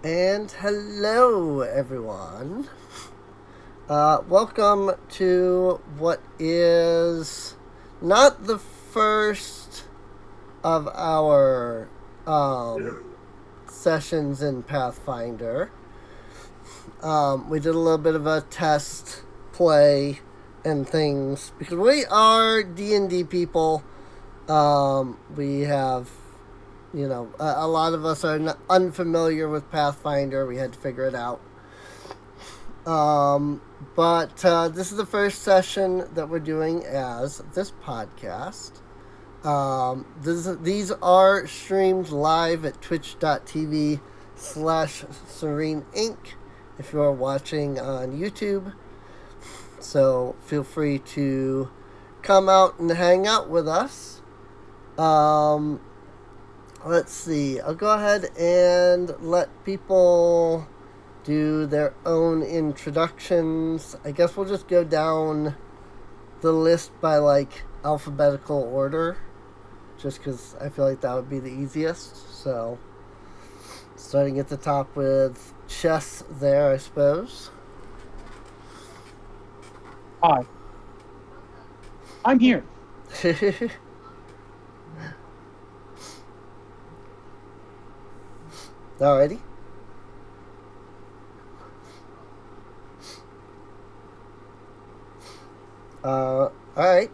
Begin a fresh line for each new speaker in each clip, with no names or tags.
And hello, everyone. Welcome to what is not the first of our sessions in Pathfinder. We did a little bit of a test play and things because we are D&D people. We have a lot of us are unfamiliar with Pathfinder. We had to figure it out. But this is the first session that we're doing as this podcast. These are streamed live at twitch.tv/Serene Inc. if you're watching on YouTube. So feel free to come out and hang out with us. Let's see. I'll go ahead and let people do their own introductions. I guess we'll just go down the list by alphabetical order, just because I feel like that would be the easiest. So, starting at the top with Chess there, I suppose.
Hi. I'm here.
Alrighty. Alright.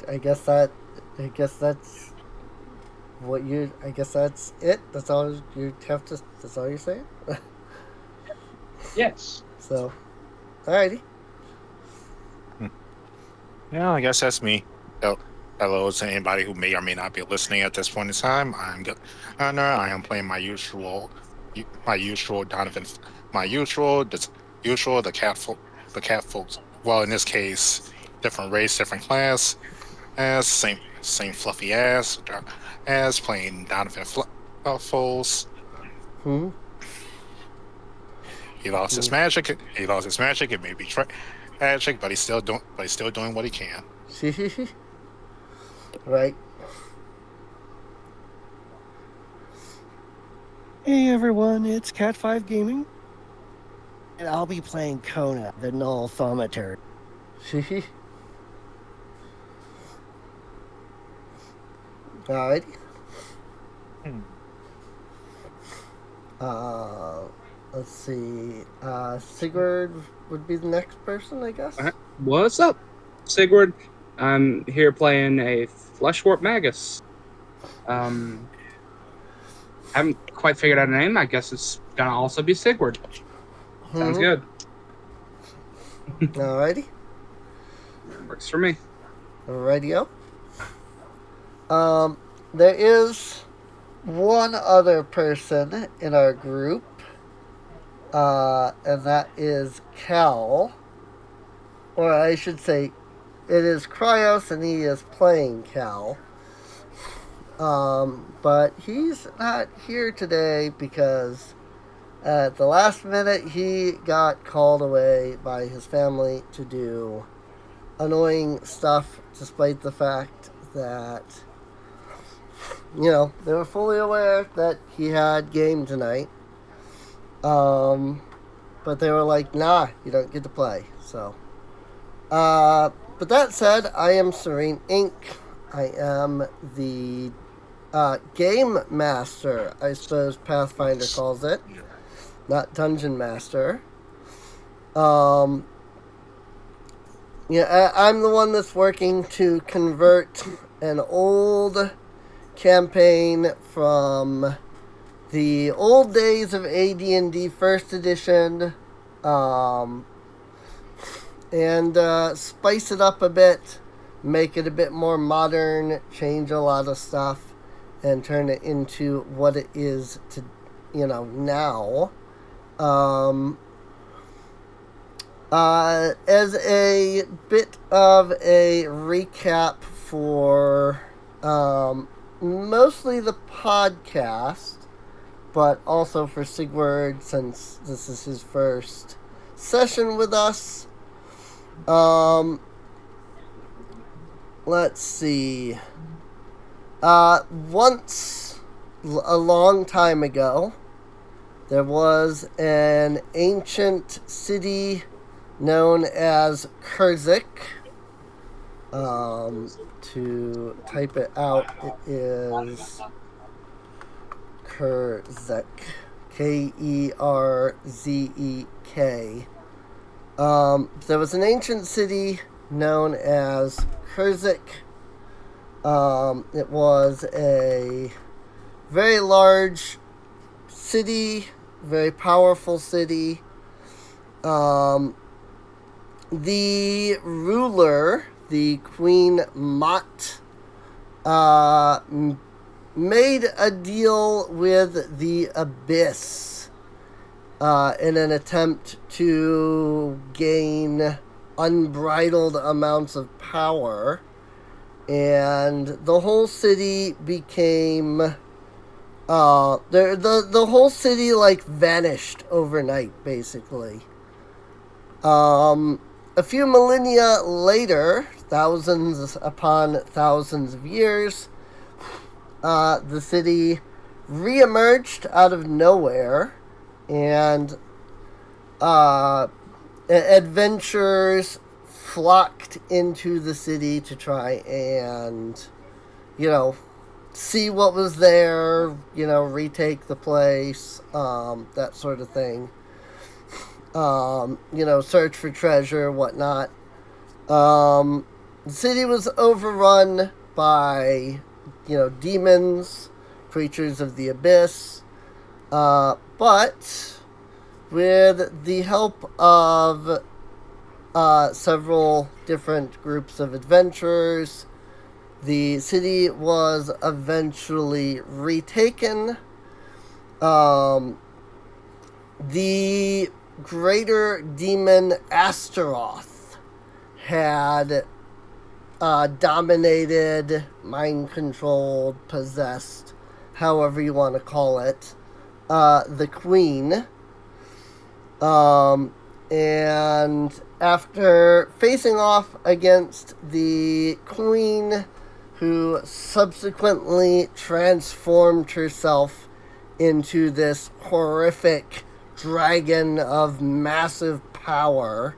I guess that's what you. I guess that's it. That's all you have to. That's all you're saying.
Yes.
So, alrighty.
Yeah, I guess that's me. Hello to anybody who may or may not be listening at this point in time. I'm good. I am playing my usual Donovan, the cat folks. Well, in this case, different race, different class, as same fluffy ass as playing Donovan Foles.
Hmm.
He lost his magic. It may be tragic, but he's still doing what he can.
Right.
Hey everyone, it's Cat5 Gaming. And I'll be playing Kona, the Null Thaumaturge.
Alright. Let's see. Sigurd would be the next person, I guess.
What's up? Sigurd. I'm here playing a Fleshwarp Magus. Haven't quite figured out a name. I guess it's gonna also be Sigurd. Sounds good.
Alrighty.
Works for me.
Radio. There is one other person in our group, and that is Cal, or I should say, it is Cryos, and he is playing Cal. But he's not here today because at the last minute he got called away by his family to do annoying stuff, despite the fact that, they were fully aware that he had game tonight. But they were like, nah, you don't get to play. So, but that said, I am Serene Inc. I am the game master, I suppose Pathfinder calls it, not dungeon master. I'm the one that's working to convert an old campaign from the old days of AD&D First Edition, and spice it up a bit, make it a bit more modern, change a lot of stuff, and turn it into what it is to, now. As a bit of a recap for mostly the podcast, but also for Sigurd, since this is his first session with us. Let's see. Once, a long time ago, there was an ancient city known as Kerzek. To type it out, it is Kerzek. Kerzek. There was an ancient city known as Kerzek. It was a very large city, very powerful city. The ruler, the Queen Mott, made a deal with the Abyss in an attempt to gain unbridled amounts of power, and the whole city became the whole city vanished overnight, basically. A few millennia later, thousands upon thousands of years, the city reemerged out of nowhere, and adventurers flocked into the city to try and, see what was there, retake the place, that sort of thing. Search for treasure, whatnot. The city was overrun by, demons, creatures of the abyss. But with the help of several different groups of adventurers, the city was eventually retaken. The greater demon Astaroth had dominated, mind-controlled, possessed, however you want to call it, the queen. And after facing off against the queen, who subsequently transformed herself into this horrific dragon of massive power,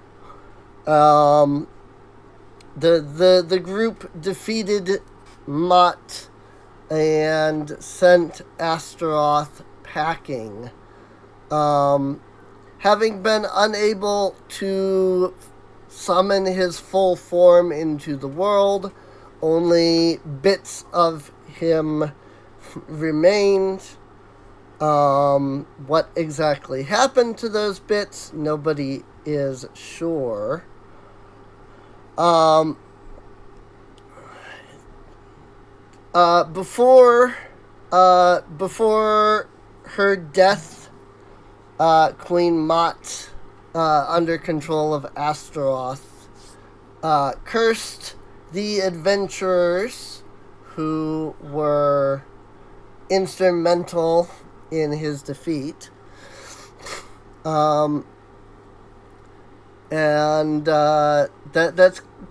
the group defeated Mott and sent Astaroth packing. Having been unable to summon his full form into the world, only bits of him remained. What exactly happened to those bits, nobody is sure. Before her death, Queen Mott, under control of Astaroth, cursed the adventurers who were instrumental in his defeat. That's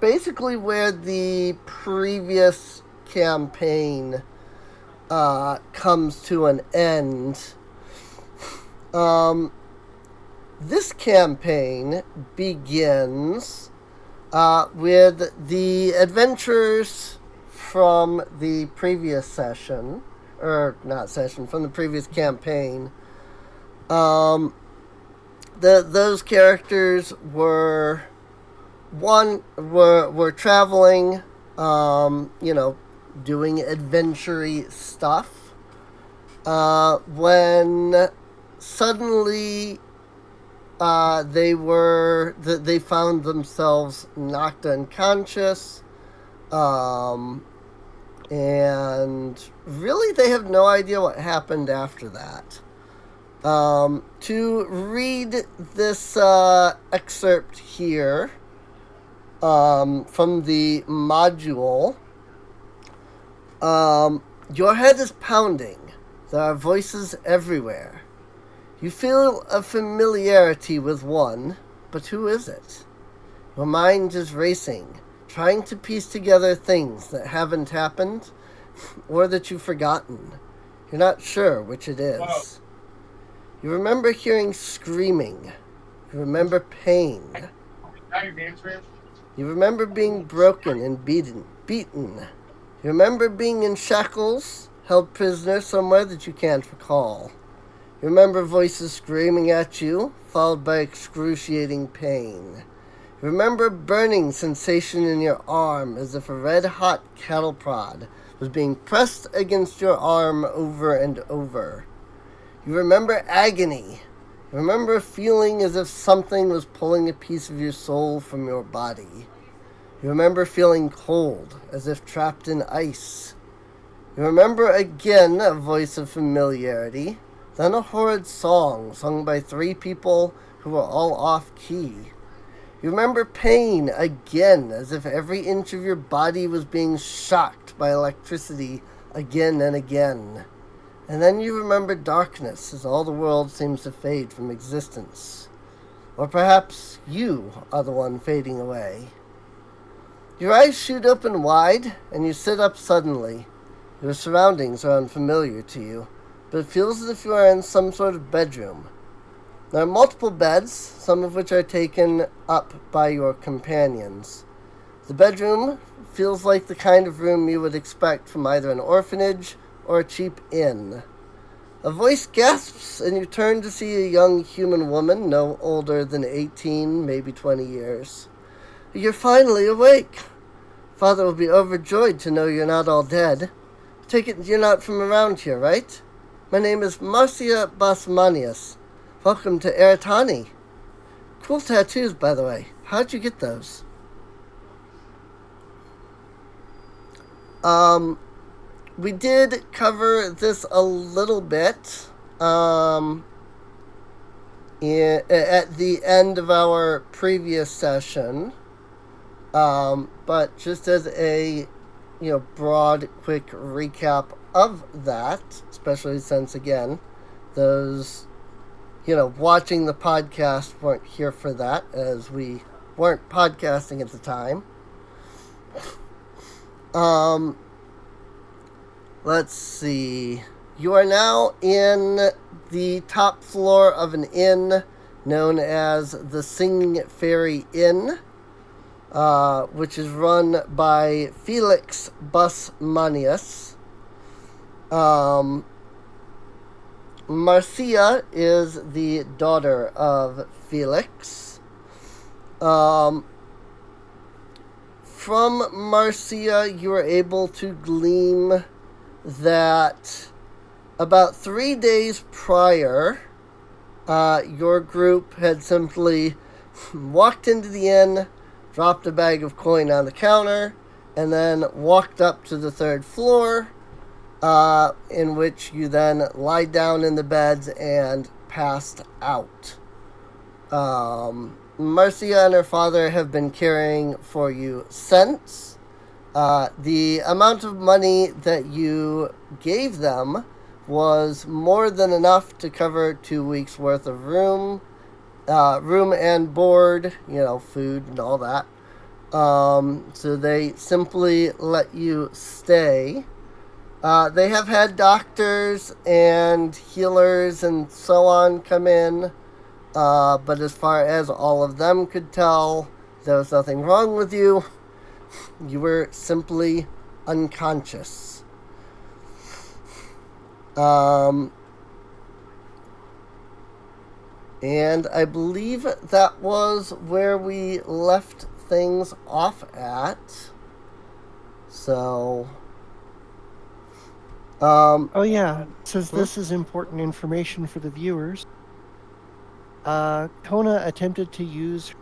basically where the previous campaign comes to an end. This campaign begins with the adventurers from the previous session, from the previous campaign. Those characters were traveling, doing adventure-y stuff, when suddenly they found themselves knocked unconscious, and really they have no idea what happened after that. To read this excerpt here from the module, your head is pounding. There are voices everywhere. You feel a familiarity with one, but who is it? Your mind is racing, trying to piece together things that haven't happened or that you've forgotten. You're not sure which it is. You remember hearing screaming. You remember pain. You remember being broken and beaten. You remember being in shackles, held prisoner somewhere that you can't recall. You remember voices screaming at you, followed by excruciating pain. You remember burning sensation in your arm as if a red-hot cattle prod was being pressed against your arm over and over. You remember agony. You remember feeling as if something was pulling a piece of your soul from your body. You remember feeling cold, as if trapped in ice. You remember again a voice of familiarity, then a horrid song sung by 3 people who were all off-key. You remember pain again, as if every inch of your body was being shocked by electricity again and again. And then you remember darkness, as all the world seems to fade from existence. Or perhaps you are the one fading away. Your eyes shoot open wide, and you sit up suddenly. Your surroundings are unfamiliar to you, but it feels as if you are in some sort of bedroom. There are multiple beds, some of which are taken up by your companions. The bedroom feels like the kind of room you would expect from either an orphanage or a cheap inn. A voice gasps, and you turn to see a young human woman, no older than 18, maybe 20 years. You're finally awake. Father will be overjoyed to know you're not all dead. Take it you're not from around here, right? My name is Marcia Basmanius. Welcome to Eritani. Cool tattoos, by the way. How'd you get those? We did cover this a little bit at the end of our previous session. But just as a broad, quick recap of that, especially since, again, those, watching the podcast weren't here for that, as we weren't podcasting at the time. Let's see. You are now in the top floor of an inn known as the Singing Fairy Inn, which is run by Felix Busmanius. Marcia is the daughter of Felix. From Marcia, you are able to glean that about 3 days prior, your group had simply walked into the inn, dropped a bag of coin on the counter, and then walked up to the 3rd floor, in which you then lied down in the beds and passed out. Marcia and her father have been caring for you since. The amount of money that you gave them was more than enough to cover 2 weeks' worth of room and board, food and all that. So they simply let you stay. They have had doctors and healers and so on come in, but as far as all of them could tell, there was nothing wrong with you. You were simply unconscious. And I believe that was where we left things off at. So...
oh yeah, it says this is important information for the viewers. Kona attempted to use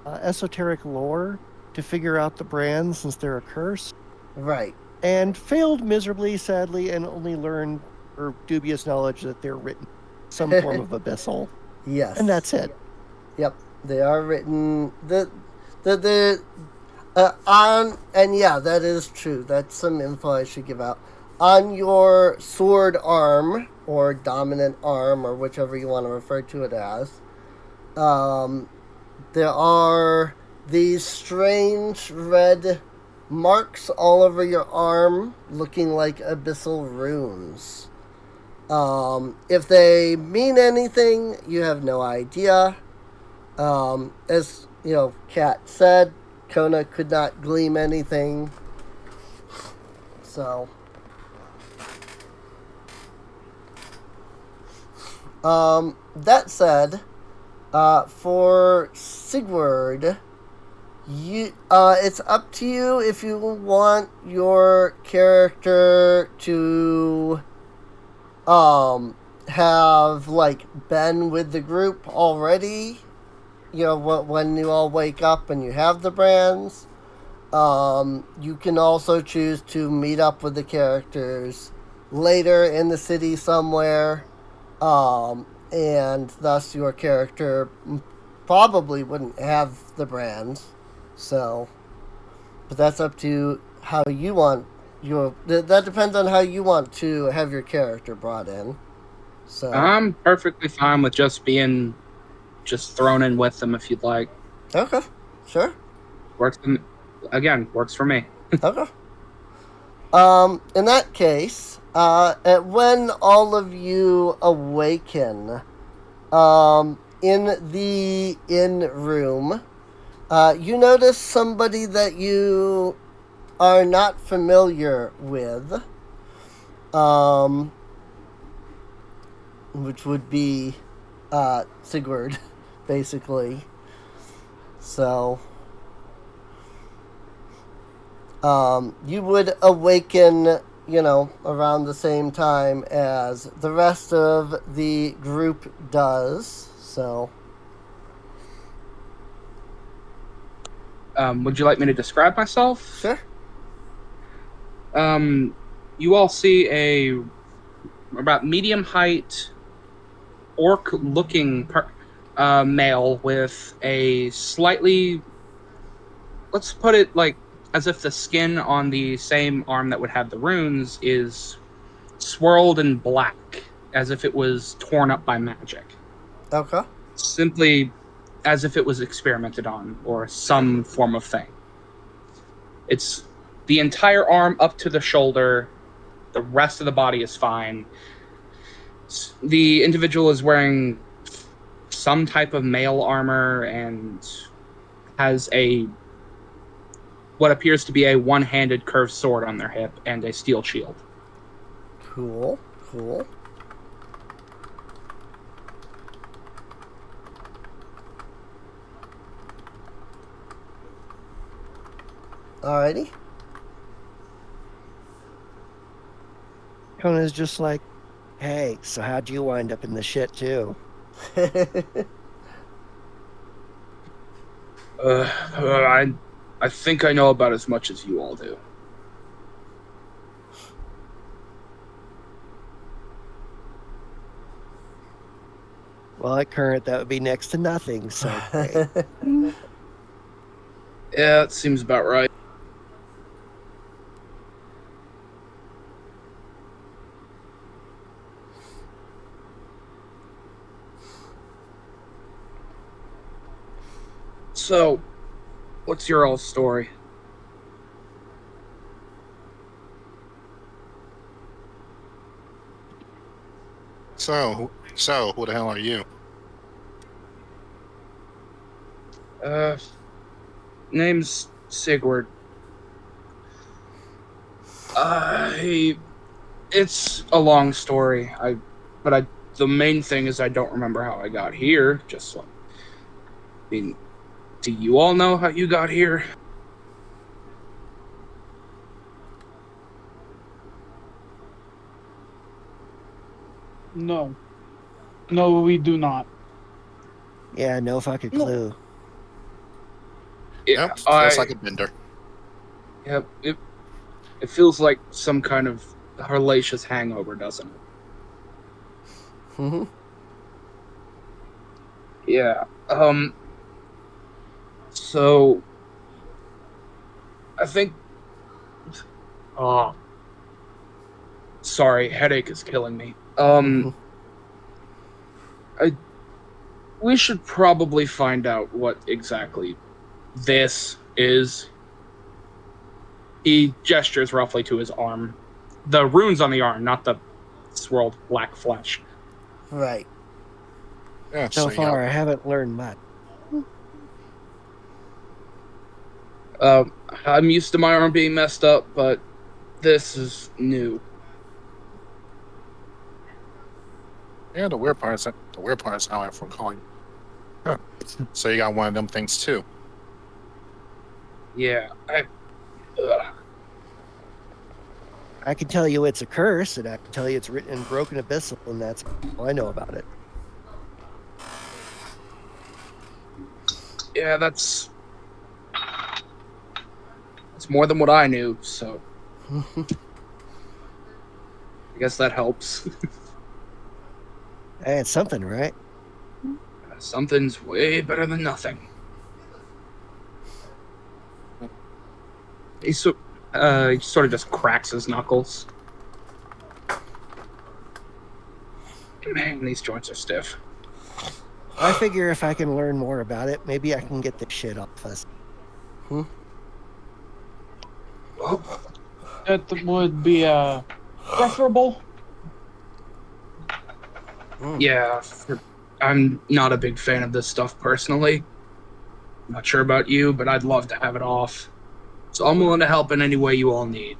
esoteric lore to figure out the brands since they're a curse.
Right.
And failed miserably, sadly, and only learned her dubious knowledge that they're written some form of abyssal.
Yes.
And that's it.
Yep. They are written on, and yeah, that is true. That's some info I should give out. On your sword arm, or dominant arm, or whichever you want to refer to it as, there are these strange red marks all over your arm, looking like abyssal runes. If they mean anything, you have no idea. As Kat said, Kona could not glean anything. So, that said, for Sigurd, it's up to you if you want your character to have been with the group already. When you all wake up and you have the brands. You can also choose to meet up with the characters later in the city somewhere, and thus your character probably wouldn't have the brands. So, but that's up to how you want that depends on how you want to have your character brought in. So
I'm perfectly fine with just being thrown in with them if you'd like.
Okay, sure.
Works for me.
Okay. In that case, when all of you awaken, in the inn room, you notice somebody that you are not familiar with, which would be, Sigurd, basically. So, you would awaken, around the same time as the rest of the group does. So,
would you like me to describe myself?
sure.
You all see about medium height orc-looking male with a slightly, let's put it as if the skin on the same arm that would have the runes is swirled in black, as if it was torn up by magic.
Okay.
Simply as if it was experimented on, or some form of thing. It's the entire arm up to the shoulder. The rest of the body is fine. The individual is wearing some type of mail armor and has what appears to be a one-handed curved sword on their hip and a steel shield.
Cool. Alrighty.
Kona's just like, hey, so how'd you wind up in the shit too?
I think I know about as much as you all do.
Well, at current, that would be next to nothing, so great.
Yeah, it seems about right. So, what's your all's story?
So who the hell are you?
Name's Sigurd. It's a long story. The main thing is I don't remember how I got here. Do you all know how you got here?
No. No, we do not.
Yeah, no fucking clue.
Yeah,
Yep, feels like a bender.
Yep, it feels like some kind of hellacious hangover, doesn't it?
Mm-hmm.
Yeah. So I think. Oh, sorry, headache is killing me. We should probably find out what exactly this is. He gestures roughly to his arm. The runes on the arm, not the swirled black flesh.
Right.
Yeah,
So
you
far,
got-
I haven't learned much.
I'm used to my arm being messed up, but this is new.
yeah, the weird part is how I recall you. Huh. So you got one of them things too.
Yeah,
I can tell you it's a curse, and I can tell you it's written in Broken Abyssal, and that's all I know about it.
yeah, that's more than what I knew. So I guess that helps.
Hey, it's something, right?
Something's way better than nothing. He sort of just cracks his knuckles. Man, these joints are stiff.
I figure if I can learn more about it, maybe I can get this shit off us.
That would be preferable.
Yeah, I'm not a big fan of this stuff personally. Not sure about you, but I'd love to have it off. So I'm willing to help in any way you all need.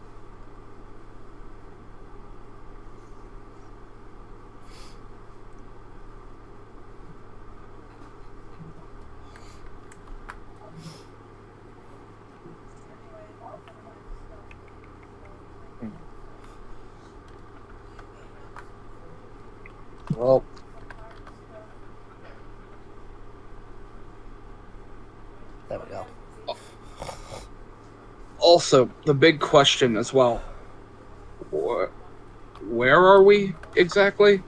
Well,
There we go.
also, the big question as well. Where are we exactly?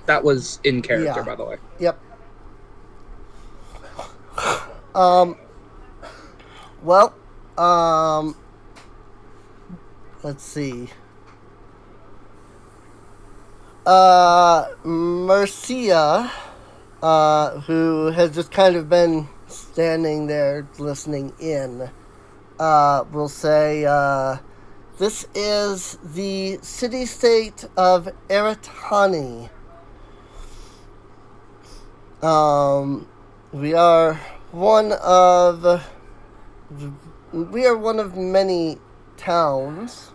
That was in character,
Yeah.
by the way.
Yep. Well, let's see. Mercia, who has just kind of been standing there listening in, will say, this is the city-state of Eritani. We are one of many towns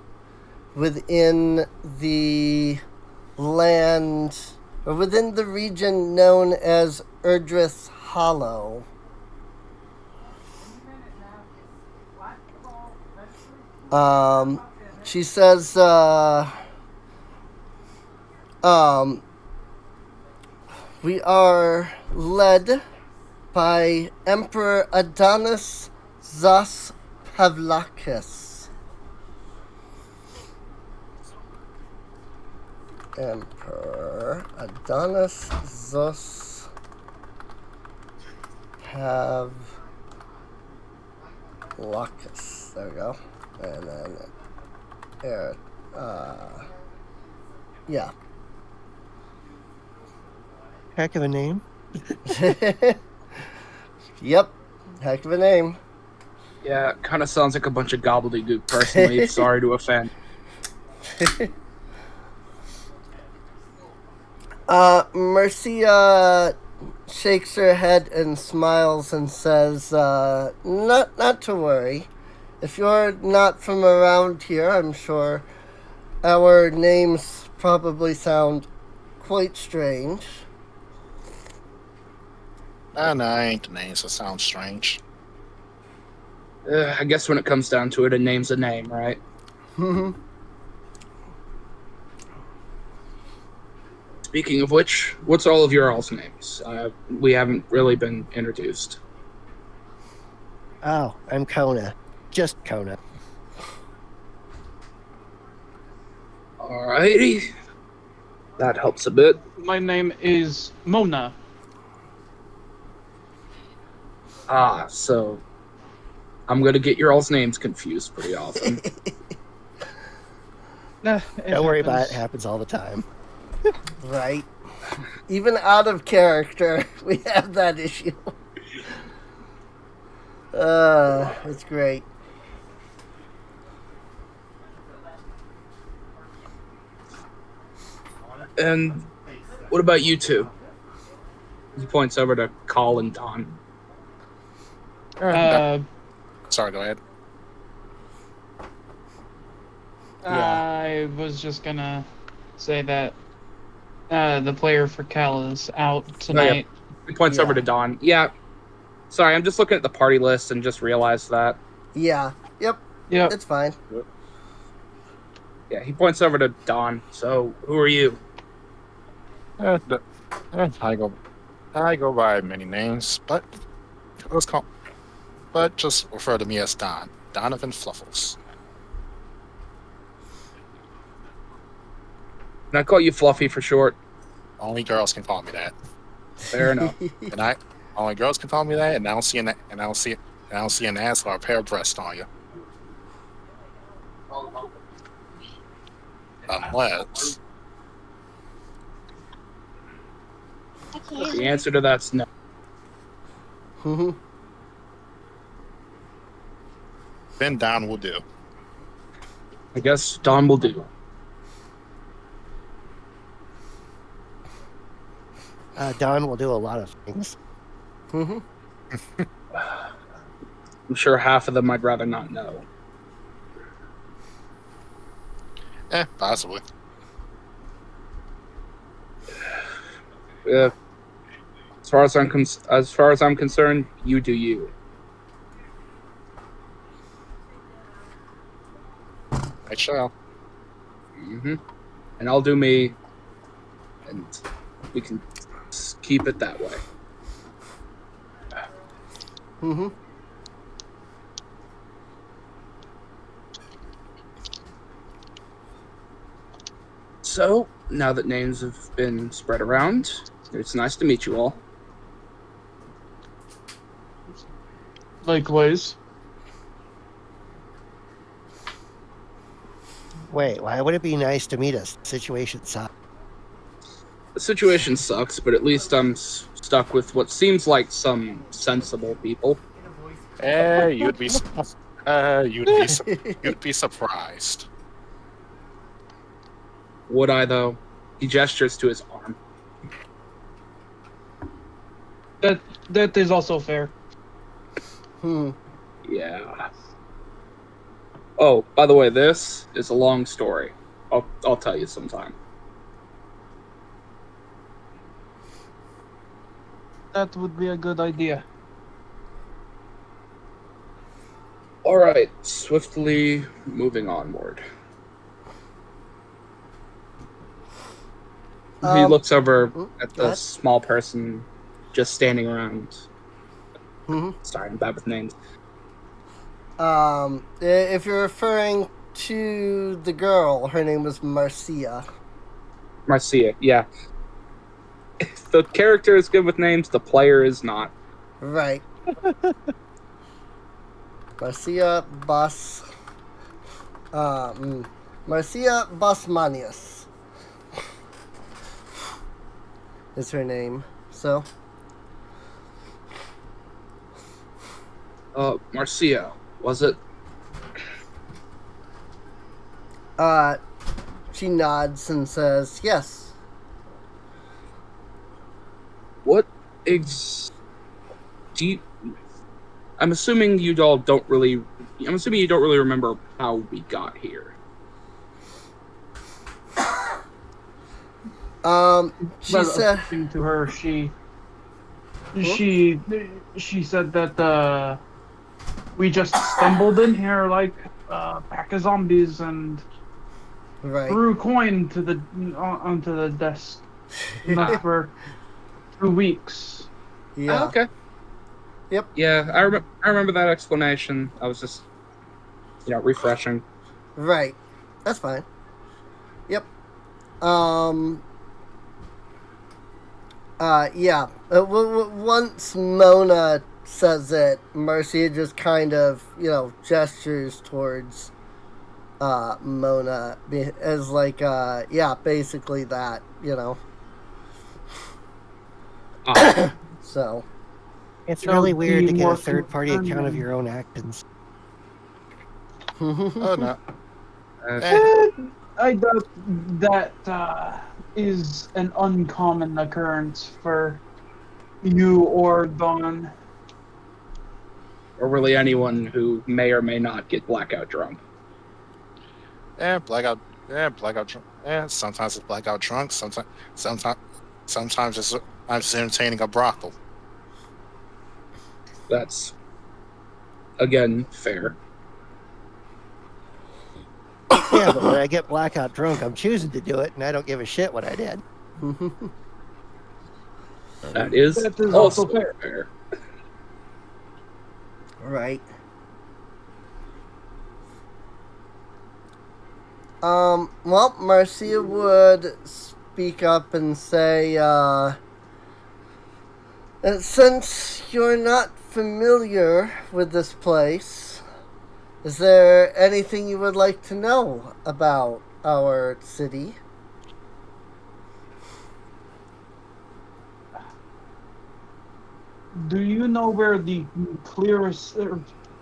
within the land, or within the region known as Irdrith Hollow. She says, we are led by Emperor Adonis Zos Pavlakis. Emperor Adonis Zos Pavlakis. There we go. And then, yeah.
Heck of a name.
Yep. Heck of a name.
Yeah, it kind of sounds like a bunch of gobbledygook, personally. Sorry to offend.
Mercia shakes her head and smiles and says, not to worry. If you're not from around here, I'm sure our names probably sound quite strange.
No, I ain't the names. It sounds strange.
I guess when it comes down to it, a name's a name, right? Speaking of which, what's all of your all's names? We haven't really been introduced.
Oh, I'm Kona. Just Kona.
Alrighty. That helps a bit.
My name is Mona.
Ah, so I'm gonna get your all's names confused pretty often.
It
Don't worry about it.
happens.
It happens all the time.
Right? Even out of character, we have that issue. It's great.
And what about you two? He points over to Call and Don.
Sorry, go ahead.
I was just gonna say that the player for Cal is out tonight.
He points over to Don. Yeah. Sorry, I'm just looking at the party list and just realized that.
Yeah. Yep.
Yep.
It's fine.
Yeah, he points over to Don. So, who are you?
I go by many names, but just refer to me as Don. Donovan Fluffles.
And I call you Fluffy for short.
Only girls can call me that.
Fair enough.
And only girls can call me that, and I don't see an ass or a pair of breasts on you. Unless
The answer to that's no.
then Don will do.
I guess Don will do.
Don will do a lot of things.
I'm sure half of them I'd rather not know.
Possibly.
As far as I'm concerned, you do you.
I shall.
And I'll do me, and we can keep it that way. So, now that names have been spread around, it's nice to meet you all.
Likewise.
Wait, why would it be nice to meet us? Situation sucks.
The situation sucks, but at least I'm stuck with what seems like some sensible people.
You'd be surprised.
Would I, though? He gestures to his arm.
That is also fair.
Yeah. Oh, by the way, this is a long story. I'll tell you sometime.
That would be a good idea.
All right, swiftly moving onward. He looks over at the small person just standing around. Sorry, I'm bad with names.
If you're referring to the girl, her name was Marcia.
Marcia, yeah. If the character is good with names, the player is not.
Right. Marcia Marcia Basmanius is her name. So.
Marcia, was it?
She nods and says, yes.
What I'm assuming you don't really remember how we got here.
She said
to her, she said that we just stumbled in here like a pack of zombies and threw a coin onto the desk. Not for 2 weeks.
Yeah.
Oh, okay.
Yep.
Yeah, I remember that explanation. I was just, refreshing.
Right. That's fine. Yep. Yeah. Once Mona says it, Marcia just kind of, gestures towards Mona as like, yeah, basically that,
Oh.
So.
It's
That
really
would
weird
be
to get
more
a third-party account of
concerning.
your own actions.
Oh no.
Uh,
I doubt that is an uncommon occurrence for you or Dawn.
or really anyone who may or may not get blackout drunk.
Blackout. Blackout drunk. Sometimes it's blackout drunk. Sometimes, sometimes it's I'm just entertaining a brothel.
That's, again, fair.
Yeah, but when I get blackout drunk, I'm choosing to do it, and I don't give a shit what I did.
That is
That is
also
also fair.
fair.
Right. Well, Marcia would speak up and say, since you're not familiar with this place, is there anything you would like to know about our city?
Do you know where the clearest,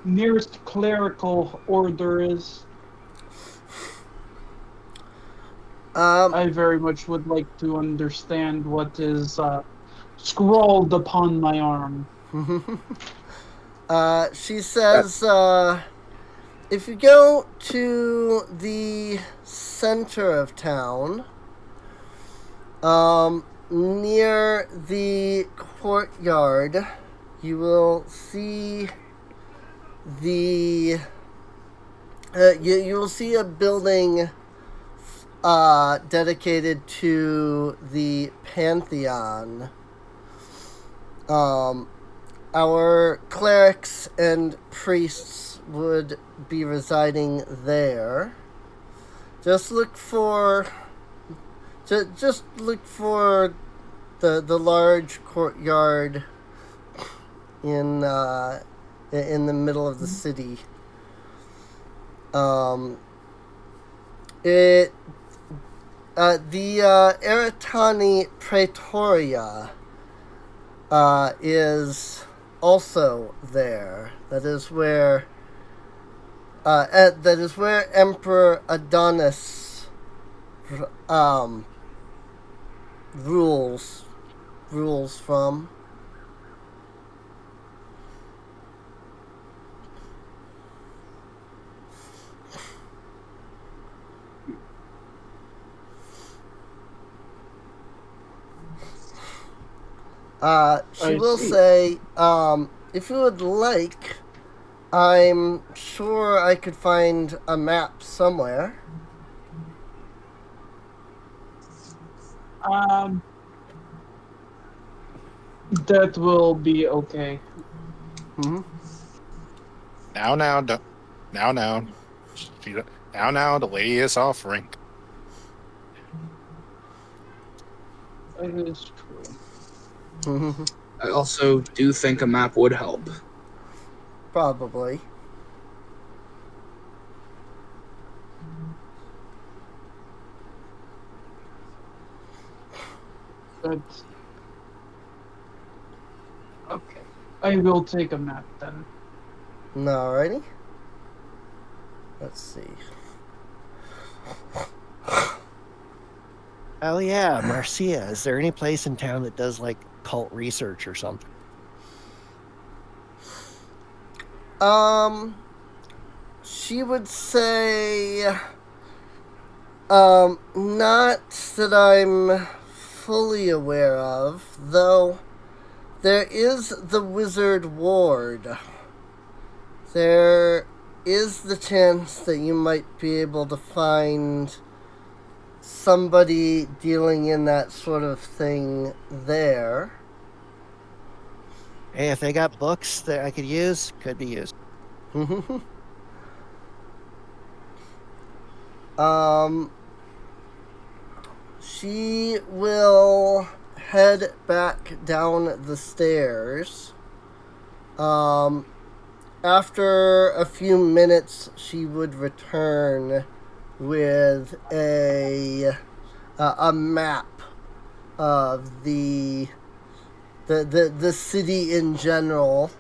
nearest clerical order is? I very much would like to understand what is scrawled upon my arm.
She says, if you go to the center of town, near the courtyard, you will see the you will see a building dedicated to the Pantheon. Our clerics and priests would be residing there. Just look for the large courtyard in the middle of the city. The Eritani Praetoria is also there. That is where Emperor Adonis rules from. She will say, if you would like, I'm sure I could find a map somewhere.
That will be okay.
Mm-hmm.
Now, the lady is offering.
That is true.
Mm-hmm.
I also do think a map would help.
Probably.
That's okay. I will take a map then.
Alrighty. Let's see.
Oh yeah, Marcia. Is there any place in town that does like cult research or something?
She would say, not that I'm fully aware of, though there is the Wizard Ward. There is the chance that you might be able to find somebody dealing in that sort of thing there.
Hey, if they got books that I could use, could be used.
She will head back down the stairs. After a few minutes, she would return with a map of the the city in general.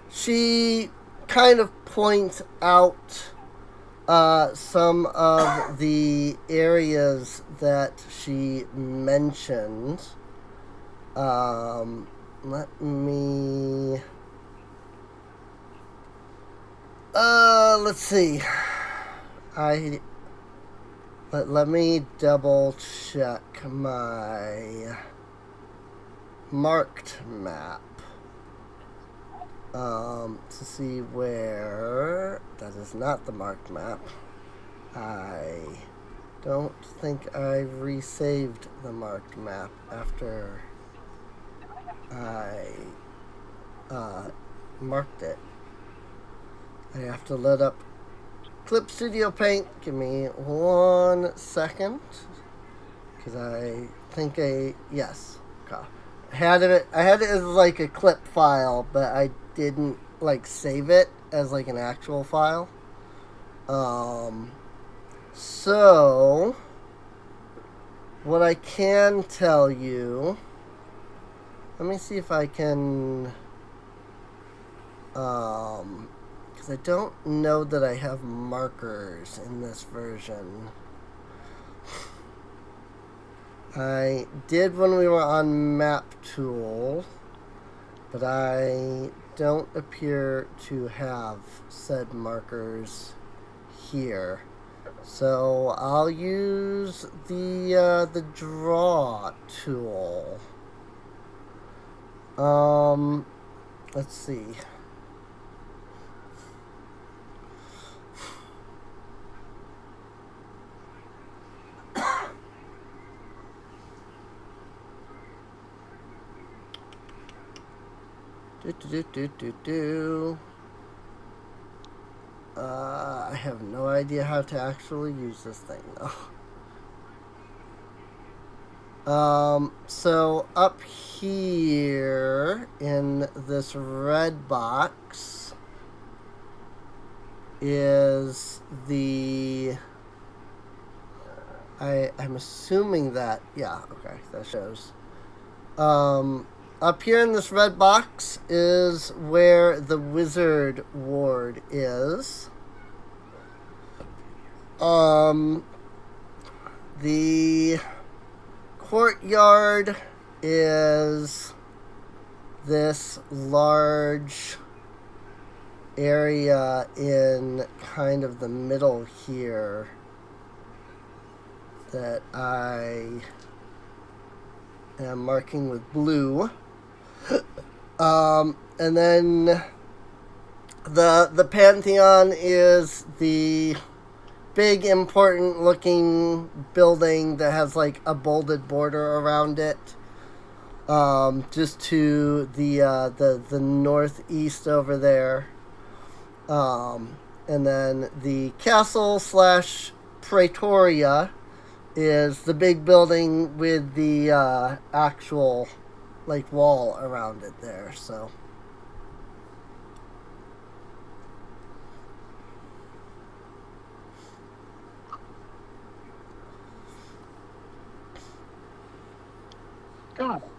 She kind of points out some of the areas that she mentioned. Let me... let's see. Let me double check my marked map. To see where... That is not the marked map. I don't think I resaved the marked map after I marked it. I have to load up Clip Studio Paint. Give me 1 second. Because I think yes. Okay. I had it as like a clip file, but I didn't like save it as like an actual file. So what I can tell you, let me see if I can, because I don't know that I have markers in this version. I did when we were on Map Tool, but I don't appear to have said markers here. So I'll use the draw tool. Let's see. I have no idea how to actually use this thing though. So up here in this red box is the... I'm assuming that... Yeah, okay, that shows. Up here in this red box is where the wizard ward is. The courtyard is this large area in kind of the middle here that I am marking with blue. And then the Pantheon is the big important looking building that has like a bolded border around it. Just to the northeast over there. And then the castle / Praetoria is the big building with the actual like wall around it there. So
got it.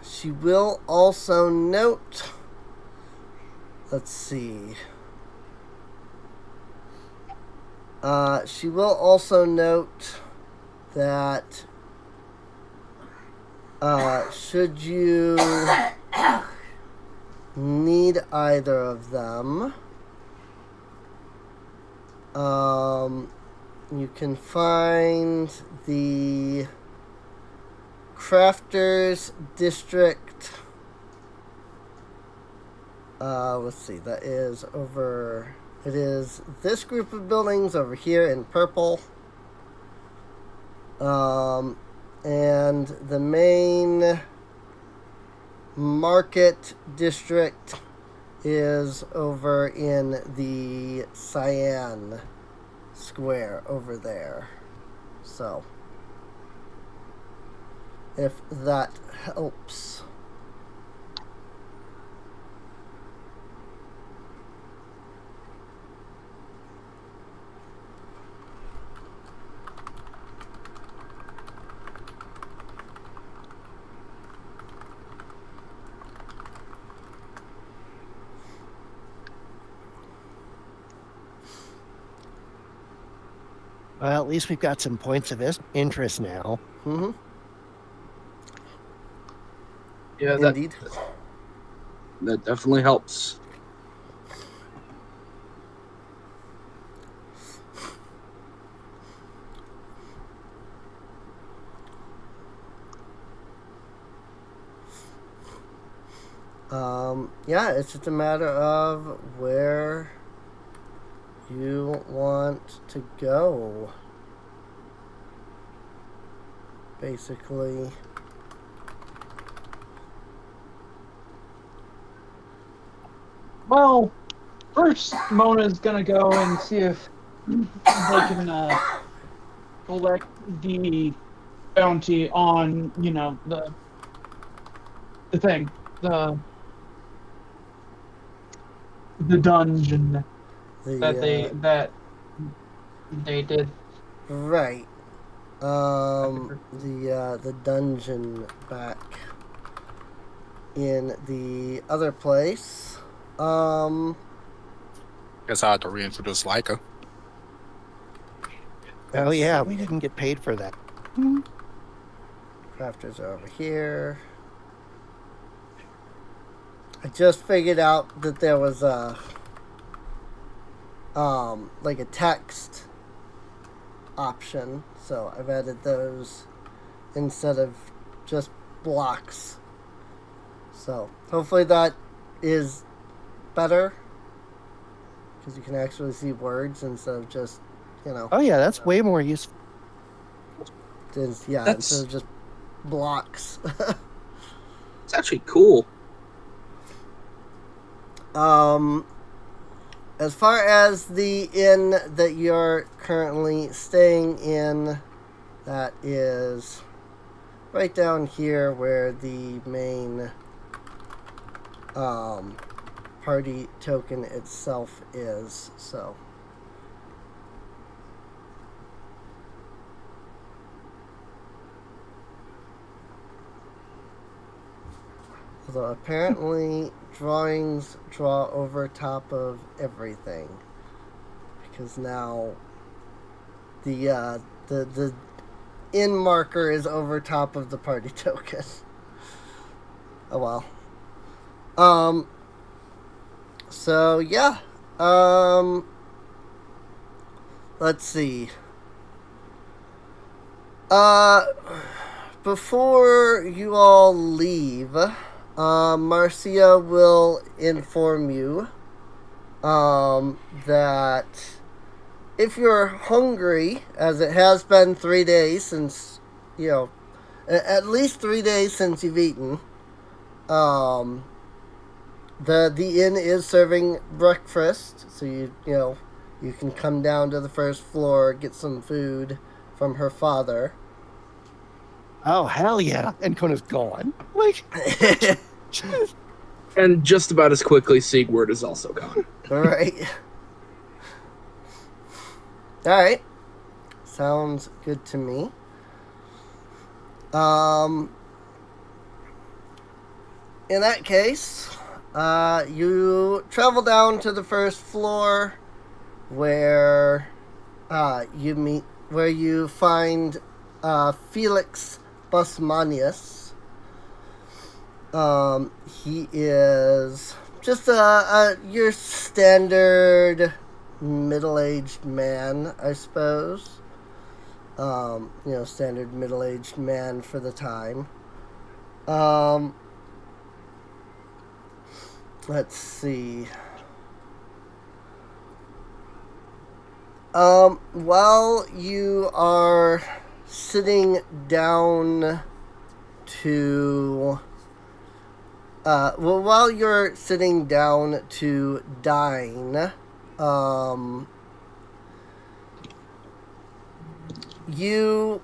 She will also note, let's see. She will also note that should you need either of them, you can find the Crafters District. Let's see, that is over... It is this group of buildings over here in purple. And the main market district is over in the cyan square over there. So, if that helps.
Well, at least we've got some points of interest now.
Mm-hmm.
Yeah,
Indeed.
that definitely helps.
Yeah, it's just a matter of where you want to go. Basically.
Well, first Mona's gonna go and see if they can collect the bounty on, the thing, the dungeon that they did.
Right. The dungeon back in the other place.
Guess I have to reintroduce Leica.
Oh yeah, we didn't get paid for that.
Crafters are over here. I just figured out that there was a like a text option, so I've added those instead of just blocks. So hopefully that is better, because you can actually see words instead of just,
Oh yeah, that's way more useful.
instead of just blocks.
It's actually cool.
As far as the inn that you're currently staying in, that is right down here where the main party token itself is. So although apparently drawings draw over top of everything, because now the in marker is over top of the party token. Oh well. So yeah. Let's see. Before you all leave, Marcia will inform you that if you're hungry, as it has been 3 days since, at least 3 days since you've eaten, the inn is serving breakfast, so you can come down to the first floor, get some food from her father.
Oh hell yeah! And Kona's gone. Like,
And just about as quickly, Sigurd is also gone.
Alright. Alright. Sounds good to me. In that case, you travel down to the first floor where you find Felix Busmanius. He is just your standard middle-aged man, I suppose. Standard middle-aged man for the time. Let's see. While you are sitting down to while you're sitting down to dine, you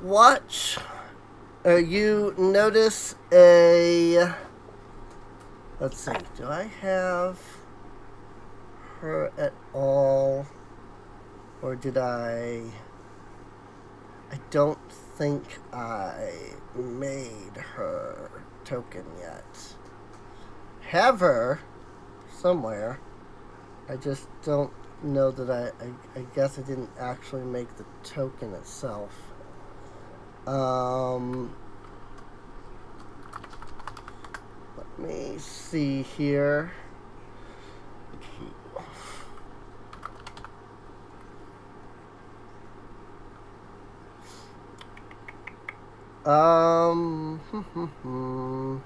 notice a, let's see, do I have her at all, or did I don't think I made her token yet. Have her somewhere. I just don't know that I guess I didn't actually make the token itself. Let me see here. Um, alright.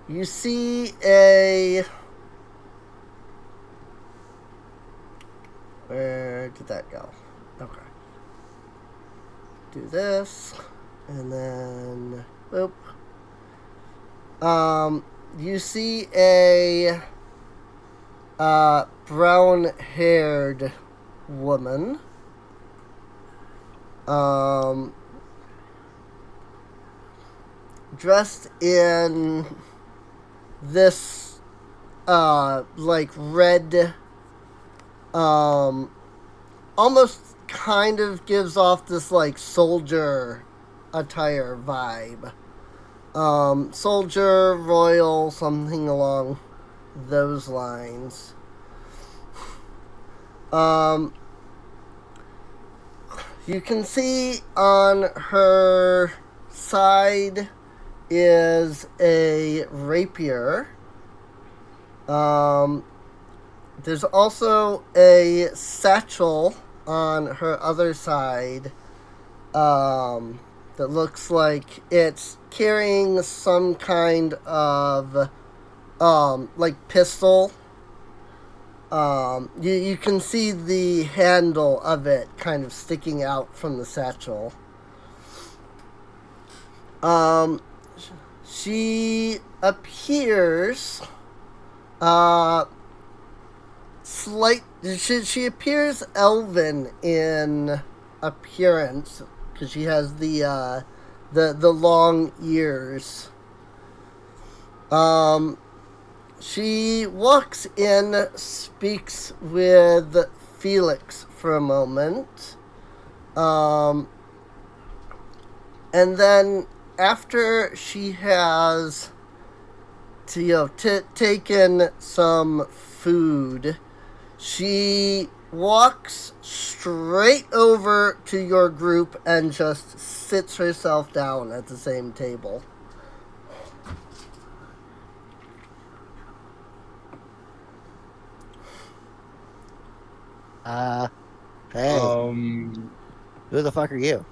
You see a... Where did that go? Okay. Do this, and then, boop. You see a brown-haired woman. Dressed in this, like red, almost kind of gives off this, like, soldier attire vibe. Soldier, royal, something along those lines. You can see on her side is a rapier. There's also a satchel on her other side that looks like it's carrying some kind of like pistol. You can see the handle of it kind of sticking out from the satchel. She appears she appears elven in appearance because she has the long ears. She walks in, speaks with Felix for a moment, and then after she has taken some food, she walks straight over to your group and just sits herself down at the same table.
Hey, who the fuck are you?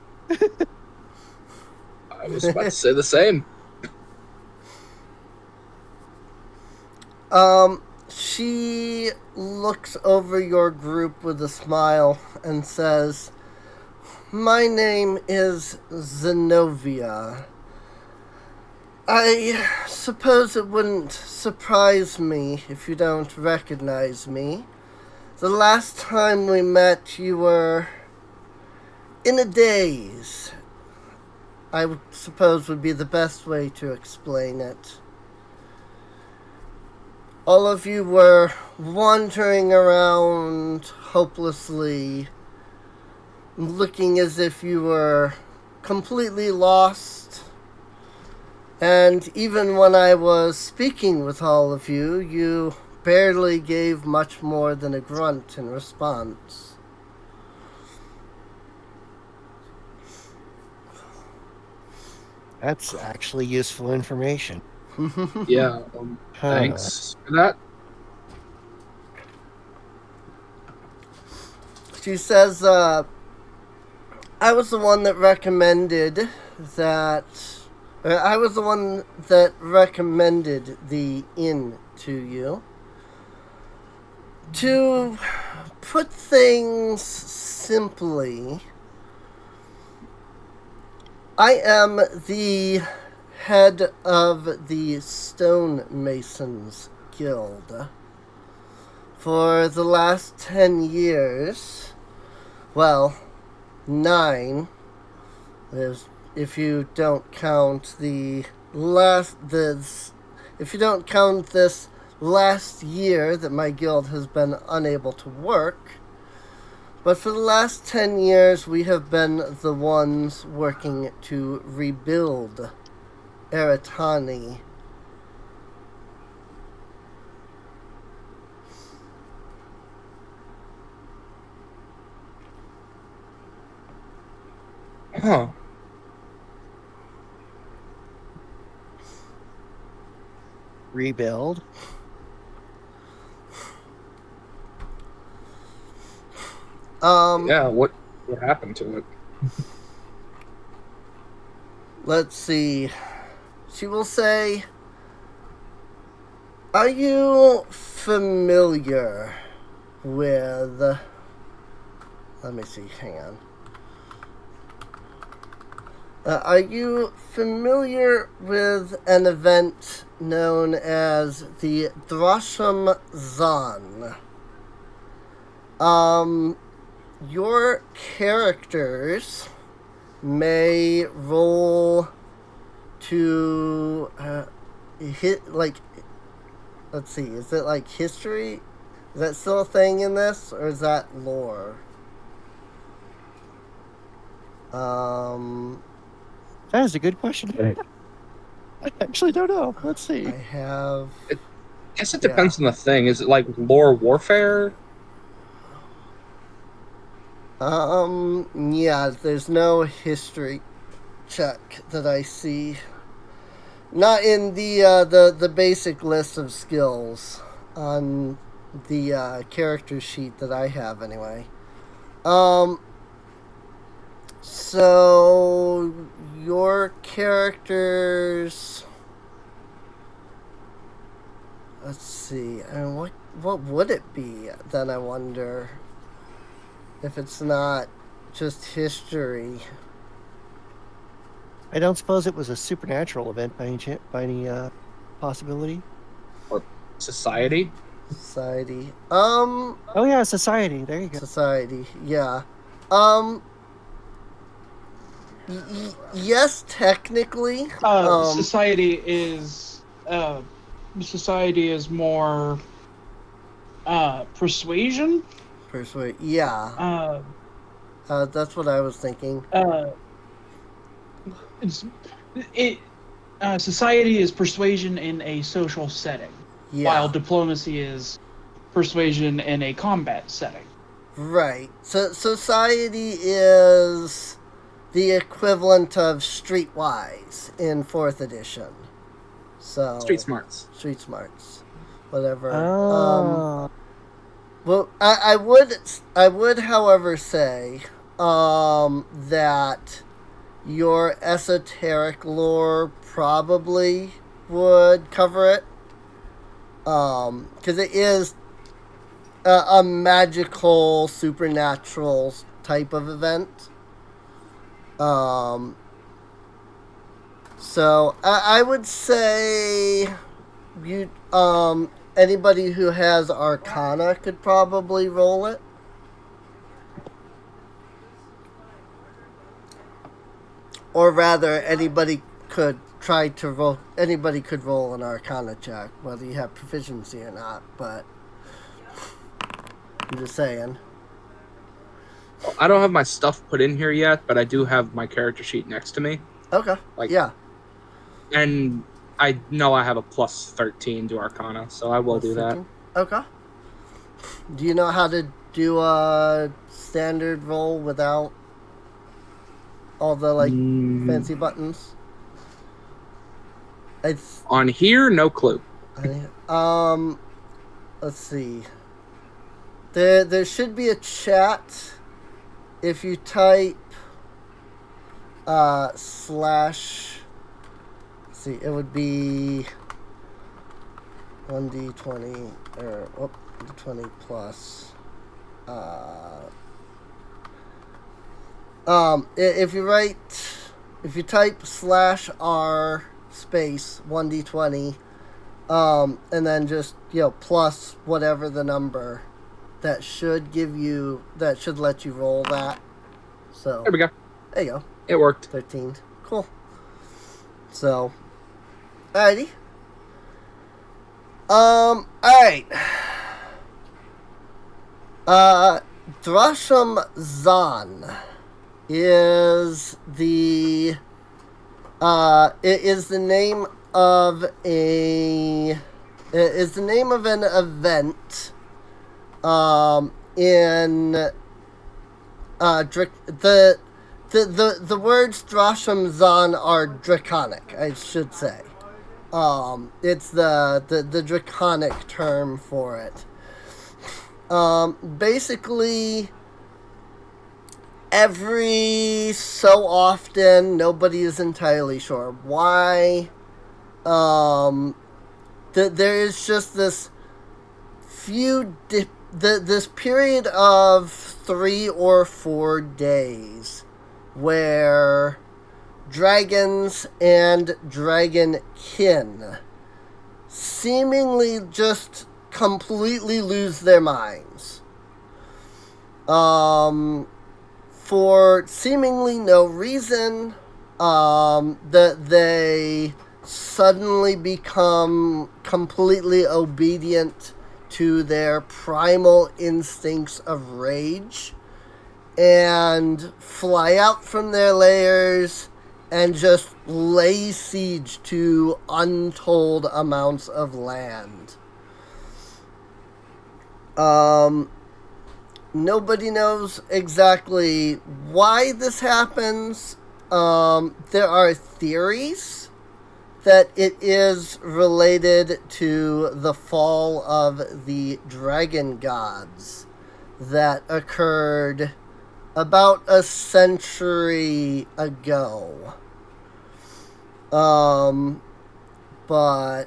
I was about to say the same.
She looks over your group with a smile and says, "My name is Zenobia. I suppose it wouldn't surprise me if you don't recognize me. The last time we met, you were in a daze. I suppose would be the best way to explain it. All of you were wandering around hopelessly, looking as if you were completely lost. And even when I was speaking with all of you, you barely gave much more than a grunt in response.
That's actually useful information.
Yeah, thanks for that.
She says, I was the one that recommended that... I was the one that recommended the inn to you. To put things simply, I am the head of the Stonemasons Guild. For the last 10 years, well, 9, if you don't count if you don't count this last year that my guild has been unable to work. But for the last 10 years, we have been the ones working to rebuild Eritani.
Huh.
Rebuild.
Yeah, what happened to it?
Let's see. She will say, are you familiar with... Let me see, hang on. Are you familiar with an event known as the Drasham Zan? Your characters may roll to let's see, is it like history? Is that still a thing in this, or is that lore?
That is a good question. I actually don't know. Let's see.
I have...
I guess it depends on the thing. Is it like lore warfare?
Yeah, there's no history check that I see. Not in the basic list of skills on the character sheet that I have, anyway. So your characters... Let's see. I mean, what would it be then, I wonder? If it's not just history.
I don't suppose it was a supernatural event by any possibility.
Or society?
Society.
Oh yeah, society. There you go.
Society. Yeah. Yes, technically.
Society is more persuasion.
Persuade. Yeah. That's what I was thinking.
Society is persuasion in a social setting, while diplomacy is persuasion in a combat setting.
Right. So society is the equivalent of streetwise in 4th edition. So
Street smarts.
Street smarts. Whatever.
Oh.
Well, I would, however, say that your esoteric lore probably would cover it, because it is a magical, supernatural type of event. So I would say you anybody who has Arcana could probably roll it. Or rather, anybody could roll an Arcana check, whether you have proficiency or not, but I'm just saying.
I don't have my stuff put in here yet, but I do have my character sheet next to me.
Okay. Yeah.
And I know I have a plus 13 to Arcana, so I will do that.
Okay. Do you know how to do a standard roll without all the fancy buttons? It's
on here, no clue.
Let's see. There should be a chat. If you type slash, let's see, it would be 1d20 or d20 plus. If you type slash r space 1d20, and then just plus whatever the number, that should let you roll that. So
there we go.
There you go.
It worked.
13. Cool. So, alrighty. Alright. Drasham Zan is the name of an event in the words Drasham Zan are draconic, I should say. It's the draconic term for it. Basically, every so often, nobody is entirely sure why. There is just this this period of 3 or 4 days where dragons and dragonkin seemingly just completely lose their minds. For seemingly no reason, that they suddenly become completely obedient to their primal instincts of rage and fly out from their lairs and just lay siege to untold amounts of land. Nobody knows exactly why this happens. There are theories that it is related to the fall of the dragon gods that occurred about a century ago. But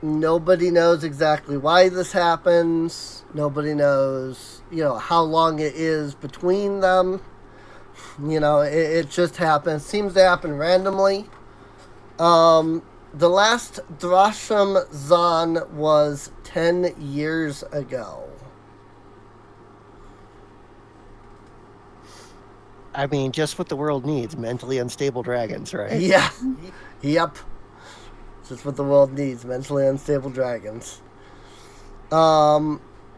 nobody knows exactly why this happens. Nobody knows, how long it is between them. It just happens. Seems to happen randomly. The last Drasham Zan was 10 years ago.
I mean, just what the world needs, mentally unstable dragons, right?
Yeah. Yep. Just what the world needs, mentally unstable dragons.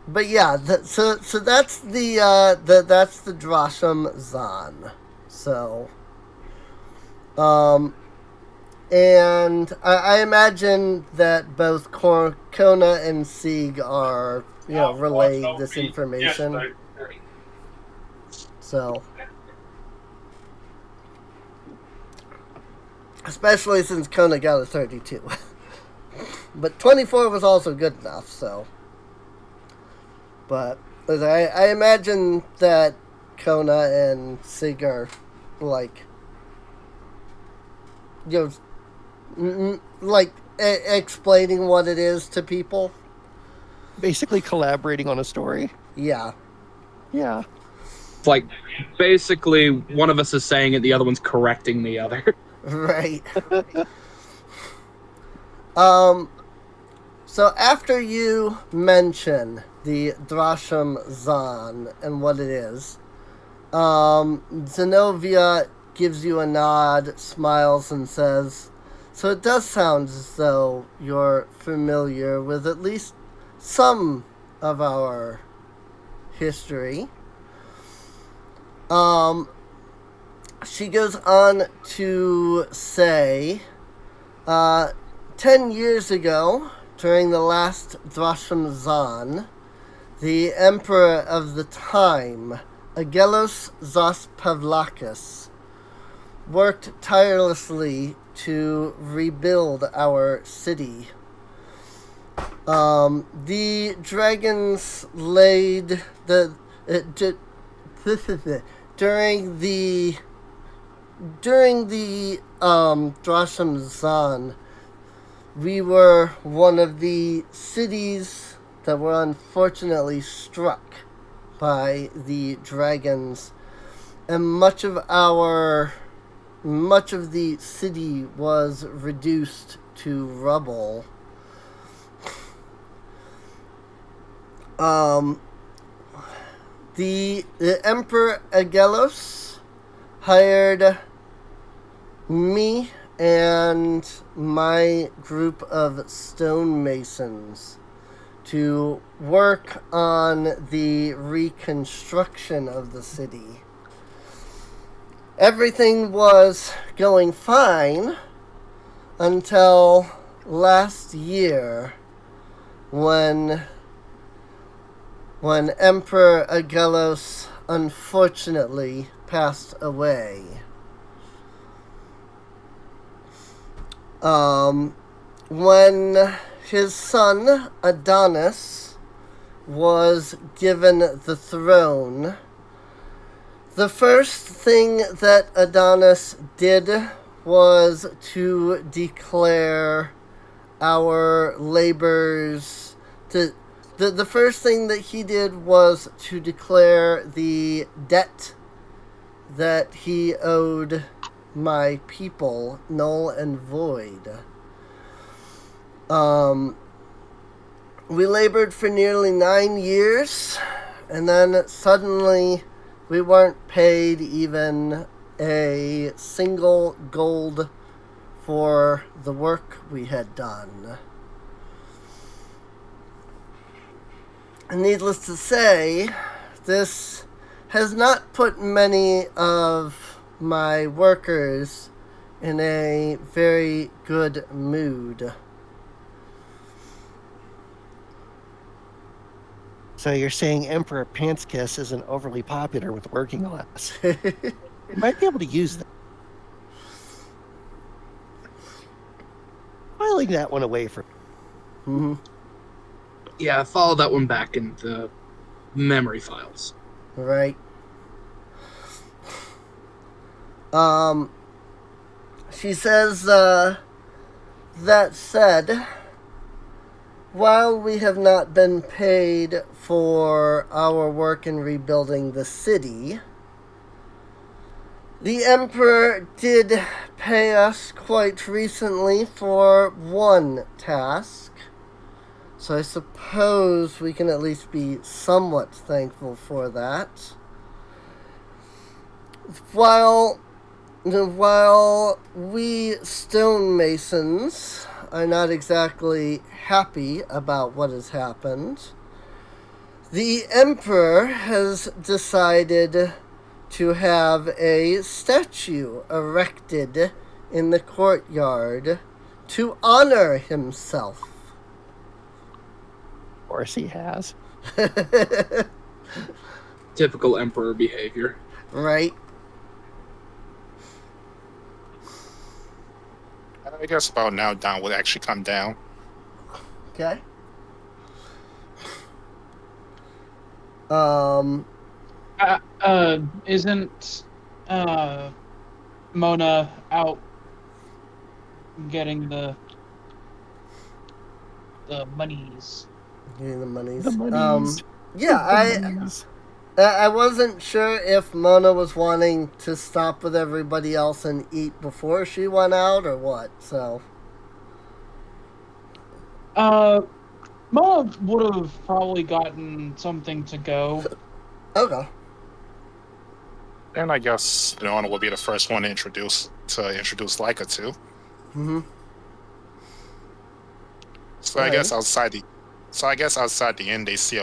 But yeah, so that's that's the Drasham Zan. So, and I imagine that both Kona and Sieg are, relaying this information. So, especially since Kona got a 32. But 24 was also good enough, so. But I imagine that Kona and Sieg are, explaining what it is to people.
Basically collaborating on a story.
Yeah.
Yeah.
It's basically one of us is saying it, the other one's correcting the other.
Right. So after you mention the Drasham Zan and what it is, Zenobia gives you a nod, smiles, and says, "So it does sound as though you're familiar with at least some of our history." She goes on to say, 10 years ago, during the last Drasham Zan, the emperor of the time, Agelos Zos Pavlakis, worked tirelessly to rebuild our city. The dragons laid during the Drasham Zan, we were one of the cities that were unfortunately struck by the dragons, and much of the city was reduced to rubble. The Emperor Agelos hired me and my group of stonemasons to work on the reconstruction of the city. Everything was going fine until last year when Emperor Agelos unfortunately passed away. When his son Adonis was given the throne, the first thing that Adonis did was to declare our labors the first thing that he did was to declare the debt that he owed my people null and void. We labored for nearly 9 years, and then suddenly we weren't paid even a single gold for the work we had done. And needless to say, this has not put many of my workers in a very good mood.
So you're saying Emperor Pantskiss isn't overly popular with working class? You might be able to use that. Filing that one away for.
Mm-hmm.
Yeah, follow that one back in the memory files.
Right. She says, that said, while we have not been paid for our work in rebuilding the city, the Emperor did pay us quite recently for one task. So I suppose we can at least be somewhat thankful for that. While we stonemasons are not exactly happy about what has happened, the Emperor has decided to have a statue erected in the courtyard to honor himself.
Of course he has.
Typical Emperor behavior.
Right.
I guess about now Don would actually come down.
Okay.
Isn't Mona out getting the monies?
Getting the monies.
The monies.
Yeah,
The monies.
I wasn't sure if Mona was wanting to stop with everybody else and eat before she went out or what, so.
Mona would have probably gotten something to go.
Okay.
And I guess Leona will be the first one to introduce Leica to.
Mm-hmm.
So I guess outside the inn, they see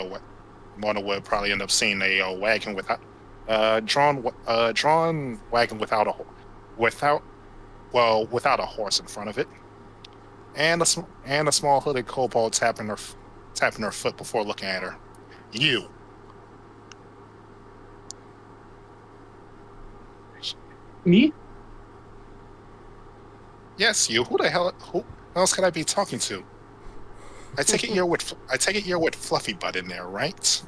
Mona would probably end up seeing a wagon without drawn wagon without a horse in front of it, and a small hooded kobold tapping her foot before looking at her. You.
Me?
Yes, you. Who else could I be talking to? I take it you're with Fluffy Butt in there, right?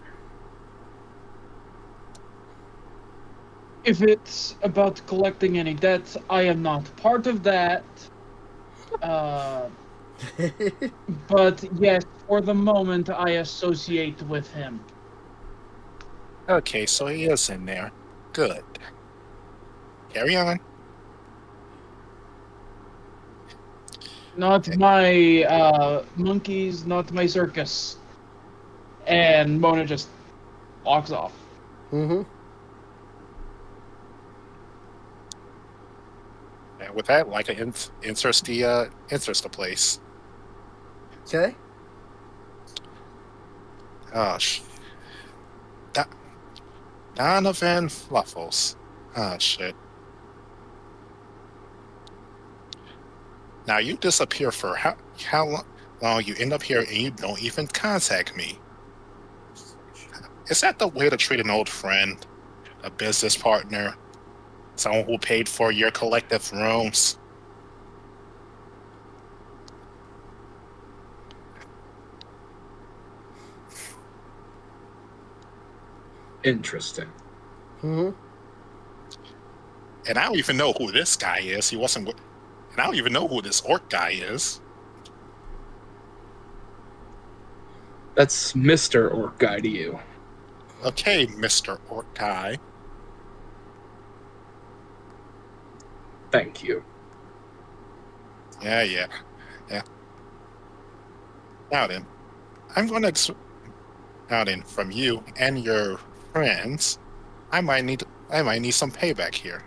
If it's about collecting any debts, I am not part of that. But yes, for the moment, I associate with him.
Okay, so he is in there. Good. Carry on.
Not my monkeys, not my circus. And Mona just walks off.
Mm-hmm.
And with that, Leica inserts the place.
Okay.
Gosh. Da- Donovan Fluffles. Oh, shit. Now you disappear for long you end up here and you don't even contact me. Is that the way to treat an old friend, a business partner, someone who paid for your collective rooms?
Interesting.
Mm-hmm.
And I don't even know who this guy is. He wasn't. And I don't even know who this orc guy is.
That's Mr. Orc Guy to you.
Okay, Mr. Orc guy.
Thank you.
Yeah. Now then, now then, from you and your friends, I might need some payback here.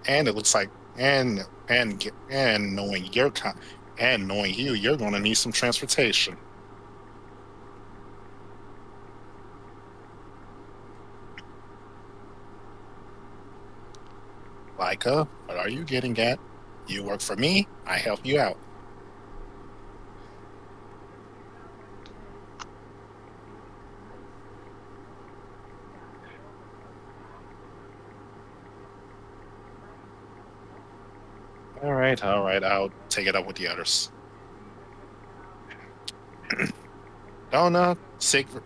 And it looks like, and knowing you're going to need some transportation. Micah, what are you getting at? You work for me, I help you out. All right, I'll take it up with the others. Donna, Sigward.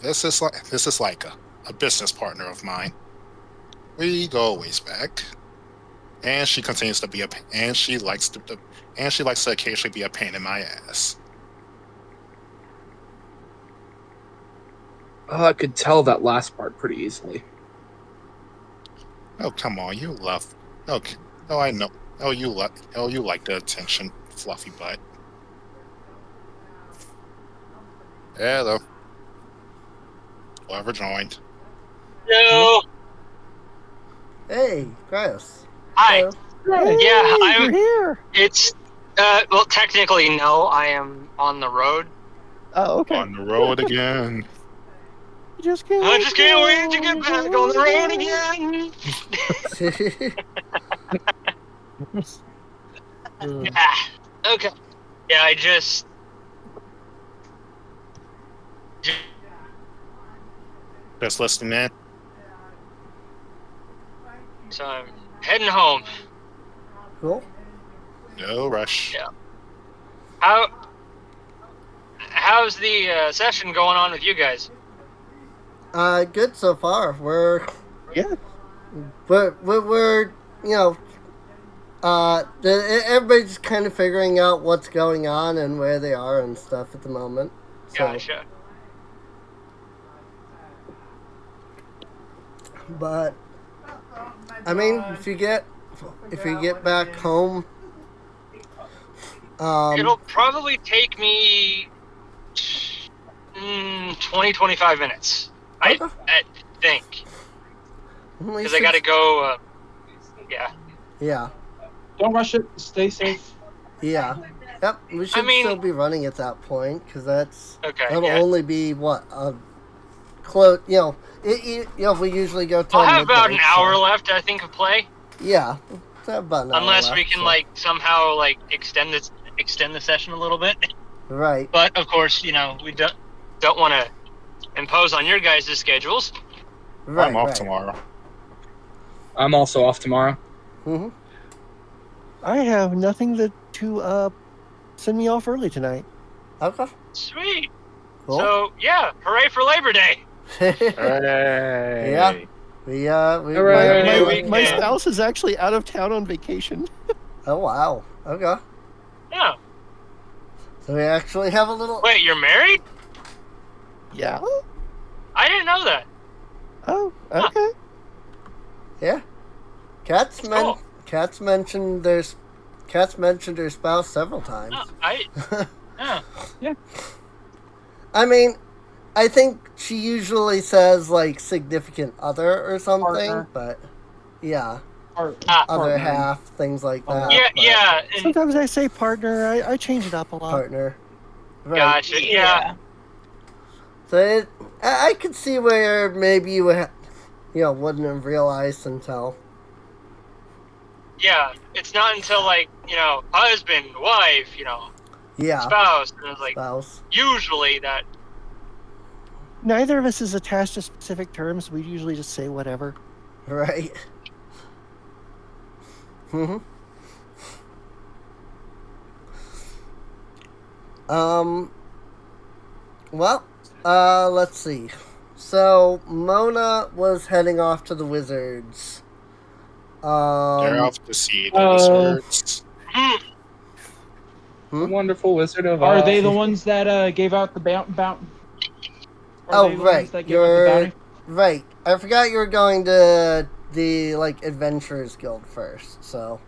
This is like a business partner of mine. We go ways back, and she continues to be and she likes to occasionally be a pain in my ass.
I could tell that last part pretty easily.
Oh come on, you love. Okay, oh I know. Oh you like the attention, fluffy butt. Hello. Whoever joined.
No.
Hey, Grios.
Hi.
Hello.
Yeah,
You're here.
It's well, technically no. I am on the road.
Oh, okay.
On the road again.
You just can't
I
wait
just
to
can't
go.
wait to get back on the road again. Ah, okay. Yeah, I just
Just listening in.
so I'm heading home.
Cool.
No rush.
Yeah. How's the session going on with you guys?
Good so far.
Yeah.
We're you know, everybody's kind of figuring out what's going on and where they are and stuff at the moment. So,
Gotcha.
but I mean, if you get back home,
It'll probably take me 20-25 minutes.
Okay.
I think.
Because
Because I gotta go, yeah.
Yeah.
Don't rush it. Stay safe.
Yeah. Yep. We should still be running at that point because that'll
yeah.
only be what close. We usually go till
I'll have about an
midnight,
hour
so.
left, I think, of play.
Yeah. About an hour
Unless we
left,
can
so.
somehow extend the session a little bit.
Right.
But of course, we don't want to impose on your guys' schedules.
Right.
I'm off tomorrow.
I'm also off tomorrow.
Mm-hmm.
I have nothing to send me off early tonight.
Okay.
Sweet.
Cool.
So yeah, hooray for Labor Day.
Hey.
Yeah.
Hooray.
My spouse is actually out of town on vacation.
Oh wow. Okay.
Yeah.
So we actually have a little.
Wait, you're married?
Yeah.
I didn't know that.
Oh, okay.
Yeah. Cats
Cool.
mentioned their spouse several times.
Yeah.
I mean, I think she usually says significant other or something,
Partner.
but yeah. other half, things like that.
Yeah,
but
yeah. And
Sometimes I say partner. I change it up a lot.
partner. Right.
gotcha. Yeah.
So I could see where maybe you wouldn't have realized until.
Yeah. It's not until like husband, wife,
Yeah.
spouse, and it's like
Spouse.
usually that.
Neither of us is attached to specific terms. We usually just say whatever.
Right. Mm-hmm. Well, let's see. So Mona was heading off to the wizards.
They're off to see the wizards.
The wonderful Wizard of
Are
Oz.
they the ones that gave out the bounty?
Oh, right. You're right. I forgot you were going to the Adventurers Guild first. So,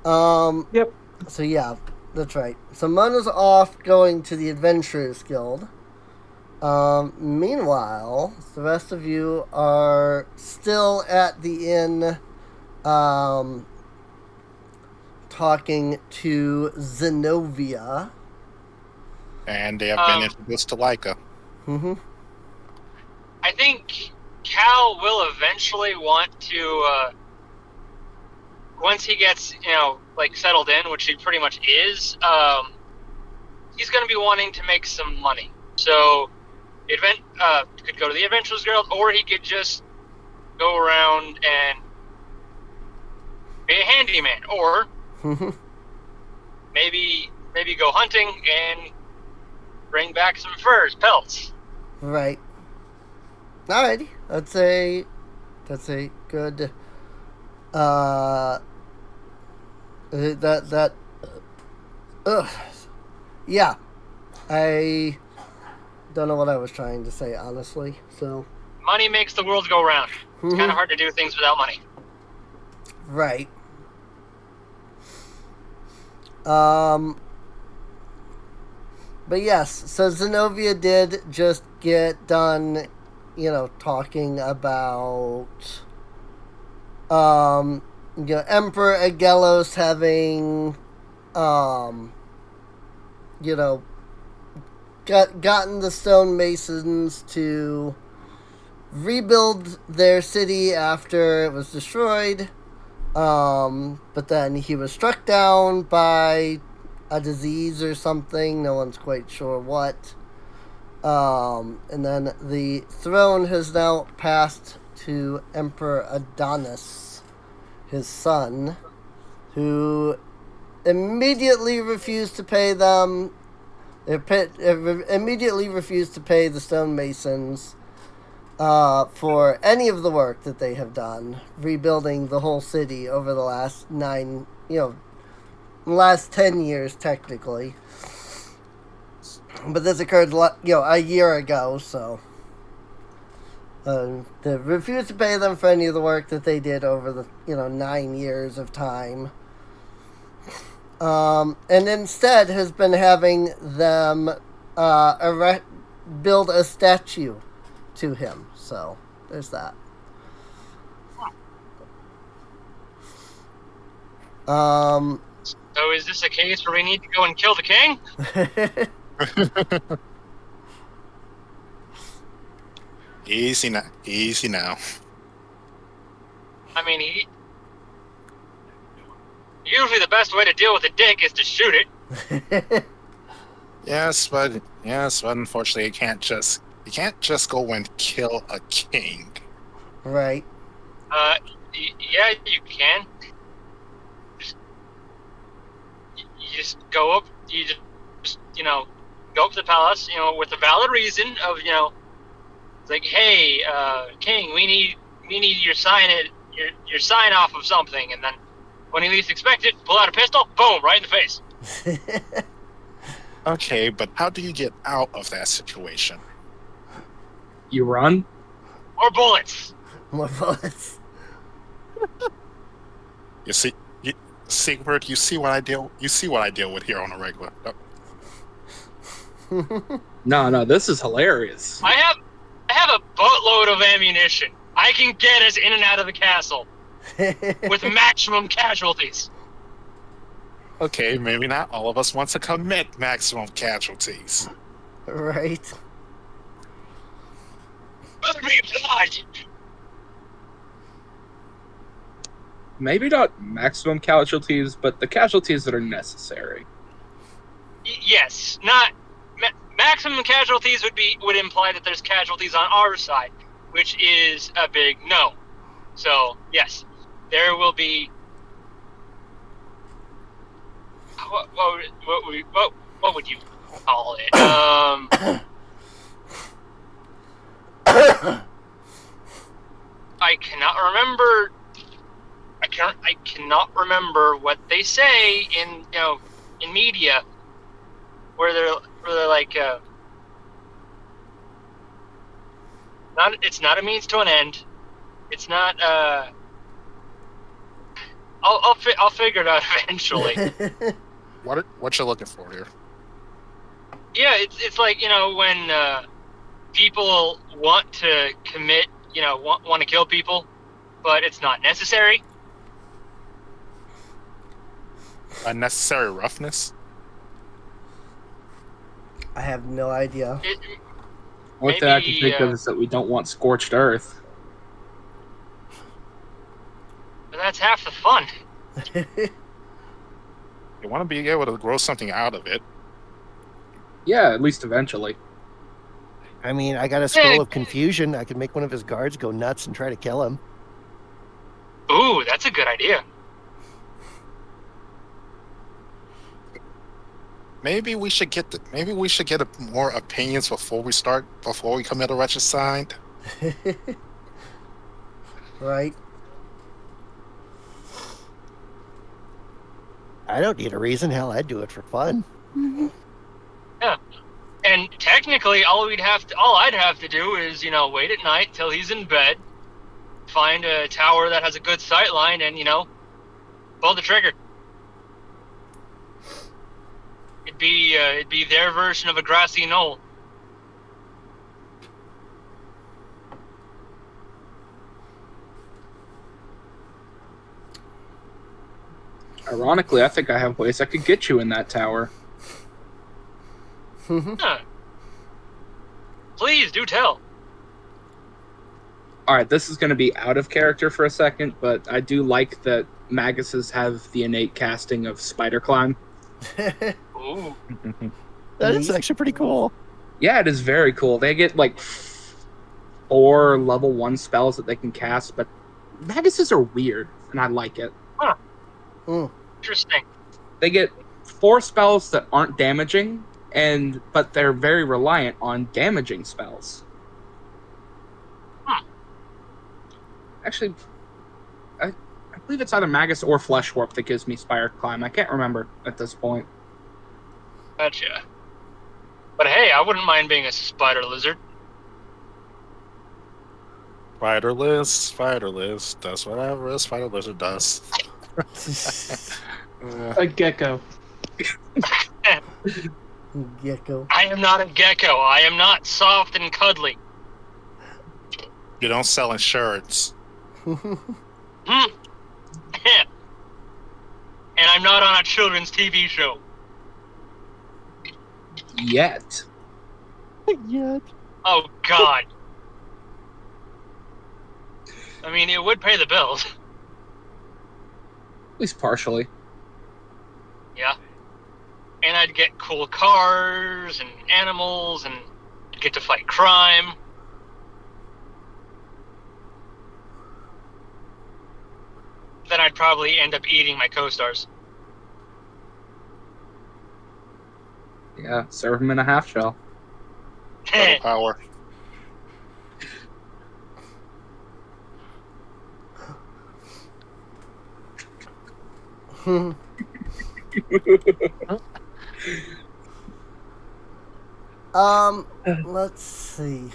Yep.
So yeah, that's right. So Mona's off going to the Adventurers Guild. Meanwhile, the rest of you are still at the inn, talking to Zenobia.
And they have been introduced to Leica.
Mm-hmm.
I think Cal will eventually want to, once he gets, settled in, which he pretty much is, he's going to be wanting to make some money. So, could go to the Adventurers Guild, or he could just go around and be a handyman, or maybe go hunting and bring back some furs, pelts.
Right. Alrighty. That's a good yeah. I don't know what I was trying to say, honestly. So
Money makes the world go round. It's kind of hard to do things without money.
Right. But yes, so Zenobia did just get done, talking about, Emperor Agelos having, gotten the stonemasons to rebuild their city after it was destroyed. But then he was struck down by a disease or something. No one's quite sure what. And then the throne has now passed to Emperor Adonis, his son, who immediately refused to pay them. Immediately refused to pay the stonemasons for any of the work that they have done, rebuilding the whole city over the last 10 years, technically. But this occurred, a year ago, so they refused to pay them for any of the work that they did over the, 9 years of time. And instead has been having them build a statue to him. So there's that.
So is this a case where we need to go and kill the king?
Easy now. Easy now.
I mean, usually the best way to deal with a dick is to shoot it.
Yes, but unfortunately, you can't just go and kill a king.
Right.
Yeah, you can. You just go up. You just go up to the palace. With a valid reason of it's like, hey, king, we need your sign off of something, and then when you least expect it, pull out a pistol, boom, right in the face.
Okay, but how do you get out of that situation?
You run?
More bullets.
More bullets.
You see, Sigbert, you see what I deal with here on a regular.
No, this is hilarious.
I have a boatload of ammunition. I can get us in and out of the castle. with maximum casualties.
Okay, maybe not all of us want to commit maximum casualties.
Right.
Let me blood.
Maybe not maximum casualties, but the casualties that are necessary.
Yes, not maximum casualties would imply that there's casualties on our side, which is a big no. So yes, there will be. What would you call it? I cannot remember. I cannot remember what they say in media where they're like it's not a means to an end. It's not I'll figure it out eventually.
What you looking for here?
Yeah, it's like, when people want to commit, want to kill people, but it's not necessary.
Unnecessary roughness?
I have no idea.
One thing I can think of is that we don't want scorched earth.
But that's half the fun.
You want to be able to grow something out of it.
Yeah, at least eventually.
I mean, I got a scroll of confusion. I could make one of his guards go nuts and try to kill him.
Ooh, that's a good idea.
Maybe we should get more opinions before we commit a regicide.
Right.
I don't need a reason. Hell, I'd do it for fun.
Yeah. And technically, all I'd have to do is, wait at night till he's in bed, find a tower that has a good sight line, and, pull the trigger. It'd be their version of a grassy knoll.
Ironically, I think I have a place I could get you in that tower.
Huh. Please do tell.
Alright, this is going to be out of character for a second, but I do like that Maguses have the innate casting of spider climb.
Ooh.
That is actually pretty cool.
Yeah, it is very cool. They get like 4 level 1 spells that they can cast, but Maguses are weird, and I like it.
Huh.
Mm.
Interesting.
They get 4 spells that aren't damaging, but they're very reliant on damaging spells. Actually, I believe it's either Magus or Flesh Warp that gives me Spire Climb. I can't remember at this point.
Gotcha. But hey, I wouldn't mind being a spider lizard.
Spider lizard does whatever a spider lizard does.
A gecko.
Gecko.
I am not a gecko. I am not soft and cuddly.
You don't sell insurance.
And I'm not on a children's TV show.
Yet.
Yet.
Oh, God. I mean, it would pay the bills.
At least partially.
Yeah. And I'd get cool cars and animals and I'd get to fight crime. Then I'd probably end up eating my co-stars.
Yeah, serve them in a half shell.
Total power.
Let's see.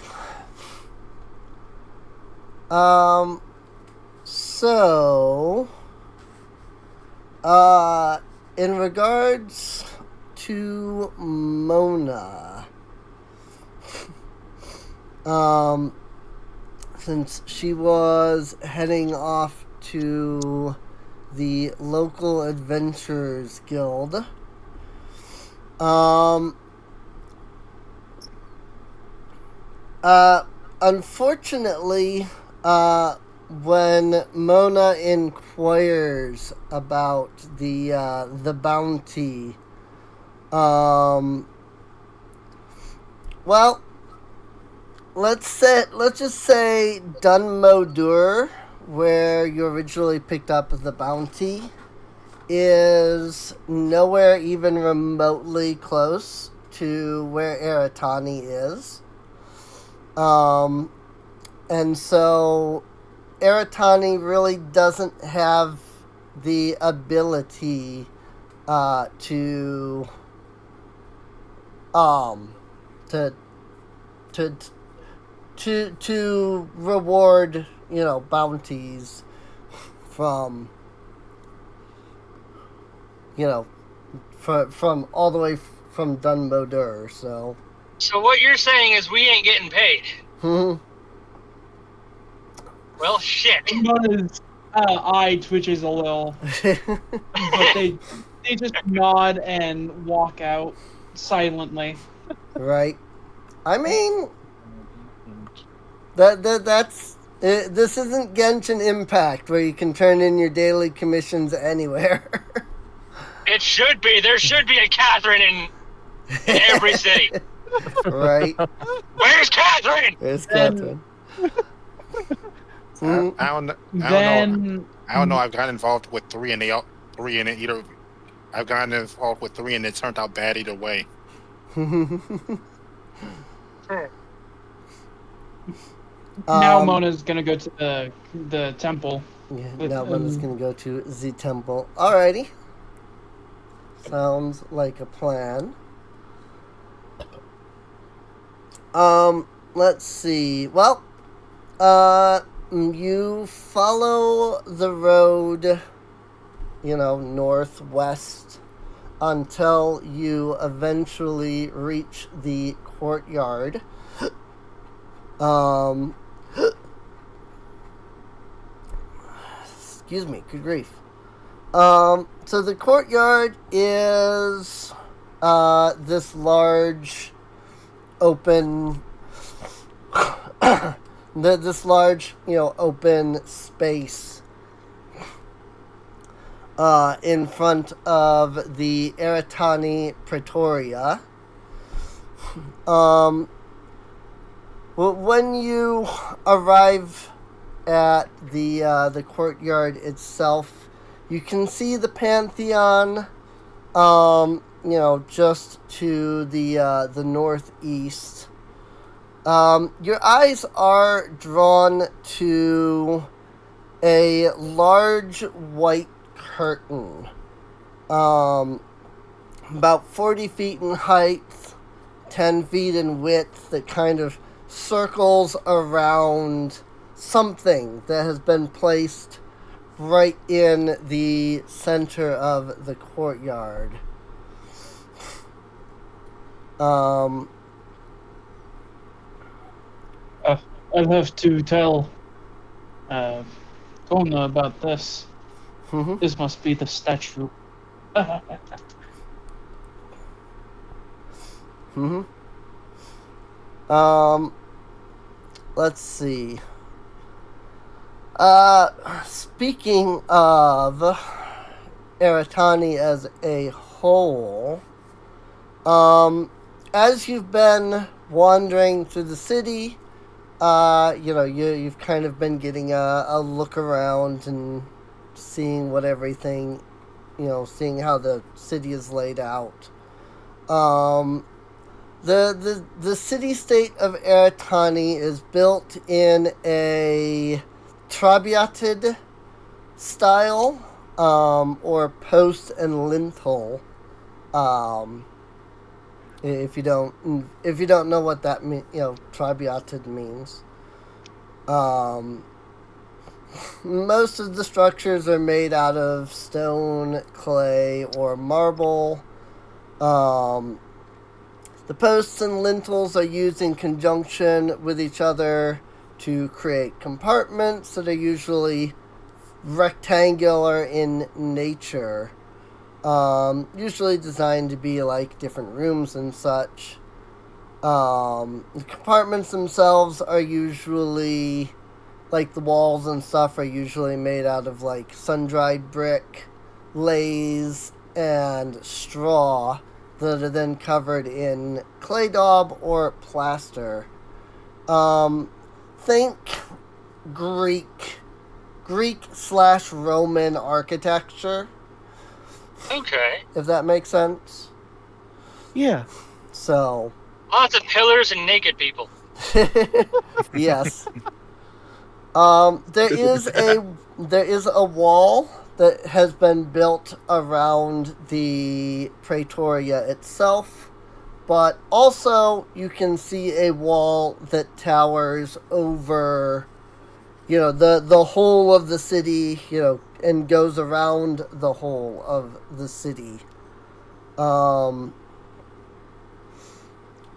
So, in regards to Mona, since she was heading off to the local adventurers guild. Unfortunately, when Mona inquires about the bounty, well, let's just say Dunmodur, where you originally picked up the bounty, is nowhere even remotely close to where Eritani is. And so Eritani really doesn't have the ability to reward, bounties from from all the way from Dunmodur. So
what you're saying is we ain't getting paid. Well, shit.
Mona's eye twitches a little, but they just nod and walk out silently.
Right. I mean, that's this isn't Genshin Impact where you can turn in your daily commissions anywhere.
It should be. There should be a Catherine in every city.
Right.
Where's Catherine?
There's Catherine.
I don't know. I've gotten involved with three, and I've gotten involved with three, and it turned out bad either way.
Now Mona's gonna go to the temple.
Yeah, now Mona's gonna go to the temple. Alrighty. Sounds like a plan. Let's see. Well, you follow the road, northwest until you eventually reach the courtyard. Excuse me, good grief. So the courtyard is this large open this large, open space in front of the Eritani Pretoria. When you arrive at the courtyard itself, you can see the Pantheon, just to the northeast. Your eyes are drawn to a large white curtain, about 40 feet in height, 10 feet in width, that kind of circles around something that has been placed right in the center of the courtyard.
I'll have to tell Kona about this.
Mm-hmm.
This must be the statue.
Mm-hmm. Let's see. Speaking of Eritani as a whole, as you've been wandering through the city, you've kind of been getting a look around and seeing what everything, seeing how the city is laid out. The city-state of Eritani is built in a trabeated style, or post and lintel. If you don't know what that trabeated means. Most of the structures are made out of stone, clay, or marble. The posts and lintels are used in conjunction with each other to create compartments that are usually rectangular in nature. Usually designed to be like different rooms and such. The compartments themselves are usually, like the walls and stuff are usually made out of like sun-dried brick, laths, and straw that are then covered in clay daub or plaster. Think Greek/Roman architecture.
Okay.
If that makes sense.
Yeah.
So.
Lots of pillars and naked people.
Yes. There is a wall that has been built around the Praetoria itself, but also you can see a wall that towers over, the whole of the city, and goes around the whole of the city.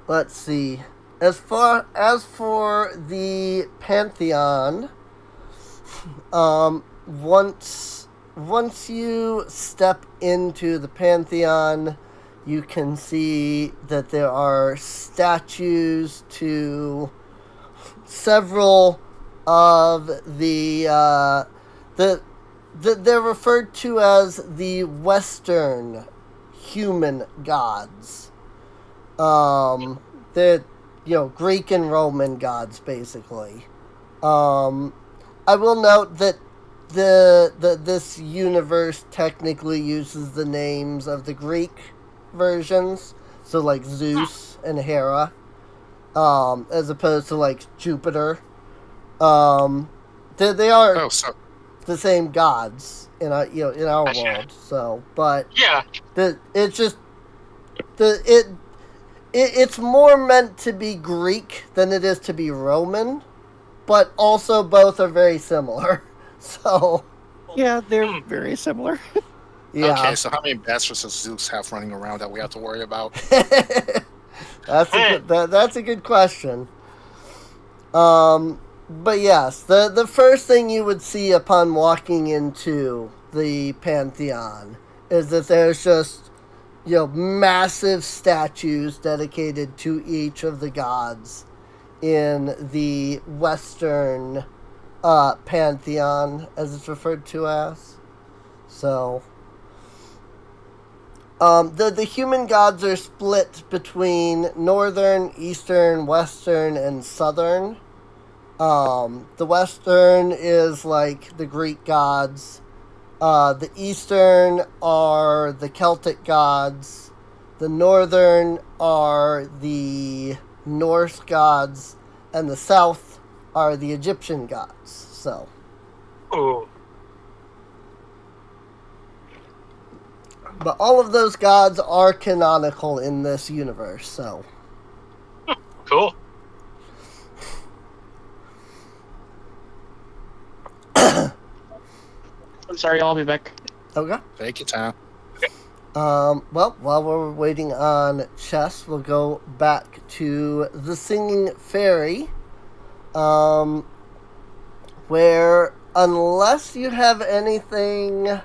Let's see. As for the Pantheon, once you step into the Pantheon, you can see that there are statues to several of they're referred to as the Western human gods. They're, Greek and Roman gods, basically. I will note that this universe technically uses the names of the Greek versions, so like Zeus and Hera, as opposed to like Jupiter. They are the same gods in our world. So, but
yeah,
it's more meant to be Greek than it is to be Roman, but also both are very similar. So
yeah, they're very similar.
Yeah.
Okay, so how many bastards does Zeus have running around that we have to worry about?
That's a good question. But yes, the first thing you would see upon walking into the Pantheon is that there's just massive statues dedicated to each of the gods in the Western Pantheon, as it's referred to as. So, the human gods are split between Northern, Eastern, Western, and Southern. The Western is like the Greek gods. The Eastern are the Celtic gods. The Northern are the Norse gods. And the South are the Egyptian gods. So.
Ooh.
But all of those gods are canonical in this universe, so.
Cool.
I'm sorry, I'll be back.
Okay.
Take your time.
Well, while we're waiting on Chess, we'll go back to the Singing Fairy, where, unless you have anything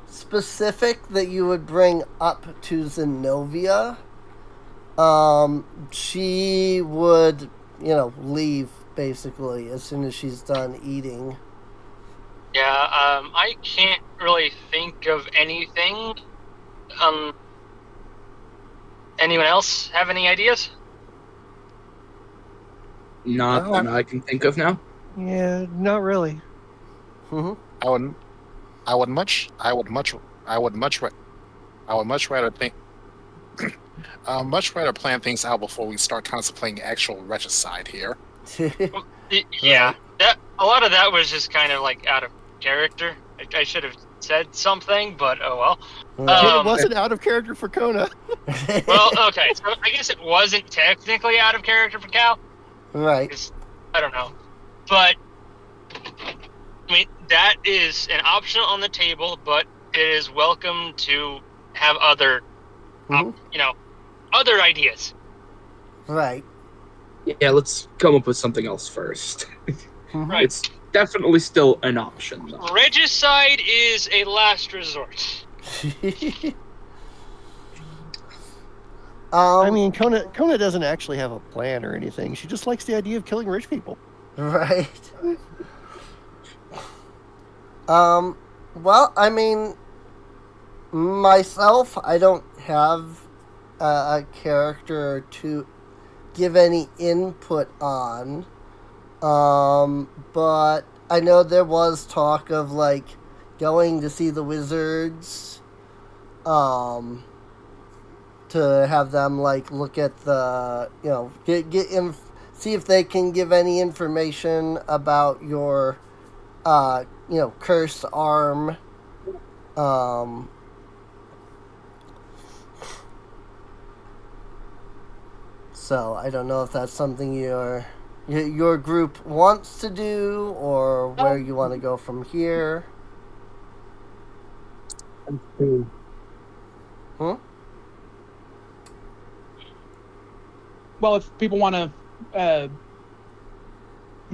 specific that you would bring up to Zenobia, she would, leave, basically, as soon as she's done eating.
Yeah, I can't really think of anything. Anyone else have any ideas?
Not that I can think of now.
Yeah, not really.
Mm-hmm.
I would much rather plan things out before we start contemplating actual regicide here.
Yeah, that a lot of that was just kind of like out of character. I should have said something, but oh well.
It wasn't out of character for Kona.
Well, okay, so I guess it wasn't technically out of character for Cal.
Right.
'Cause, I don't know, but I mean that is an option on the table, but it is welcome to have other, other ideas.
Right.
Yeah, let's come up with something else first.
Right.
definitely still an option, though.
Regicide is a last resort.
I mean, Kona doesn't actually have a plan or anything. She just likes the idea of killing rich people.
Right. Well, I mean, myself, I don't have a character to give any input on. But I know there was talk of, like, going to see the wizards, to have them, like, look at the, see if they can give any information about your, cursed arm. So I don't know if that's something your group wants to do, or where you want to go from here.
Well, if people want to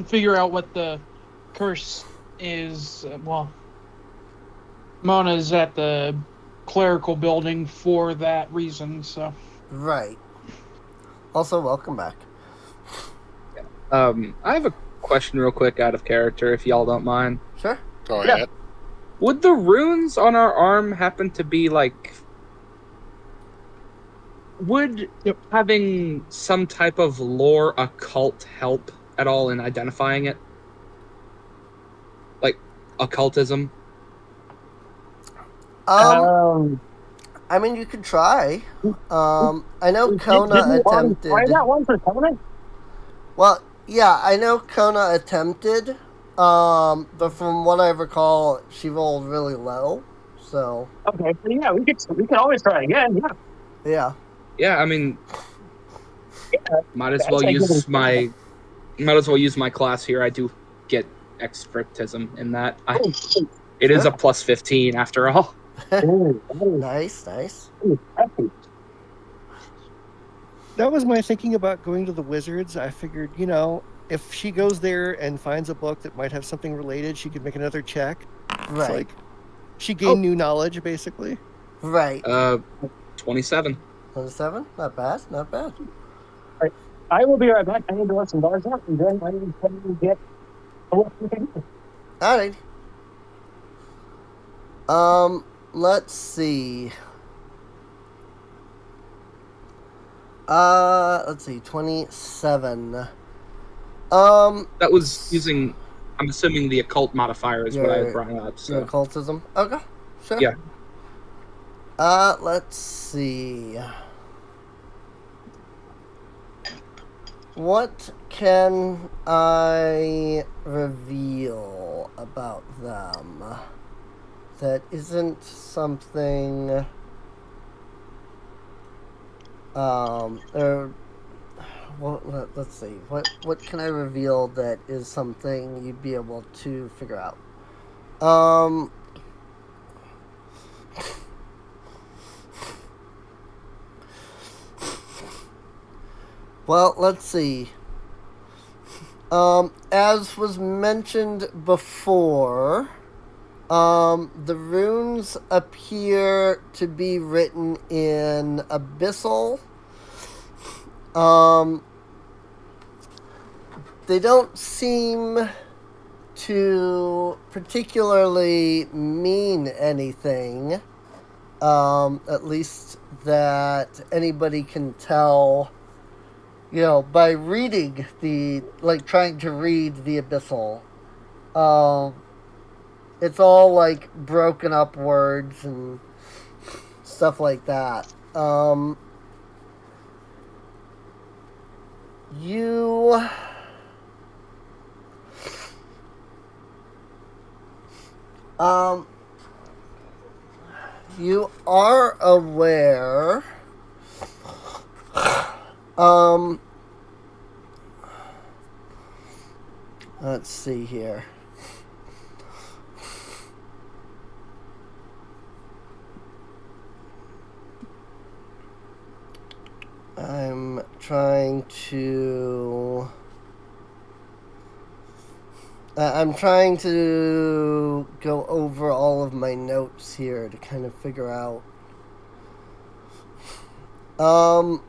figure out what the curse is, Mona's at the clerical building for that reason, so.
Right. Also, welcome back.
I have a question real quick out of character, if y'all don't mind.
Sure.
Go ahead.
Would the runes on our arm happen to be, like... Would having some type of lore occult help at all in identifying it? Like, occultism?
I mean, you could try. I know Kona attempted.
Try that one for Kona?
Well, yeah, I know Kona attempted. But from what I recall, she rolled really low. So.
Okay, so yeah, we could always try again. Yeah.
Yeah.
Yeah, I mean, might as well use my class here. I do get expertism in that. It is a plus 15 after all.
Nice.
That was my thinking about going to the wizards. I figured, if she goes there and finds a book that might have something related, she could make another check.
Right.
It's like she gained new knowledge, basically.
Right.
27.
27? Not bad.
Right. I will be right back. I need to let some dogs out, and then I need to get a look at it.
Alright. Let's see. Let's see, 27.
That was using, I'm assuming the occult modifier is what I brought up. So.
Your occultism? Okay, sure.
Yeah.
Let's see. What can I reveal about them that isn't something, well, let's see. What can I reveal that is something you'd be able to figure out? Well, let's see. As was mentioned before, the runes appear to be written in Abyssal. They don't seem to particularly mean anything, at least that anybody can tell, by reading trying to read the Abyssal. It's all, like, broken up words and stuff like that. You are aware, let's see here. I'm trying to... I'm trying to go over all of my notes here to kind of figure out. Well,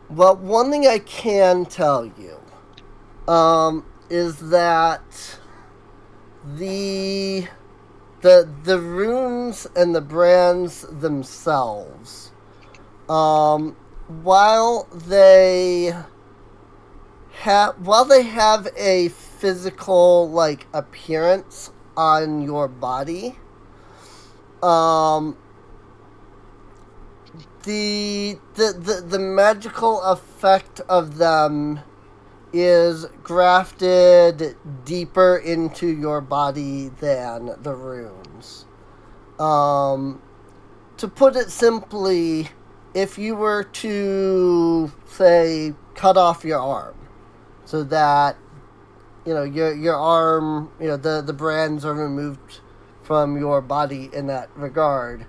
one thing I can tell you, is that the runes and the brands themselves, while they have a physical like appearance on your body, the magical effect of them is grafted deeper into your body than the runes. To put it simply, if you were to, say, cut off your arm, so that, your arm, the brands are removed from your body in that regard,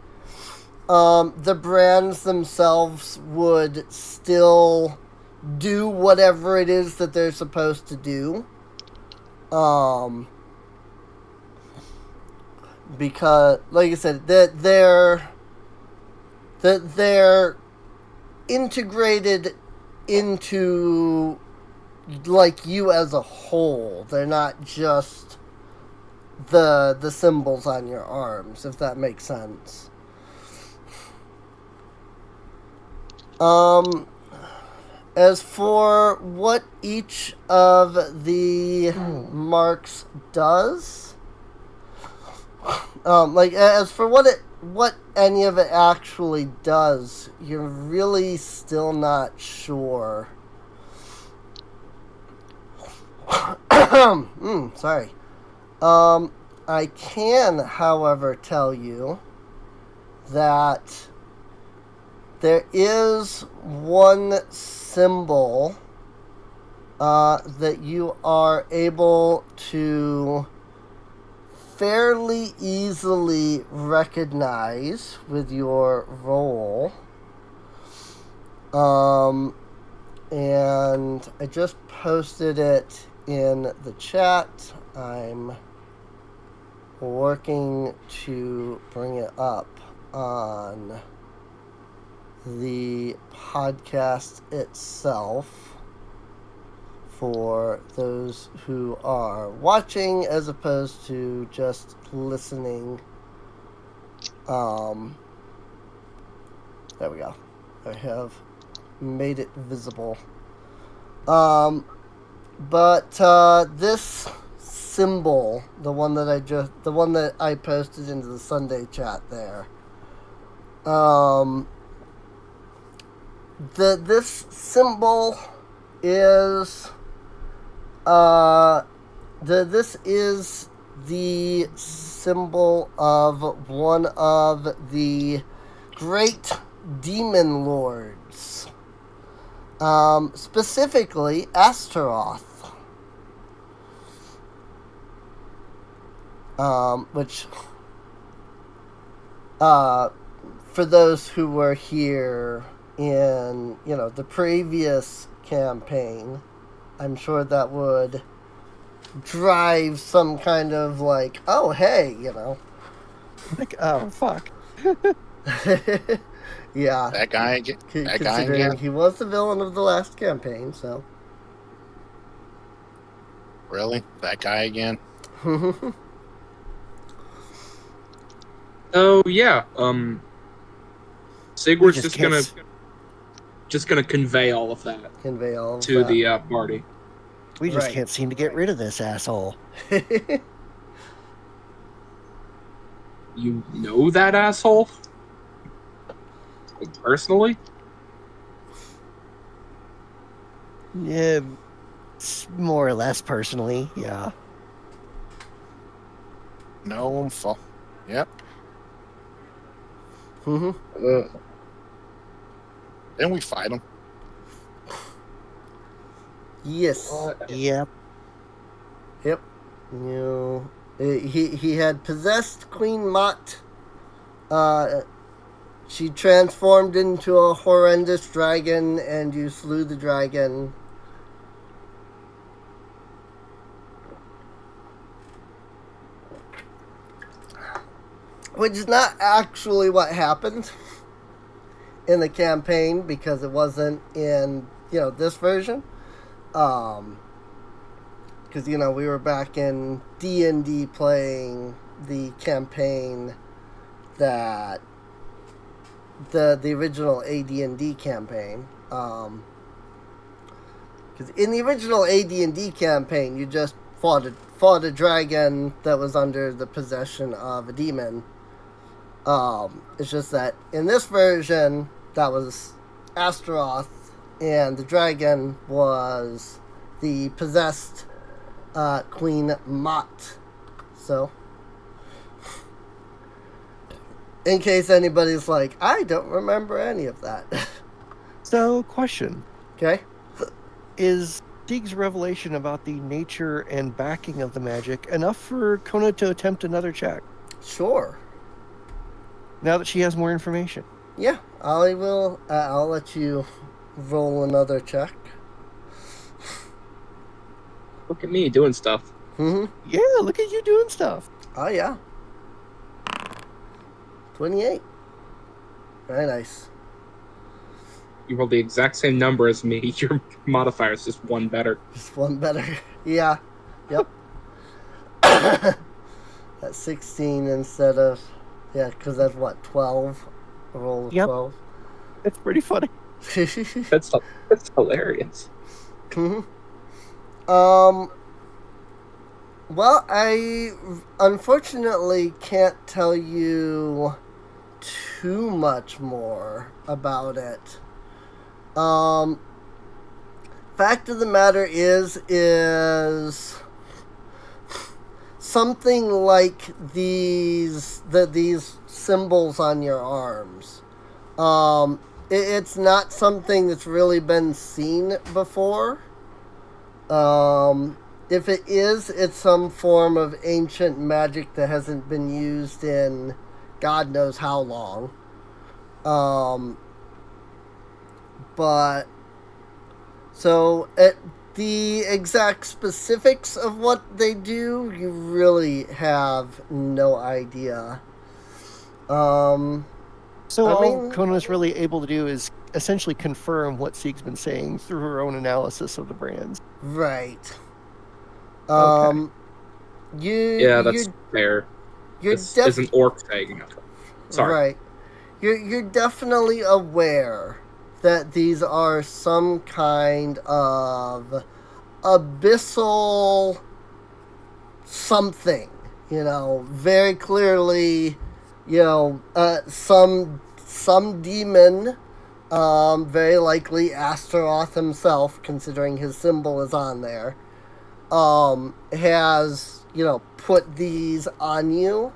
the brands themselves would still do whatever it is that they're supposed to do. Because, like I said, they're integrated into, like, you as a whole. They're not just the symbols on your arms, if that makes sense. As for what each of the marks does, as for what any of it actually does, you're really still not sure. Sorry. I can, however, tell you that there is one symbol that you are able to fairly easily recognize with your roll. And I just posted it in the chat. I'm working to bring it up on the podcast itself for those who are watching as opposed to just listening. There we go. I have made it visible. But this symbol, the one that I posted into the Sunday chat there, this symbol is this is the symbol of one of the great demon lords, specifically Astaroth, which for those who were here in, the previous campaign, I'm sure that would drive some kind of like, oh, hey,
Like, oh, fuck.
Yeah.
That guy again.
Considering he was the villain of the last campaign, so.
Really? That guy again?
Oh yeah. Sigward's just gonna convey all of that to the party.
We just can't seem to get rid of this asshole.
You know that asshole? Like, personally?
Yeah, more or less personally, yeah.
No, yep. Then we fight him.
Yes.
Yep.
Yep. He had possessed Queen Mott. She transformed into a horrendous dragon, and you slew the dragon. which is not actually what happened in the campaign because it wasn't in, this version. Because, we were back in D&D playing the campaign that the original AD&D campaign. Because in the original AD&D campaign, you just fought a dragon that was under the possession of a demon. It's just that in this version, that was Astaroth, and the dragon was the possessed Queen Mott. So, in case anybody's like, I don't remember any of that.
So, question.
Okay.
Is Sieg's revelation about the nature and backing of the magic enough for Kona to attempt another check?
Sure.
Now that she has more information.
Yeah, I'll let you roll another check.
Look at me doing stuff.
Mm-hmm.
Yeah, look at you doing stuff.
Oh, yeah. 28. Very nice.
You rolled the exact same number as me. Your modifier is just one better.
Just one better. Yeah. Yep. That's 16 instead of... Yeah, because that's what, 12? A roll of 12?
It's pretty funny.
That's hilarious.
Mm-hmm. Well, I unfortunately can't tell you too much more about it. Fact of the matter is something like these symbols on your arms. It's not something that's really been seen before. If it is, it's some form of ancient magic that hasn't been used in God knows how long. But so the exact specifics of what they do, you really have no idea.
So all Kona's really able to do is essentially confirm what Sieg's been saying through her own analysis of the brands.
Right.
Okay.
That's fair. This is an orc saying it. Sorry.
Right. You're definitely aware that these are some kind of abyssal something. Very clearly, some demon, very likely Astaroth himself, considering his symbol is on there, has, put these on you.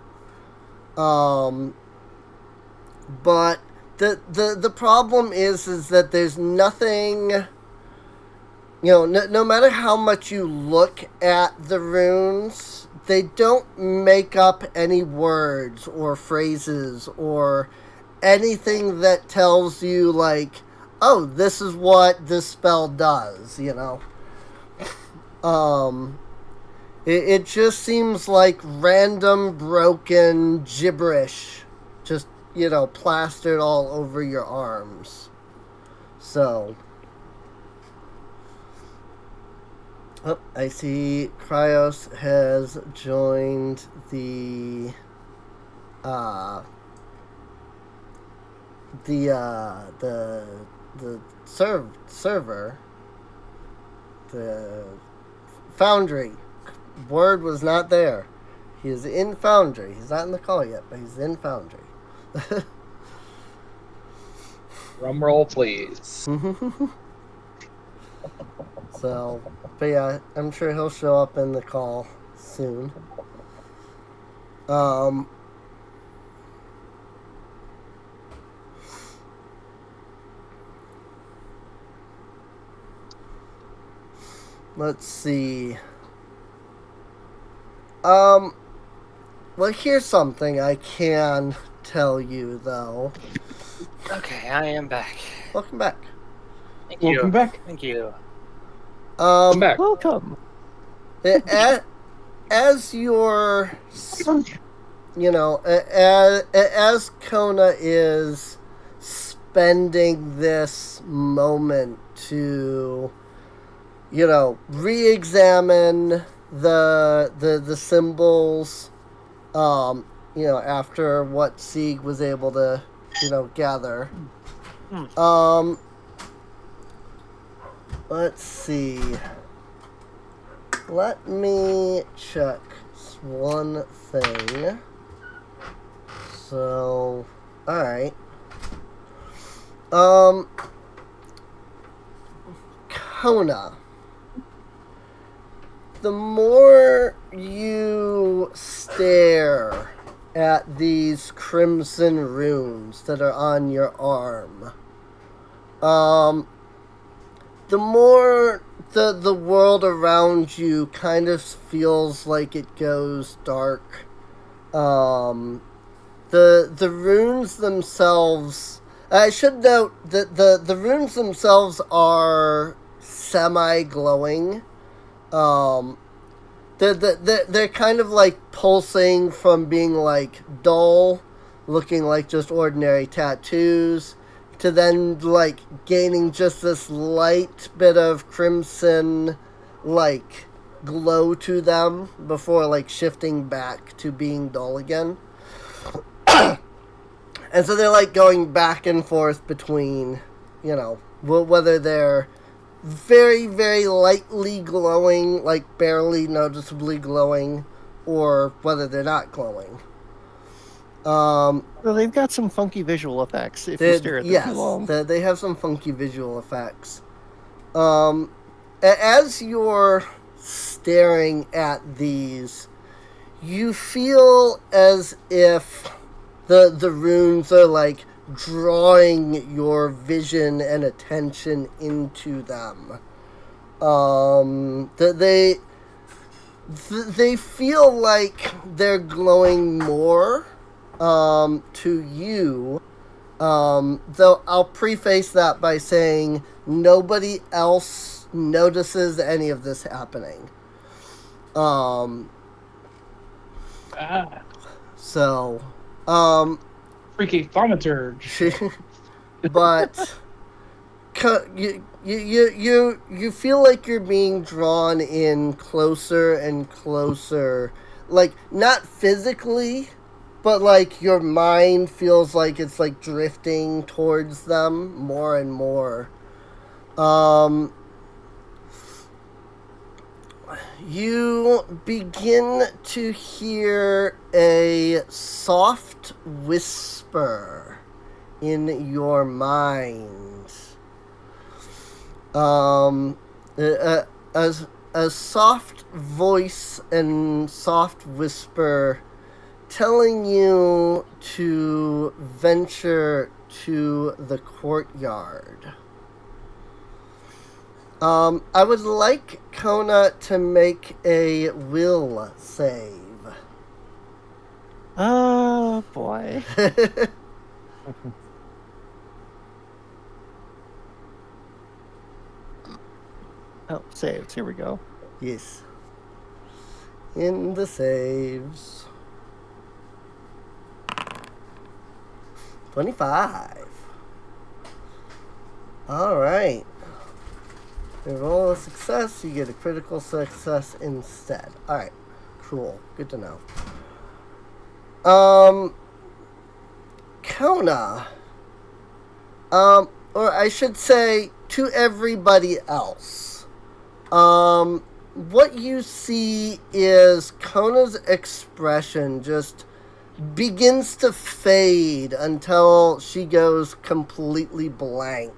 But the problem is that there's nothing, no matter how much you look at the runes, they don't make up any words or phrases or anything that tells you, like, oh, this is what this spell does, It just seems like random, broken gibberish, just, plastered all over your arms. So. Oh, I see Cryos has joined the server. The Foundry. Word was not there. He is in Foundry. He's not in the call yet, but he's in Foundry.
Drum roll, please.
So, but yeah, I'm sure he'll show up in the call soon. Let's see. Well, here's something I can tell you, though.
Okay, I am back.
Welcome back.
Thank you.
Welcome back.
Thank you.
Welcome back.
Welcome.
As you're, as Kona is spending this moment to, re-examine the symbols, after what Sieg was able to, gather. Let's see. Let me check one thing. So, alright. Kona. The more you stare at these crimson runes that are on your arm, the more the world around you kind of feels like it goes dark. The runes themselves, I should note that the runes themselves are semi-glowing. They're kind of like pulsing from being like dull, looking like just ordinary tattoos, to then like gaining just this light bit of crimson like glow to them before like shifting back to being dull again. And so they're like going back and forth between, whether they're very, very lightly glowing, like barely noticeably glowing, or whether they're not glowing.
Well, they've got some funky visual effects if you stare at them too long.
Yes, they have some funky visual effects. As you're staring at these, you feel as if the runes are like drawing your vision and attention into them. They feel like they're glowing more to you. Though I'll preface that by saying nobody else notices any of this happening. So,
freaky thaumaturge.
But you feel like you're being drawn in closer and closer, like not physically, but like your mind feels like it's like drifting towards them more and more. You begin to hear a soft whisper in your mind. A soft voice and soft whisper telling you to venture to the courtyard. I would like Kona to make a will save.
Oh, boy. Oh, saves. Here we go.
Yes. In the saves. 25. Alright. If you roll a success, you get a critical success instead. Alright. Cool. Good to know. Kona. Or I should say, to everybody else. What you see is Kona's expression just begins to fade until she goes completely blank.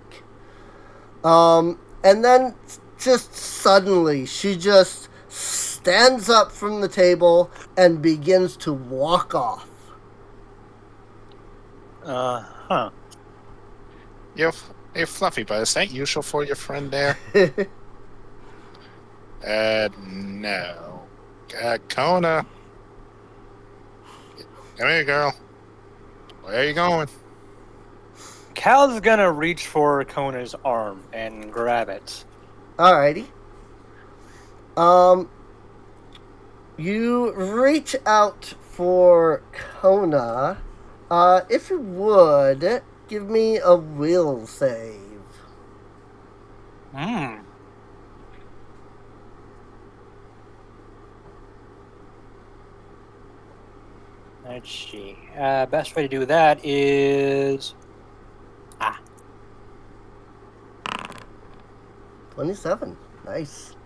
And then just suddenly she just stands up from the table and begins to walk off.
Hey, Fluffy, but is that usual for your friend there? No. Kona. Come here, girl. Where are you going?
Cal's gonna reach for Kona's arm and grab it.
Alrighty. You reach out for Kona, if you would, give me a will save.
Let's see. Best way to do that is
27. Nice.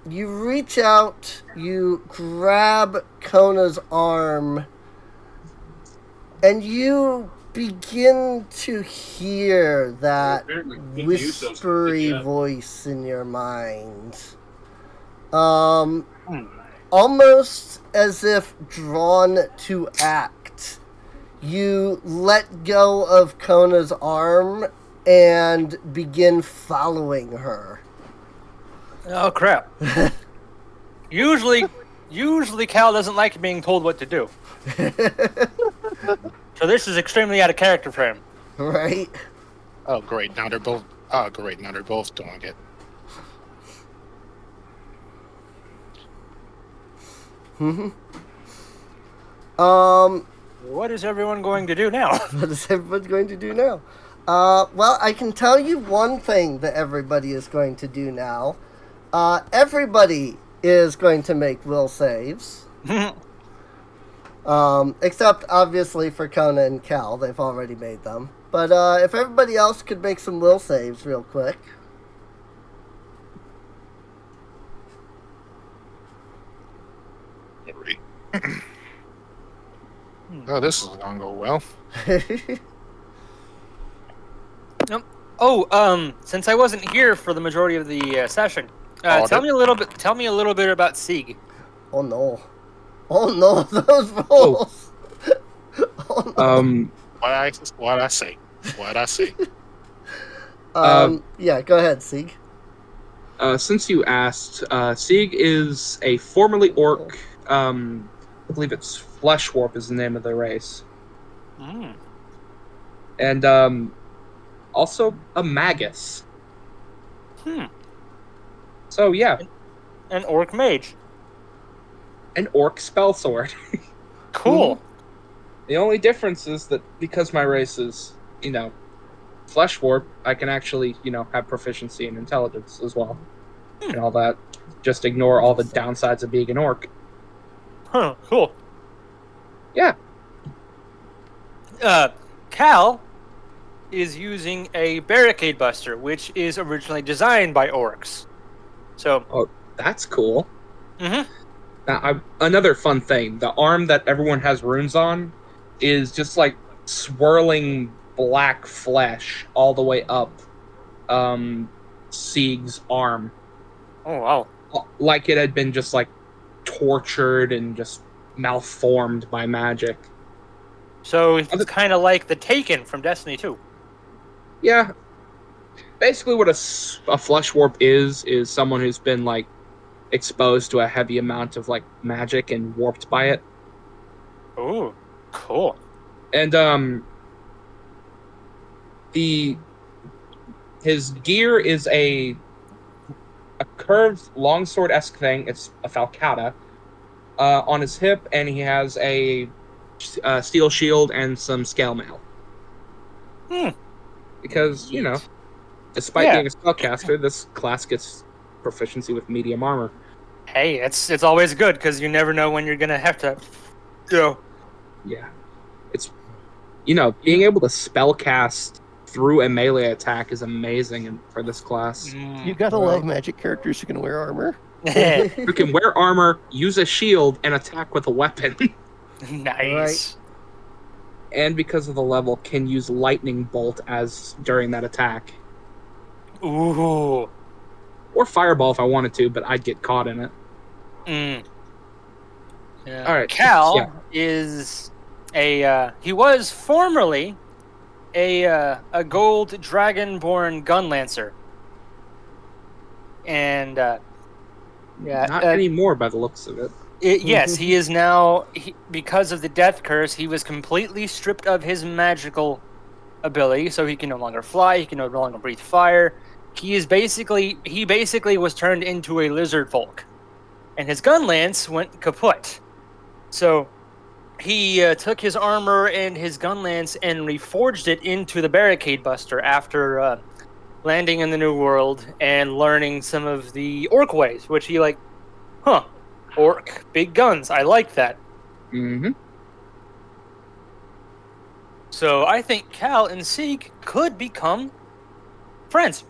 You reach out, you grab Kona's arm, and you begin to hear that whispery voice in your mind. Almost as if drawn to act, you let go of Kona's arm and begin following her.
Oh crap! Usually Cal doesn't like being told what to do. So this is extremely out of character for him.
Right?
Oh, great. Now they're both doing it.
What is everyone going to do now?
What is everybody going to do now? Well, I can tell you one thing that everybody is going to do now. Everybody is going to make will saves. Except, obviously, for Kona and Cal. They've already made them. But if everybody else could make some will saves real quick.
Oh, this is going to go well.
Since I wasn't here for the majority of the session, tell me a little bit about Sieg.
Oh no, those rolls. Oh, no.
What I say?
Yeah, go ahead, Sieg.
Since you asked, Sieg is a formerly orc. I believe it's Flesh Warp is the name of the race. And also a magus. So yeah,
An orc mage.
an orc spell sword.
Cool.
The only difference is that because my race is, Flesh Warp, I can actually, have proficiency in intelligence as well. And all that. Just ignore all the downsides of being an orc.
Huh, cool.
Yeah.
Cal is using a barricade buster, which is originally designed by orcs. So.
Oh, that's cool.
Mm-hmm.
Now, another fun thing, the arm that everyone has runes on is just like swirling black flesh all the way up Sieg's arm.
Oh, wow.
Like it had been just like tortured and just malformed by magic.
So it's kind of like the Taken from Destiny 2.
Yeah. Basically what a flesh warp is someone who's been like exposed to a heavy amount of like magic and warped by it.
Ooh, cool.
And his gear is a curved longsword-esque thing. It's a falcata on his hip, and he has a steel shield and some scale mail. Because, despite being a spellcaster, this class gets proficiency with medium armor.
Hey, it's always good, because you never know when you're going to have to,
Yeah. It's, being able to spellcast through a melee attack is amazing for this class.
You gotta love magic characters who can wear armor.
Who can wear armor, use a shield, and attack with a weapon.
Nice.
Right.
And because of the level, can use lightning bolt during that attack.
Ooh.
Or fireball if I wanted to, but I'd get caught in it.
Yeah.
All right.
Cal is he was formerly a gold dragonborn gunlancer. And
not anymore by the looks of it.
Yes, he is now, because of the death curse, he was completely stripped of his magical ability, so he can no longer fly, he can no longer breathe fire. He basically was turned into a lizard folk. and his gun lance went kaput. So he took his armor and his gun lance and reforged it into the barricade buster after landing in the New World and learning some of the orc ways, which he orc, big guns, I like that.
Mm-hmm.
So I think Cal and Sieg could become friends.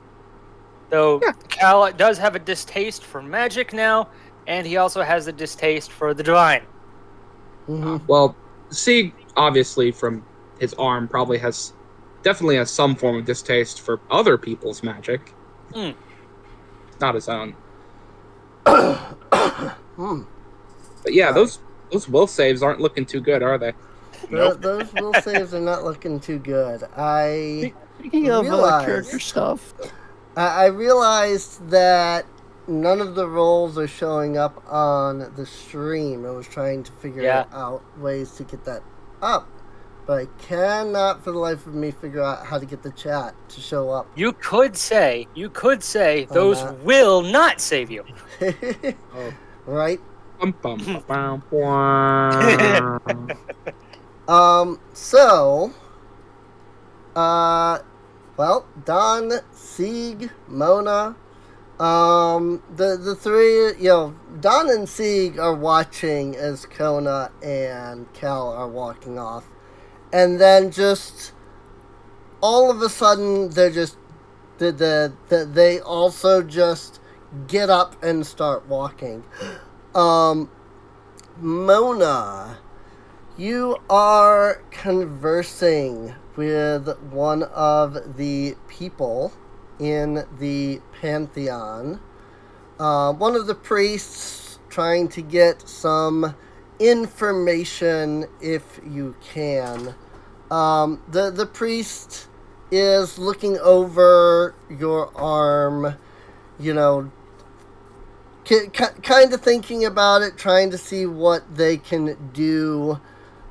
Though Cal does have a distaste for magic now, and he also has a distaste for the divine.
Mm-hmm.
Well, Sieg, obviously, from his arm, definitely has some form of distaste for other people's magic. Not his own. But yeah, those will saves aren't looking too good, are they?
Nope.
Those will saves are not looking too good.
Speaking of character stuff,
I realized that none of the rolls are showing up on the stream. I was trying to figure out ways to get that up, but I cannot for the life of me figure out how to get the chat to show up.
You could say those will not save you.
Right? Well, Don, Sieg, Mona, the three, Don and Sieg are watching as Kona and Cal are walking off. And then just, all of a sudden, they also just get up and start walking. Mona, you are conversing with one of the people in the Pantheon. One of the priests trying to get some information if you can. The priest is looking over your arm, kind of thinking about it, trying to see what they can do,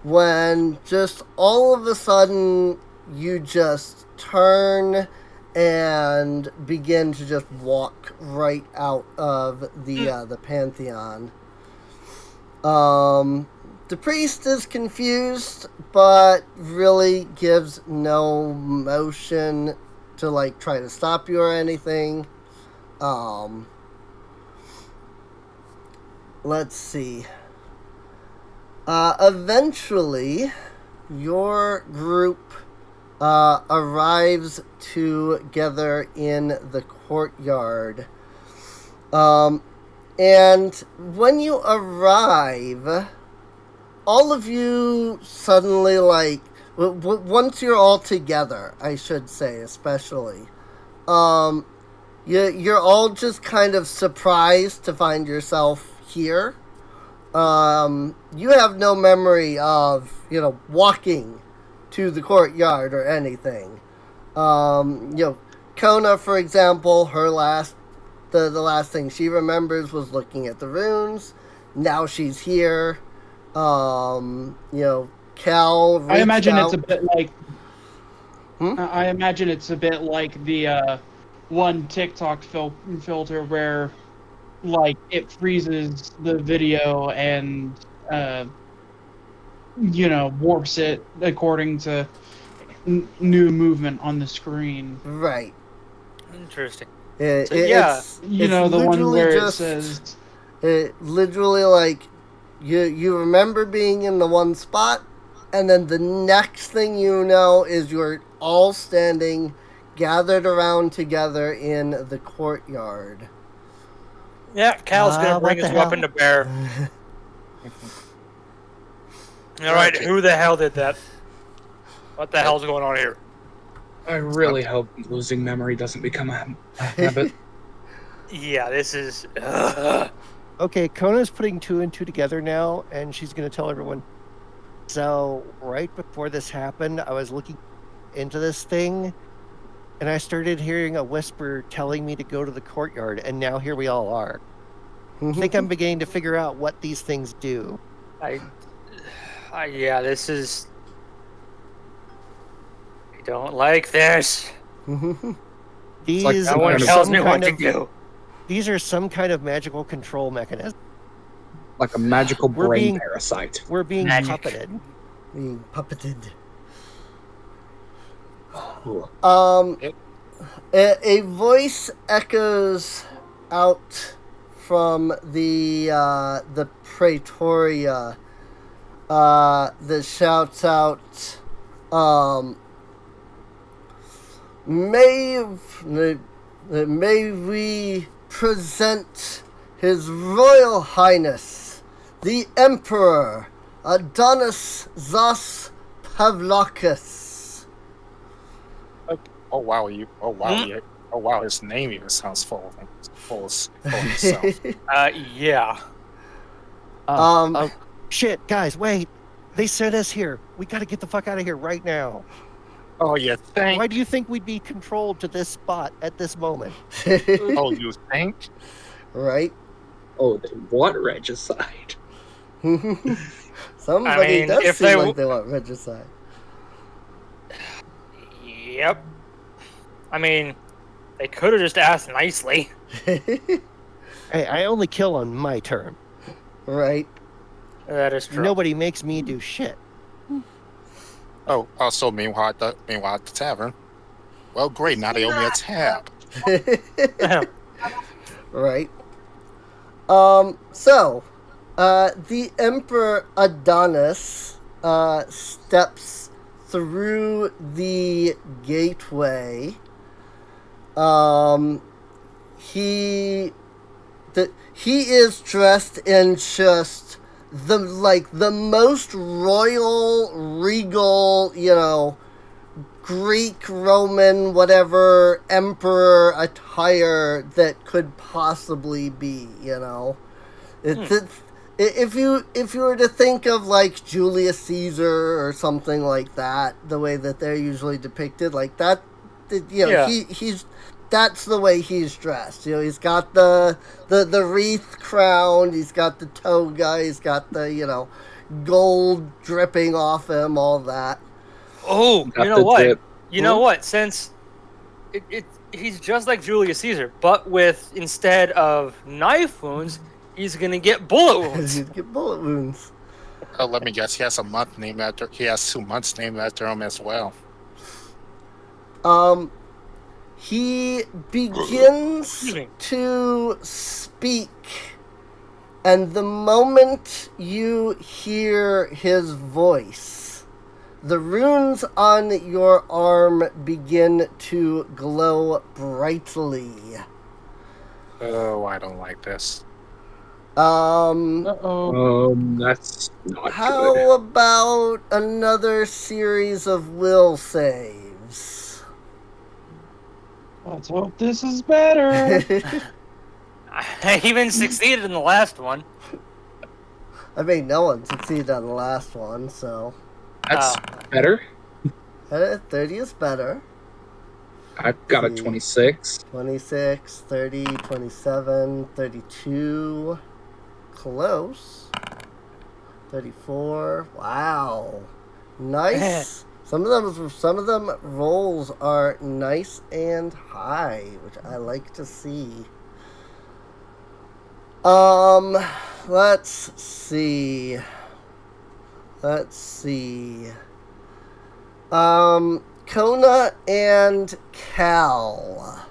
when just all of a sudden you just turn and begin to just walk right out of the Pantheon. The priest is confused, but really gives no motion to try to stop you or anything. Let's see. Eventually, your group arrives together in the courtyard. And when you arrive, all of you suddenly, once you're all together, I should say, especially, you're all just kind of surprised to find yourself here. You have no memory of, walking to the courtyard or anything. Kona, for example, the last thing she remembers was looking at the runes. Now she's here. Cal
I imagine
out.
it's a bit like. I imagine it's a bit like the one TikTok filter where, it freezes the video and warps it according to new movement on the screen.
Right.
Interesting.
The one where it says.
Literally, you remember being in the one spot, and then the next thing you know is you're all standing, gathered around together in the courtyard.
Yeah, Cal's gonna bring his weapon to bear. Alright, who the hell did that? What the hell's going on here?
I really hope losing memory doesn't become a habit.
Yeah, this is...
Okay, Kona's putting two and two together now, and she's going to tell everyone. So, right before this happened, I was looking into this thing, and I started hearing a whisper telling me to go to the courtyard, and now here we all are. I think I'm beginning to figure out what these things do.
Yeah, this is... I don't like this.
These
no one tells me what to do.
These are some kind of magical control mechanism.
like a magical
We're
brain
being-
parasite.
We're being
Magic.
puppeted.
Being puppeted.
Ooh.
A voice echoes out from the Praetoria that shouts out, may we present His Royal Highness, the Emperor Adonis Zos Pavlakis.
Oh wow, his name even sounds full of himself.
Yeah.
Shit, guys, wait. They sent us here. We got to get the fuck out of here right now.
Oh, you think?
Why do you think we'd be controlled to this spot at this moment?
Oh, you think?
Right?
Oh, they want regicide.
Somebody does
if
seem
they
like they want regicide.
Yep. I mean, they could have just asked nicely.
Hey, I only kill on my turn.
Right.
That is true.
Nobody makes me do shit.
Oh, also meanwhile at the tavern. Well, great. Now they owe me a tab.
Right. So, the Emperor Adonis steps through the gateway. He is dressed in just the most royal, regal, Greek, Roman, whatever emperor attire that could possibly be, If you were to think of like Julius Caesar or something like that, the way that they're usually depicted, like that, he's that's the way he's dressed. He's got the wreath crown, he's got the toga, he's got the gold dripping off him, all that.
Oh,
Got
you know
the
what?
drip.
You know what? Since he's just like Julius Caesar, but with instead of knife wounds, he's gonna get bullet wounds.
He'd get bullet wounds.
Oh, let me guess. He has 2 months named after him as well.
He begins to speak, and the moment you hear his voice, the runes on your arm begin to glow brightly.
Oh, I don't like this.
Uh-oh.
That's not
How
good.
about another series of will saves?
Let's hope this is better.
I even succeeded in the last one.
I mean, no one succeeded on the last one, so
That's better.
30 is better.
I've got a 26.
26, 30, 27, 32. Close. 34. Wow. Nice. Some of them rolls are nice and high, which I like to see. Let's see. Kona and Cal.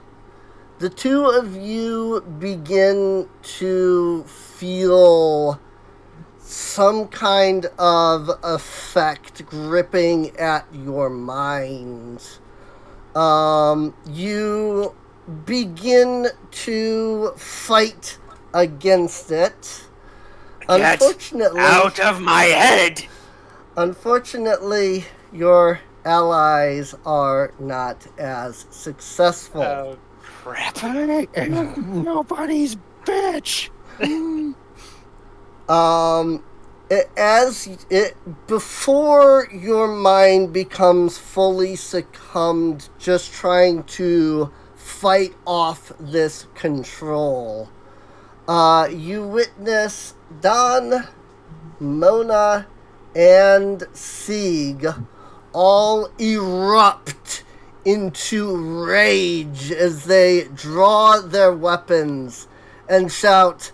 The two of you begin to feel some kind of effect gripping at your mind. You begin to fight against it.
Get out of my head!
Unfortunately, your allies are not as successful.
Oh, crap.
Nobody's bitch.
Before your mind becomes fully succumbed, just trying to fight off this control, you witness Don, Mona, and Sieg all erupt into rage as they draw their weapons and shout,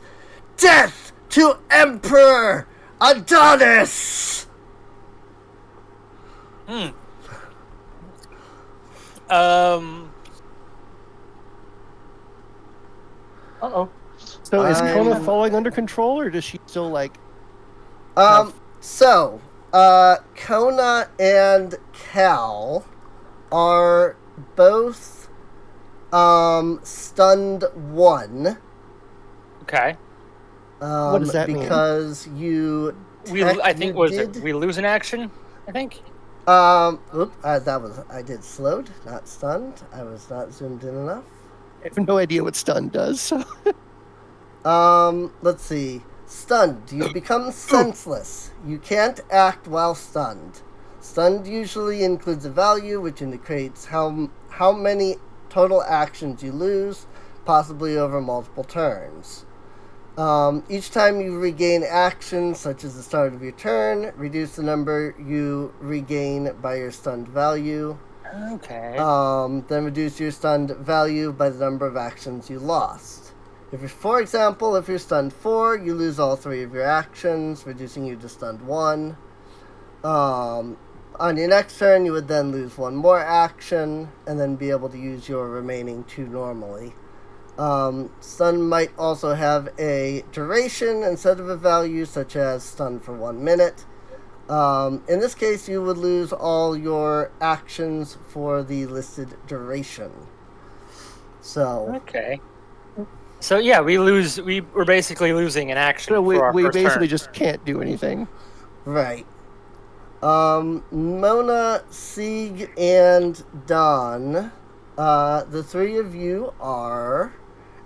"Death to Emperor Adonis!
Uh-oh.
So is
I'm-
Kona falling under control, or does she still like?
So, Kona and Cal are both, stunned 1.
Okay.
What does that mean?
Because you.
I think
you
was
did,
it? We lose an action. I think.
that was. I did slowed, not stunned. I was not zoomed in enough.
I have no idea what stun does. So.
Let's see. Stunned. You become senseless. You can't act while stunned. Stunned usually includes a value which indicates how many total actions you lose, possibly over multiple turns. Each time you regain actions, such as the start of your turn, reduce the number you regain by your stunned value.
Okay.
Then reduce your stunned value by the number of actions you lost. For example, if you're stunned 4, you lose all 3 of your actions, reducing you to stunned 1. On your next turn, you would then lose 1 more action, and then be able to use your remaining 2 normally. Stun might also have a duration instead of a value, such as stun for 1 minute. In this case, you would lose all your actions for the listed duration. So.
Okay. So yeah, we're basically losing an action.
So we
for our first
basically
turn.
just can't do anything.
Right. Mona, Sieg, and Don, the 3 of you are,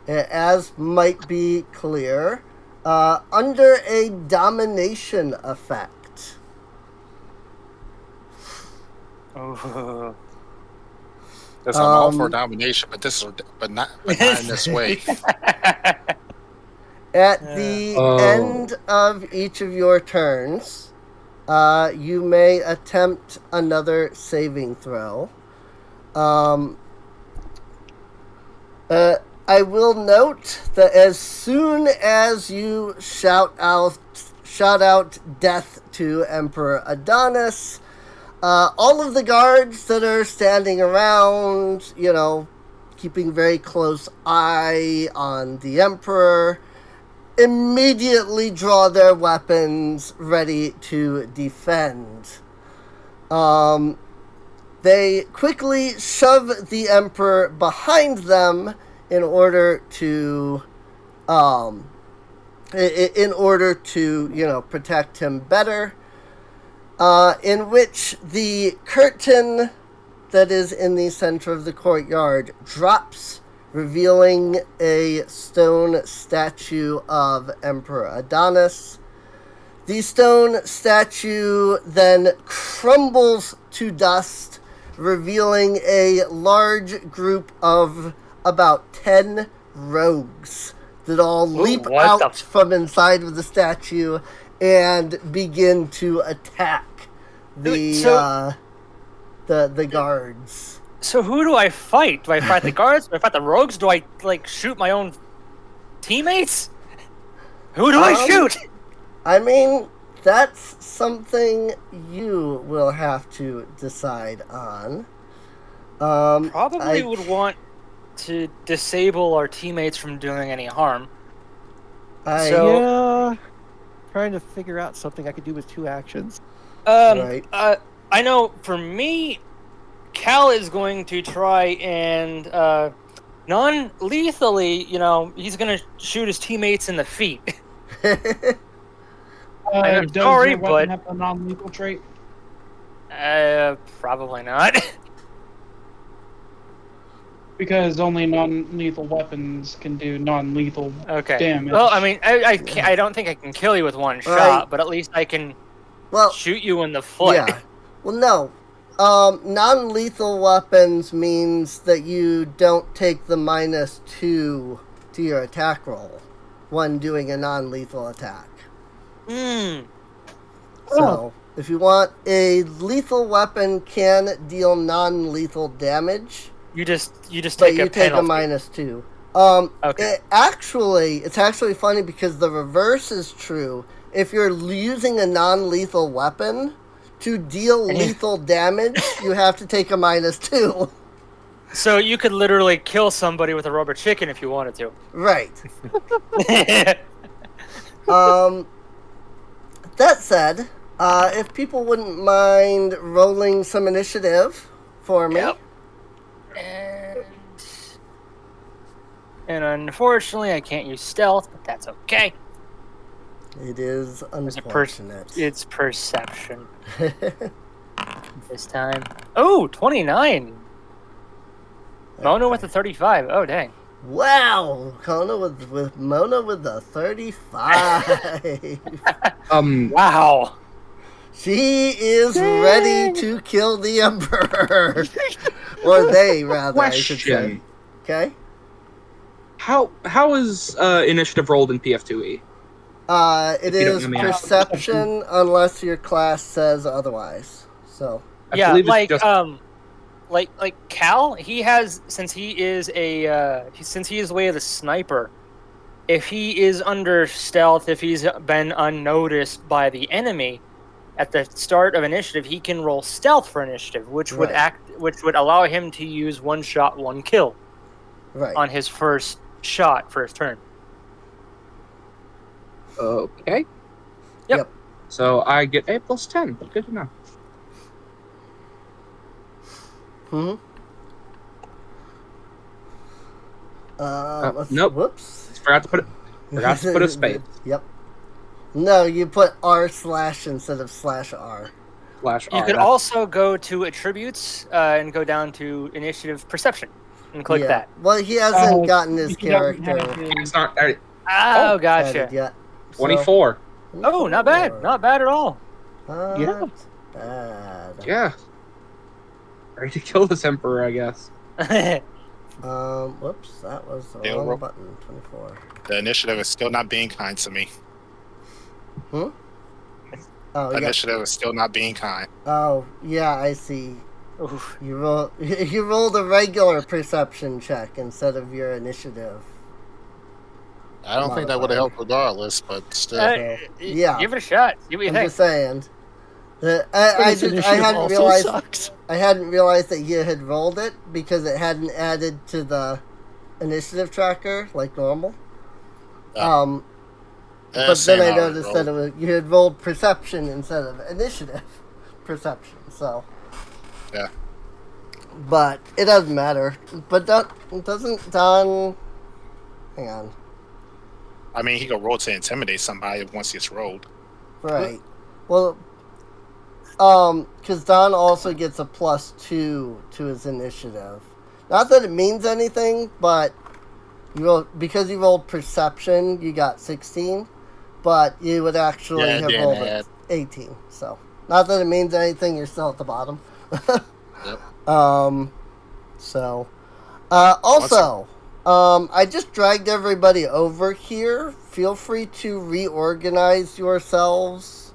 as might be clear, under a domination effect.
Oh.
Because I'm all for domination, but not in this way.
At the end of each of your turns, you may attempt another saving throw. I will note that as soon as you shout out death to Emperor Adonis, all of the guards that are standing around, keeping very close eye on the Emperor, immediately draw their weapons ready to defend. They quickly shove the Emperor behind them in order to protect him better. In which the curtain that is in the center of the courtyard drops, revealing a stone statue of Emperor Adonis. The stone statue then crumbles to dust, revealing a large group of about 10 rogues that all leap out from inside of the statue and begin to attack the guards.
So who do I fight? Do I fight the guards? Do I fight the rogues? Do I shoot my own teammates? Who do I shoot?
I mean, that's something you will have to decide on.
Probably would want to disable our teammates from doing any harm.
Yeah, trying to figure out something I could do with 2 actions.
Right.
I know for me, Cal is going to try and non-lethally, he's going to shoot his teammates in the feet. I'm
does
sorry,
your weapon
but
have a non-lethal trait?
Probably not.
Because only non-lethal weapons can do non-lethal damage.
Well, I mean, I don't think I can kill you with one shot, but at least I can shoot you in the foot.
Yeah. Well, no. Non-lethal weapons means that you don't take the -2 to your attack roll when doing a non-lethal attack. So, if you want, a lethal weapon can deal non-lethal damage.
You just
but
take
you
a
take
penalty.
a -2.
Okay.
It's actually funny because the reverse is true. If you're using a non-lethal weapon, to deal lethal damage, you have to take a -2.
So you could literally kill somebody with a rubber chicken if you wanted to.
Right. That said, if people wouldn't mind rolling some initiative for me.
Yep. And unfortunately, I can't use stealth, but that's okay.
It is unfortunate.
It's perception this time. Oh, 29. Mona with a 35. Oh, dang.
Wow, Kona with Mona with the 35.
Wow.
She is ready to kill the Emperor. Or they, rather, I should say. Okay.
How is initiative rolled in PF2E?
It is perception unless your class says otherwise. So
yeah, like Cal, he has since he is the way of the sniper. If he is under stealth, if he's been unnoticed by the enemy at the start of initiative, he can roll stealth for initiative, which would allow him to use one shot, one kill, on his first shot for his turn.
Okay.
Yep.
So I get a +10. Good to know. Nope.
Whoops.
Forgot to put a space.
Yep. No, you put R/ instead of /R.
You could also go to attributes and go down to initiative perception and click that.
Well, he hasn't gotten his character.
It's not.
Oh, gotcha.
Yet,
24.
Oh, not bad. Not bad at all.
Bad.
Yeah. Ready to kill this Emperor, I guess.
Whoops, that was the wrong button. 24.
The initiative is still not being kind to me.
Oh,
the initiative is still not being kind.
Oh, yeah, I see. Oof. You rolled a regular perception check instead of your initiative.
I don't think that would have helped regardless, but still.
Yeah.
Give it a shot. See what you think.
I'm just saying. I hadn't realized that you had rolled it because it hadn't added to the initiative tracker like normal. But then I noticed that you had rolled perception instead of initiative perception. So.
Yeah.
But it doesn't matter. But doesn't Don? Hang on.
I mean, he could roll to intimidate somebody once it's rolled.
Right. Well, because Don also gets a +2 to his initiative. Not that it means anything, but because you rolled perception, you got 16, but you would actually have rolled 18. So, not that it means anything, you're still at the bottom.
Yep.
Also, I just dragged everybody over here. Feel free to reorganize yourselves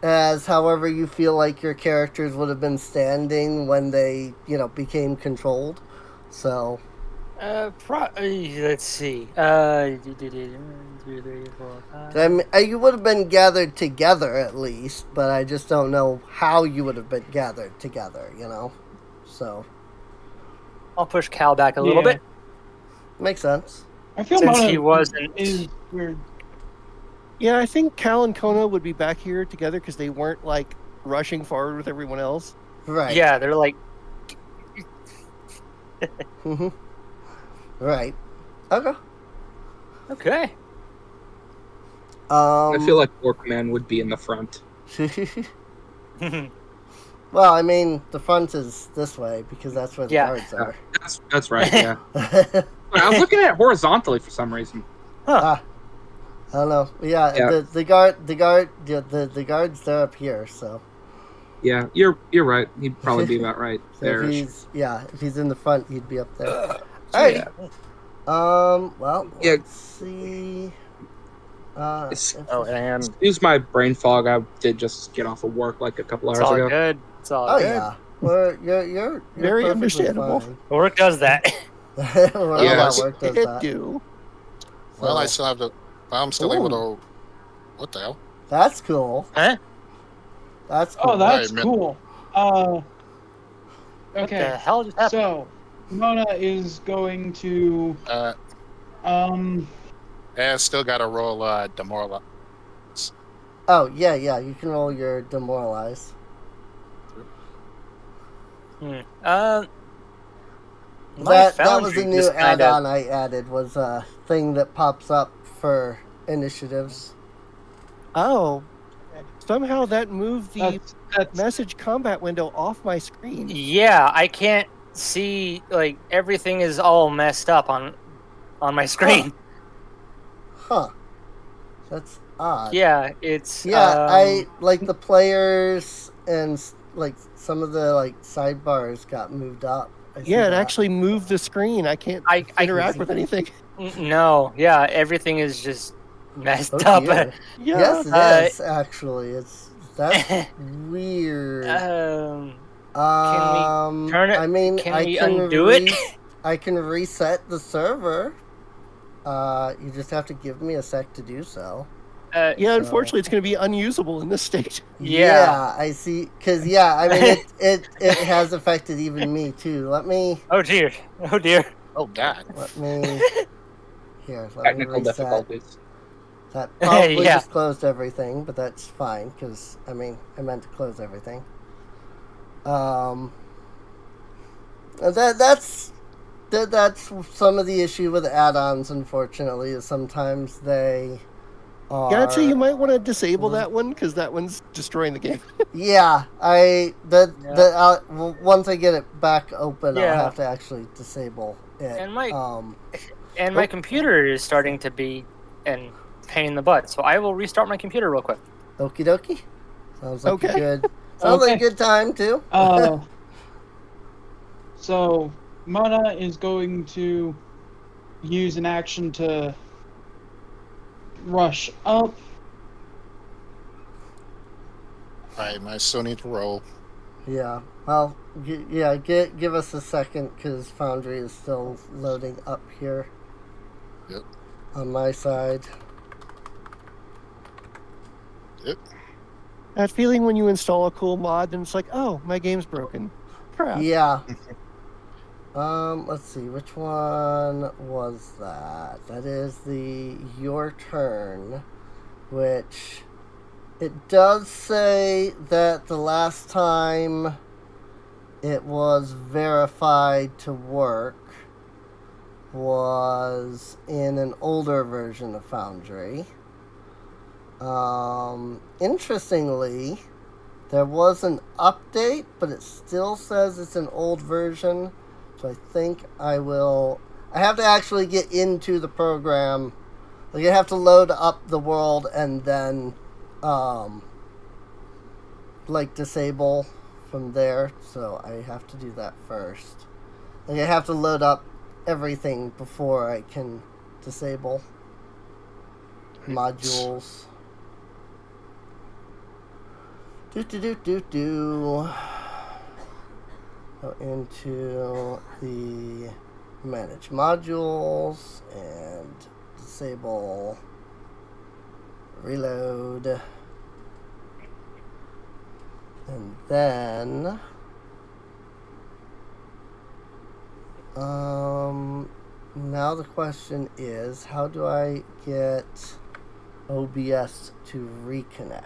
as however you feel like your characters would have been standing when they, became controlled. So.
Let's see.
You would have been gathered together at least, but I just don't know how you would have been gathered together, So.
I'll push Cal back a little bit.
Makes sense.
I feel
since he wasn't.
Is weird.
Yeah, I think Cal and Kona would be back here together because they weren't rushing forward with everyone else.
Right.
Yeah, they're like.
Mm-hmm. Right. Okay.
I feel like War Command would be in the front.
Well, I mean, the front is this way because that's where the guards are.
That's right. Yeah. I was looking at it horizontally for some reason.
I don't know. Yeah. The guards they're up here. So.
Yeah, you're right. He'd probably be about right
So
there.
if he's in the front, he'd be up there. All right.
Yeah.
Well, let's see.
Excuse my brain fog. I did just get off of work like a couple hours ago.
Good. It's all good.
Yeah. Well, you're
very
perfectly
understandable.
fine.
Work does that.
Well,
Yes.
that worked as
It
that.
do.
Well, I
So,
still have the. I'm still able
Ooh.
to. What the hell?
that's cool.
Huh?
That's cool.
Oh, that's
Alright,
cool.
What the
Okay.
hell just happened?
So, Mona is going to
I still got to roll demoralize.
Oh, yeah, you can roll your demoralize.
My
That was
foundry
a new
just kinda.
add-on I added, was a thing that pops up for initiatives.
Oh, somehow that moved the
that's
message combat window off my screen.
Yeah, I can't see, like, everything is all messed up on my screen.
Huh. That's odd.
Yeah, it's
Yeah, I like the players and like some of the like sidebars got moved up. I see
Yeah, it
that.
actually moved the screen. I can't
I
interact with anything.
no, yeah, everything is just messed
Oh
up.
dear.
Yeah.
Yes, it is actually. That's weird.
Can we turn it?
I mean,
Can
I
we
can
undo it?
I can reset the server. You just have to give me a sec to do so.
Yeah,
So-
unfortunately, it's going to be unusable in this state.
Yeah.
I see. Cause yeah, I mean it has affected even me too. Let me
Oh dear. Oh dear.
Oh God.
let me let me
Technical
reset.
difficulties.
That probably
Yeah.
just closed everything, but that's fine because I mean I meant to close everything. That's some of the issue with add-ons. Unfortunately, is sometimes they are.
Yeah, I'd say you might want to disable that one because that one's destroying the game.
Yeah, once I get it back open,
Yeah.
I'll have to actually disable it.
And my computer is starting to be a pain in the butt, so I will restart my computer real quick.
Okie dokie. Sounds like
Okay.
a good. Sounds like a good time too.
So Mona is going to use an action to rush up.
Alright, I still need to roll.
Yeah. Well, give us a second because Foundry is still loading up here.
Yep.
On my side.
Yep.
That feeling when you install a cool mod and it's like, oh, my game's broken. Crap.
Yeah. Let's see, which one was that? That is the Your Turn, which it does say that the last time it was verified to work was in an older version of Foundry. Interestingly, there was an update, but it still says it's an old version. So I think I have to actually get into the program. Like I have to load up the world and then disable from there. So I have to do that first. Like I have to load up everything before I can disable modules. Go into the manage modules and disable reload. And then now the question is, how do I get OBS to reconnect?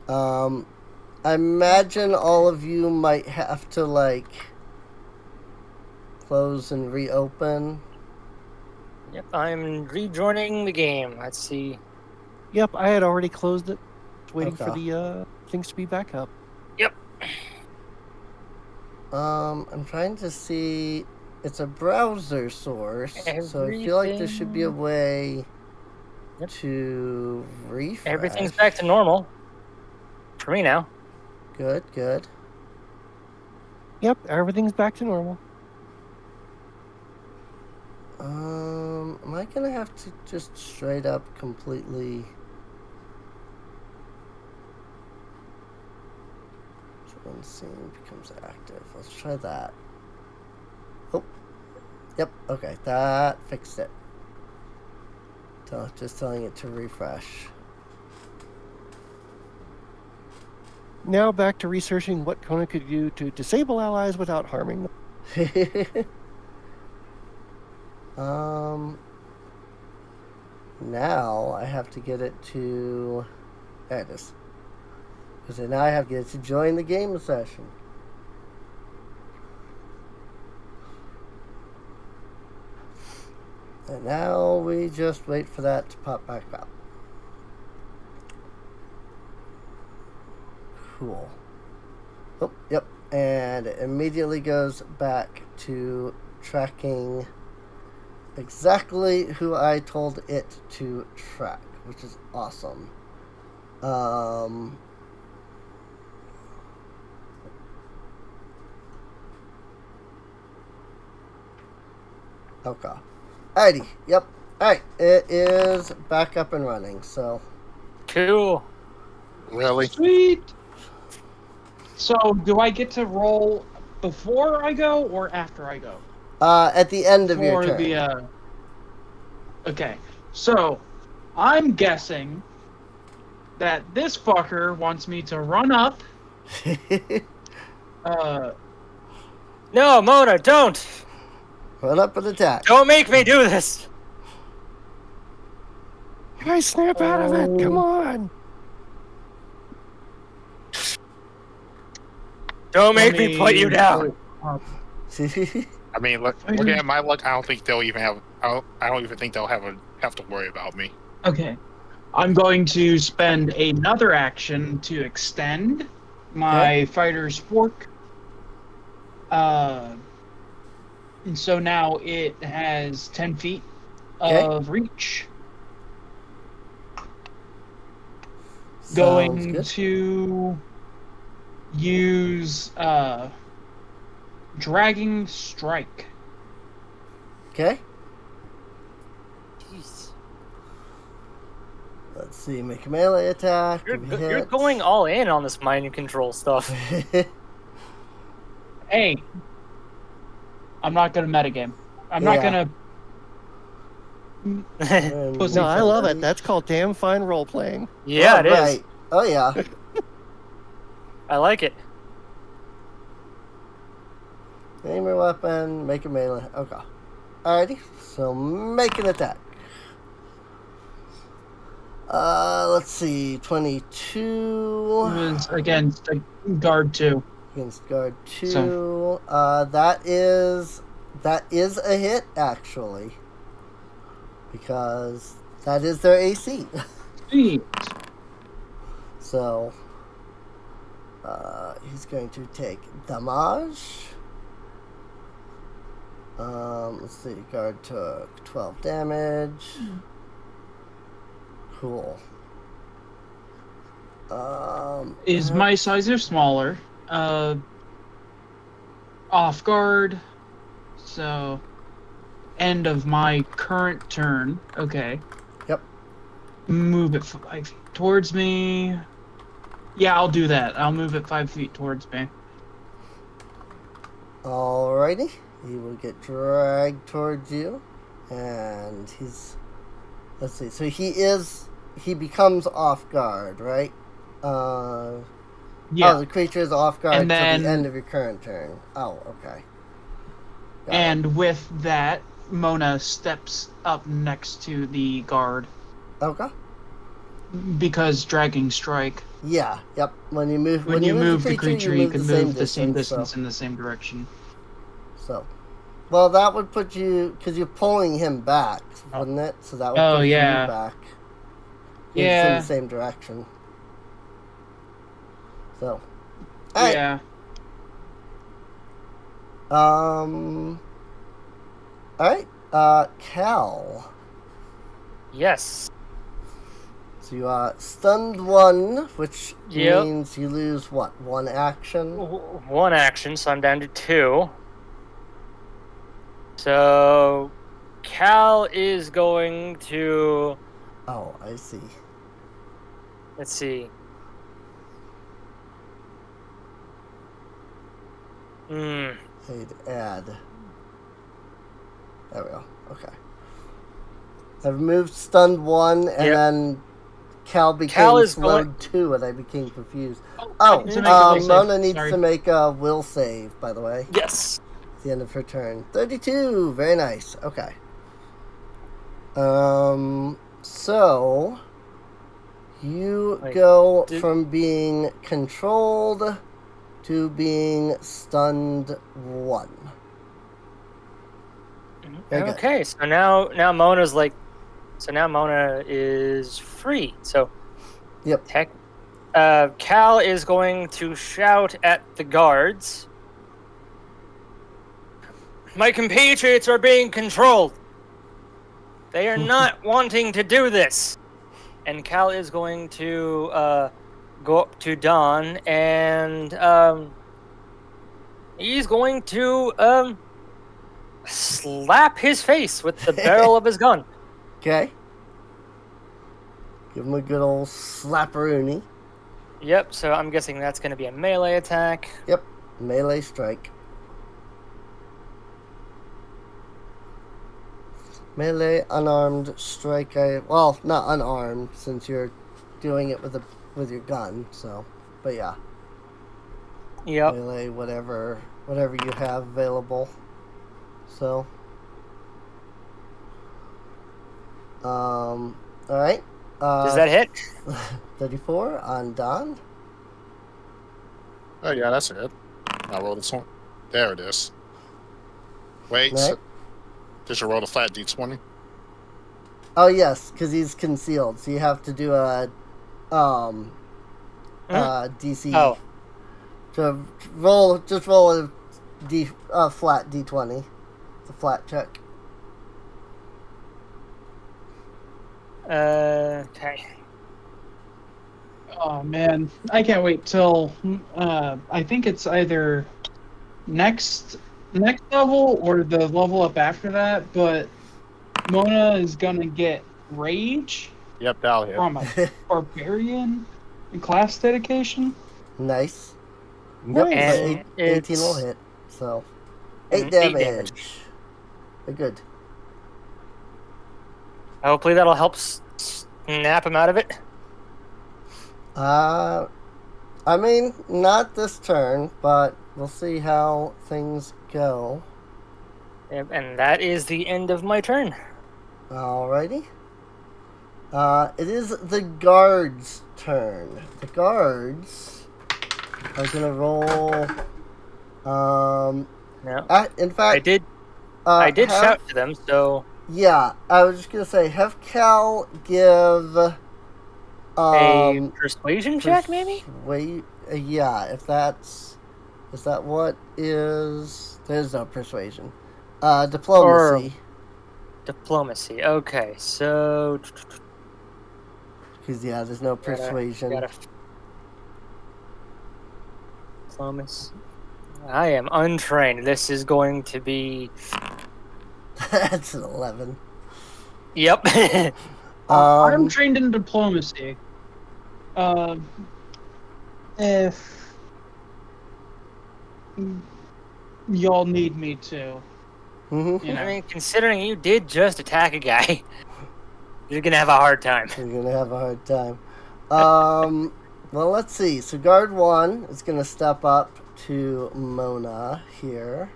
I imagine all of you might have to close and reopen.
Yep, I'm rejoining the game. Let's see.
Yep, I had already closed it. Waiting for
Okay.
the things to be back up.
Yep.
I'm trying to see. It's a browser source, so I feel like there should be a way to refresh.
Everything's back to normal for me now.
Good.
Yep, everything's back to normal.
Am I gonna have to just straight up completely when scene becomes active. Let's try that. Oh. Yep, okay. That fixed it. Just telling it to refresh.
Now back to researching what Kona could do to disable allies without harming them.
Now I have to get it to... There it is. Because now I have to get it to join the game session. And now we just wait for that to pop back up. Cool. Oh, yep. And it immediately goes back to tracking exactly who I told it to track, which is awesome. Okay. Alrighty. Yep. Alright. It is back up and running, so.
Cool.
Really?
Sweet. So, do I get to roll before I go or after I go?
At the end of your turn.
Okay. So, I'm guessing that this fucker wants me to run up.
No, Mona, don't!
Run up and attack.
Don't make me do this!
Guys, snap out of it! Come on!
Don't make me put you down!
I mean, looking at my luck, I don't think they'll even have. I don't even think they'll have to worry about me.
Okay. I'm going to spend another action to extend my fighter's fork. And so now it has 10 feet of reach. Going to use Dragging Strike.
Okay.
Jeez.
Let's see. Make a melee attack.
You're going all in on this mind control stuff.
Hey. I'm not going to metagame. I'm not going to...
No, I love it. That's called damn fine role-playing.
Yeah, it is.
Right. Oh, yeah.
I like it.
Aim your weapon, make a melee. Okay. Alrighty, so make an attack. Let's see, 22.
It's against guard 2.
Against guard 2. So. That is a hit, actually. Because that is their AC.
Sweet.
So, he's going to take damage. Let's see, guard took 12 damage. Cool.
Is my sizer smaller? Off guard. So, end of my current turn. Okay.
Yep.
Move it 5 feet towards me. Yeah, I'll do that. I'll move it 5 feet towards me.
Alrighty. He will get dragged towards you. And he's... Let's see. So he becomes off guard, right?
Yeah.
Oh, the creature is off guard until the end of your current turn. Oh, okay.
And with that, Mona steps up next to the guard.
Okay.
Because dragging strike.
Yeah. Yep. When you move
the creature, you can move the same distance in the same direction.
So, well, that would put you because you're pulling him back, wouldn't it? So that would put you back.
Yeah.
In the same direction. So. Right.
Yeah.
All right. Cal.
Yes.
So you are stunned 1, which means you lose what? 1 action?
1 action, so I'm down to 2. So Cal is going to...
Oh, I see.
Let's see.
I'd add. There we go. Okay. I've moved stunned 1, and then Cal became slowed 2, and I became confused.
I need to make a will save.
Mona needs
Sorry.
to make a will save, by the way.
Yes.
At the end of her turn. 32. Very nice. Okay. So you go from being controlled to being stunned 1.
Okay, so now Mona's like, so now Mona is free. So,
yep.
Cal is going to shout at the guards. My compatriots are being controlled. They are not wanting to do this. And Cal is going to go up to Don, and he's going to slap his face with the barrel of his gun.
Okay. Give him a good old slapperoonie.
Yep, so I'm guessing that's going to be a melee attack.
Yep, melee strike. Melee unarmed strike. Well, not unarmed since you're doing it with your gun. So, but yeah.
Yep.
Melee, whatever you have available. So. All right.
Does that hit?
34 on Don.
Oh yeah, that's it. I rolled this one. There it is. Wait.
Right.
So, did you roll a flat d20?
Oh yes, because he's concealed, so you have to do a DC.
Oh.
To just roll a flat d20. It's a flat check.
Okay.
Oh man, I can't wait till I think it's either next level or the level up after that, but Mona is gonna get rage
Yep, that'll hit.
from a barbarian in class dedication.
Nice.
Nice.
Yep, 18 will hit. So 8 damage. Good.
Hopefully that'll help snap him out of it.
I mean, not this turn, but we'll see how things go.
And that is the end of my turn.
Alrighty. It is the guards' turn. The guards are gonna roll.
No.
In fact,
I did shout to them, so.
Yeah, I was just gonna say, have Cal give
a persuasion check, maybe.
Yeah, if that's is that what is? There's no persuasion. Diplomacy.
Diplomacy. Okay, so.
Because there's no persuasion.
Diplomacy. I am untrained. This is going to be.
That's an 11.
Yep.
I'm trained in diplomacy. If y'all need me to.
Mm-hmm.
You know.
I mean, considering you did just attack a guy, you're gonna have a hard time.
You're gonna have a hard time. Well, let's see. So guard 1 is gonna step up to Mona here.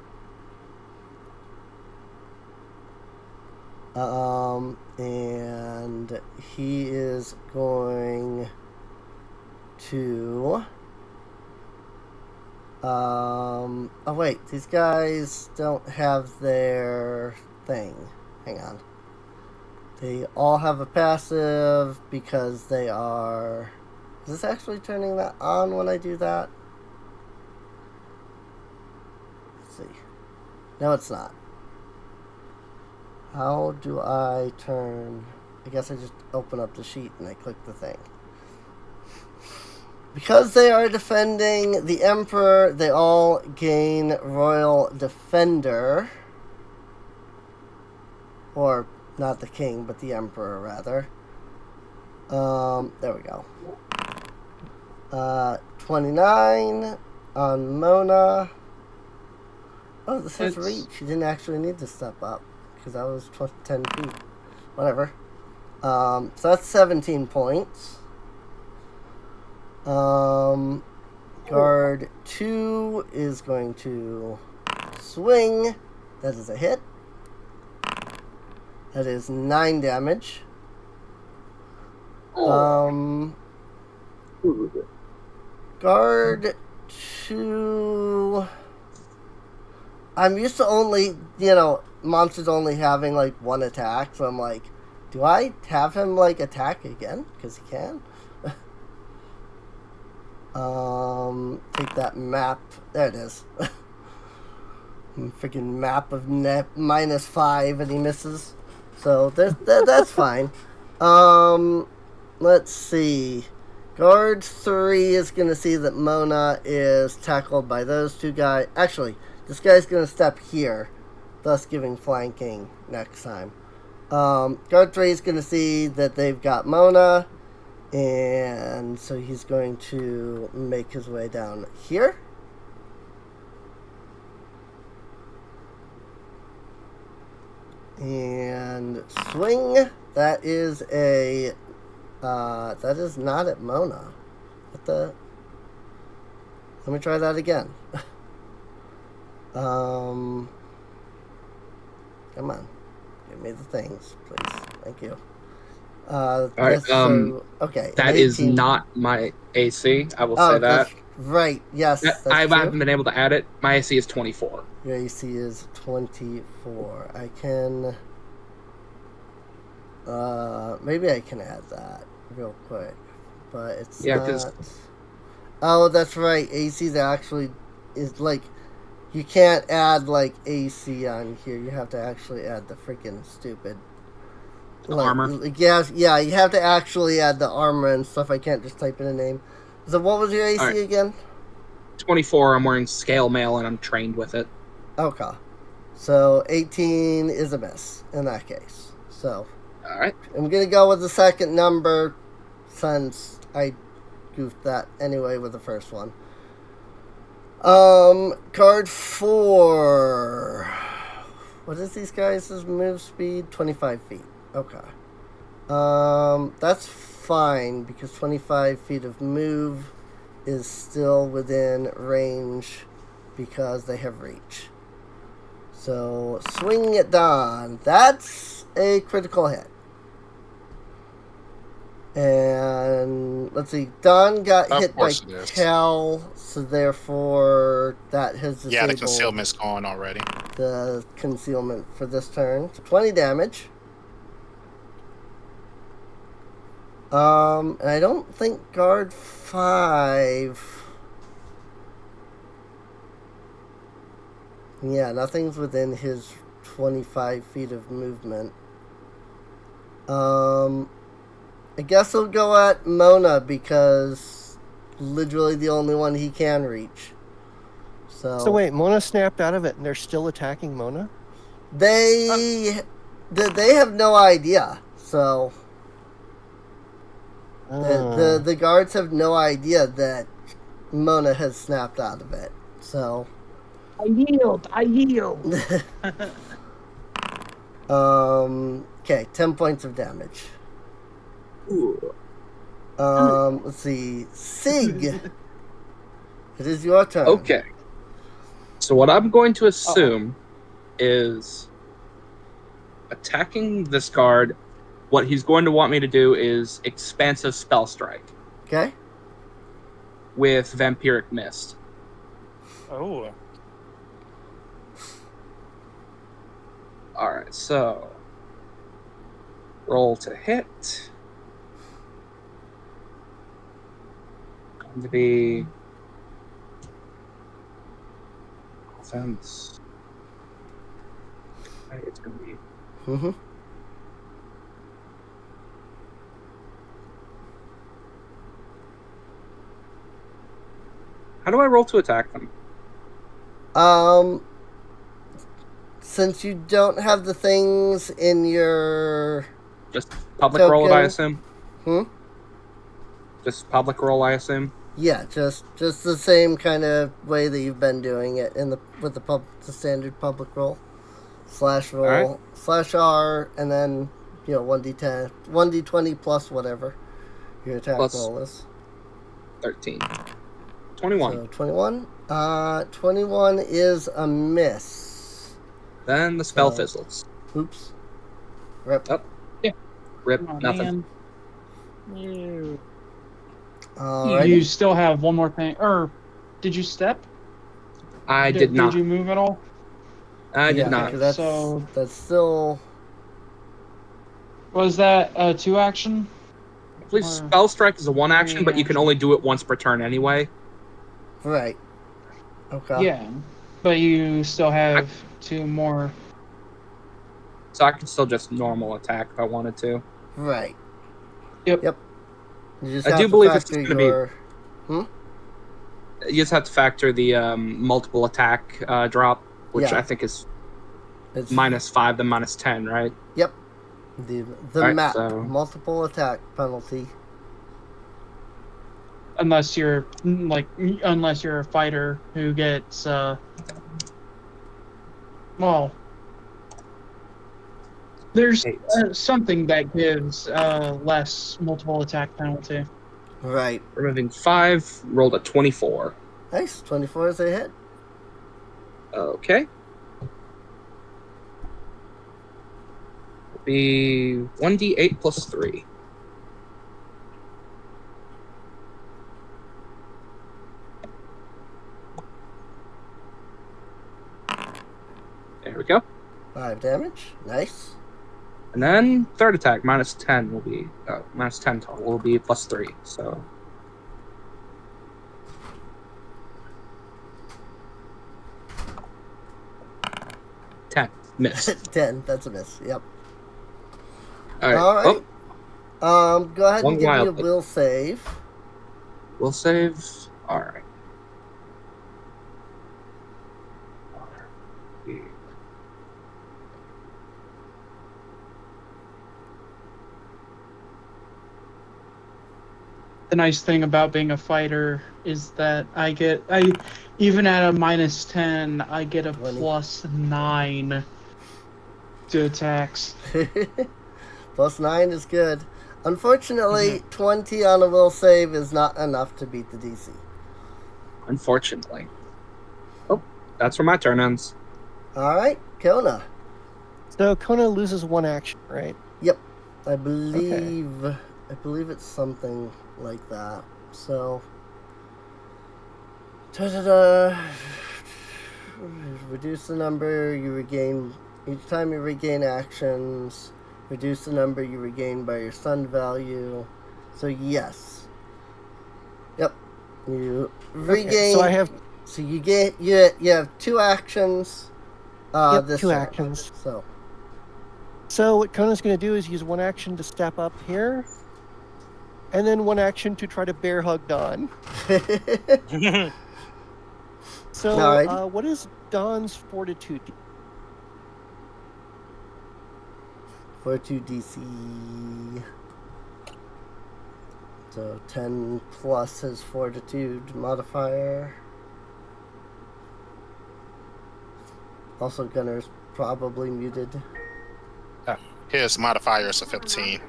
And he is going to oh wait, these guys don't have their thing. Hang on. They all have a passive because they are... Is this actually turning that on when I do that? Let's see. No, it's not. How do I turn... I guess I just open up the sheet and I click the thing. Because they are defending the Emperor, they all gain Royal Defender. Or, not the King, but the Emperor, rather. There we go. 29 on Mona. Oh, this has reach. You didn't actually need to step up because I was 10 feet. Whatever. So that's 17 points. Guard 2 is going to swing. That is a hit. That is 9 damage. Guard 2. I'm used to only, monsters only having like one attack, so I'm like, do I have him like attack again? Because he can. Take that map. There it is. Freaking map of -5 and he misses. So that's fine. Let's see. Guard 3 is going to see that Mona is tackled by those two guys. Actually, this guy's going to step here, thus giving flanking next time. Guard 3 is going to see that they've got Mona, and so he's going to make his way down here. And swing. That is a... that is not at Mona. What the... Let me try that again. Come on. Give me the things, please. Thank you.
Alright,
okay.
That is not my AC, I will say that.
Right, yes.
I haven't been able to add it. My AC is 24.
Your AC is 24. I can... maybe I can add that real quick. But it's not... Cause... Oh, that's right. AC actually is like... You can't add, like, AC on here. You have to actually add the freaking stupid...
armor?
Yeah, you have to actually add the armor and stuff. I can't just type in a name. So what was your AC again?
24. I'm wearing scale mail and I'm trained with it.
Okay. So 18 is a miss in that case. So...
Alright.
I'm going to go with the second number since I goofed that anyway with the first one. Card 4. What is these guys' move speed? 25 feet. Okay. That's fine because 25 feet of move is still within range because they have reach. So, swinging it down. That's a critical hit. And let's see, Don got hit by Cal, so therefore that has disabled.
Yeah, the concealment's gone already.
The concealment for this turn. So 20 damage. And I don't think guard 5. Yeah, nothing's within his 25 feet of movement. I guess he'll go at Mona because literally the only one he can reach. So
wait, Mona snapped out of it and they're still attacking Mona?
They have no idea. So the guards have no idea that Mona has snapped out of it. So
I yield.
Okay, 10 points of damage.
Ooh.
Let's see. Sig. It is your turn.
Okay. So what I'm going to assume is attacking this guard. What he's going to want me to do is expansive spell strike.
Okay.
With vampiric mist.
Oh.
Alright, so roll to hit. Going to be offense. Okay, it's going to be.
Mm-hmm.
How do I roll to attack them?
Since you don't have the things in your...
Just public
token.
roll it, I assume?
Hmm?
Just public roll, I assume?
Yeah, just the same kind of way that you've been doing it with the standard public roll. Slash roll, right. /R, and then 1d10, 1d20 plus whatever your attack
Plus
roll is.
13. 21.
So 21. 21 is a miss.
Then the spell fizzles.
Oops. Rip.
Oh. Yeah. Rip.
Oh,
Nothing.
You still have one more thing. Or did you step?
I did not.
Did you move at all?
I did not.
That's still.
Was that a 2 action?
I believe Spell Strike is a 1 action, but you can only do it once per turn anyway.
Right. Okay.
Yeah, but you still have 2 more.
So I can still just normal attack if I wanted to.
Right.
Yep.
I do believe it's going to be. You just have to factor the multiple attack drop, which I think is it's -5 then -10, right?
Yep. The map multiple attack penalty.
Unless you're a fighter who gets there's something that gives less multiple attack penalty.
Right.
Removing 5, rolled a 24.
Nice. 24 is a hit.
Okay. It'll be 1d8 plus 3. There we go.
5 damage. Nice.
And then third attack, -10 will be -10 total will be +3. So 10 miss.
10. That's a miss. Yep.
All right.
All right. Go ahead and give me a will save.
Will save. All right.
The nice thing about being a fighter is that I even at a -10, I get a
20.
+9 to attacks.
+9 is good. Unfortunately, 20 on a will save is not enough to beat the DC.
Unfortunately. Oh, that's where my turn ends.
All right, Kona.
So Kona loses 1 action, right?
Yep, I believe it's something like that. So, reduce the number you regain each time you regain actions. Reduce the number you regain by your stun value. So yes. Yep. You regain.
Okay, so I have.
So you get you have 2 actions.
Yep, 2 actions. So what Kona's going to do is use 1 action to step up here, and then 1 action to try to bear hug Dawn. So what is Dawn's fortitude?
Fortitude DC. So 10 plus his fortitude modifier. Also, Gunner's probably muted.
His modifier is a 15.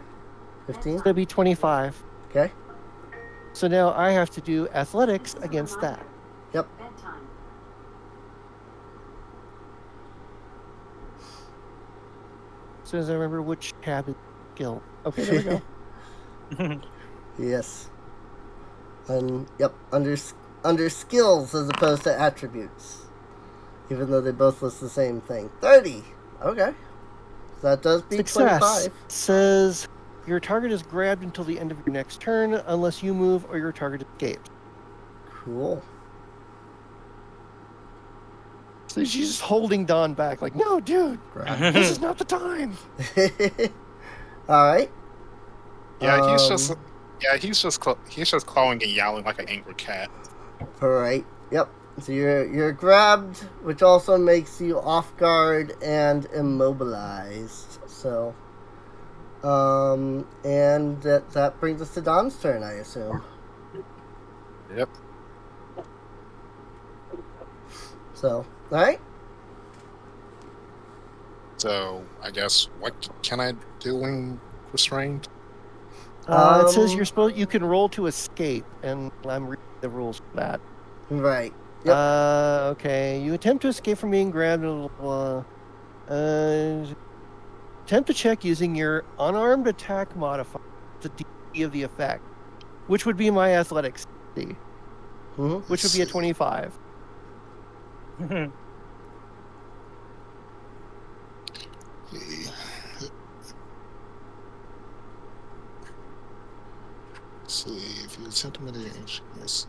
15?
It's going to be 25.
Okay.
So now I have to do athletics against that.
Yep.
As soon as I remember which tab is skill. Okay, there we go.
Yes. Yep. Under skills as opposed to attributes. Even though they both list the same thing. 30. Okay. So that does beat
Success.
25.
It says your target is grabbed until the end of your next turn unless you move or your target escapes.
Cool.
So she's just holding Dawn back, like, no, dude, this is not the time.
All right.
Yeah, he's just clawing and yowling like an angry cat.
All right. Yep. So you're grabbed, which also makes you off guard and immobilized. So, and that brings us to Dawn's turn, I assume.
Yep.
So, all right.
So I guess what can I do when restrained?
It says you can roll to escape, and I'm reading the rules for that.
Right. Yep.
Okay. You attempt to escape from being grabbed. Attempt to check using your unarmed attack modifier, the D of the effect, which would be my athletics D, which would be a 25.
Let's see if you attempt to mitigate. Let's see.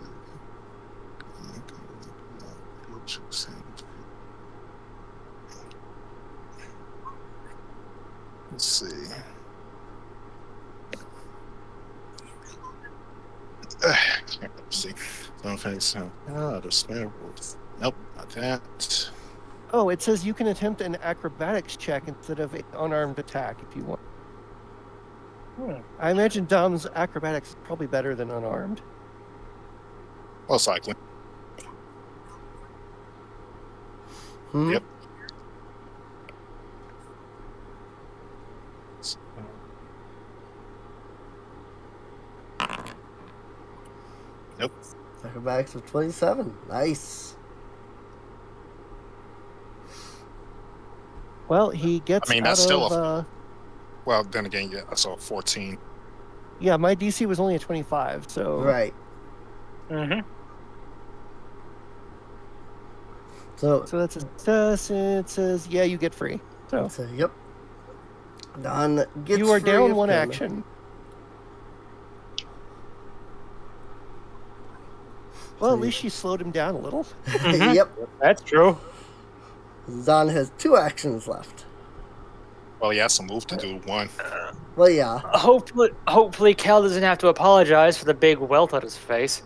Can't see. The snare rules. Nope, not that.
Oh, it says you can attempt an acrobatics check instead of an unarmed attack if you want. I imagine Dom's acrobatics is probably better than unarmed.
Most likely. Yep. Nope.
Acrobatics of 27. Nice.
Well, he gets
I mean,
out
that's still
of...
well, then again, yeah, I saw 14.
Yeah, my DC was only a 25, so...
Right. So
that's a success. It says, yeah, you get free. So
yep. Don gets
you are
free
down
of
one
Kona.
action. Well, at least she slowed him down a little.
Yep.
That's true.
Don has 2 actions left.
Well, he has to move to do 1.
Well, yeah.
Hopefully Cal doesn't have to apologize for the big welt on his face.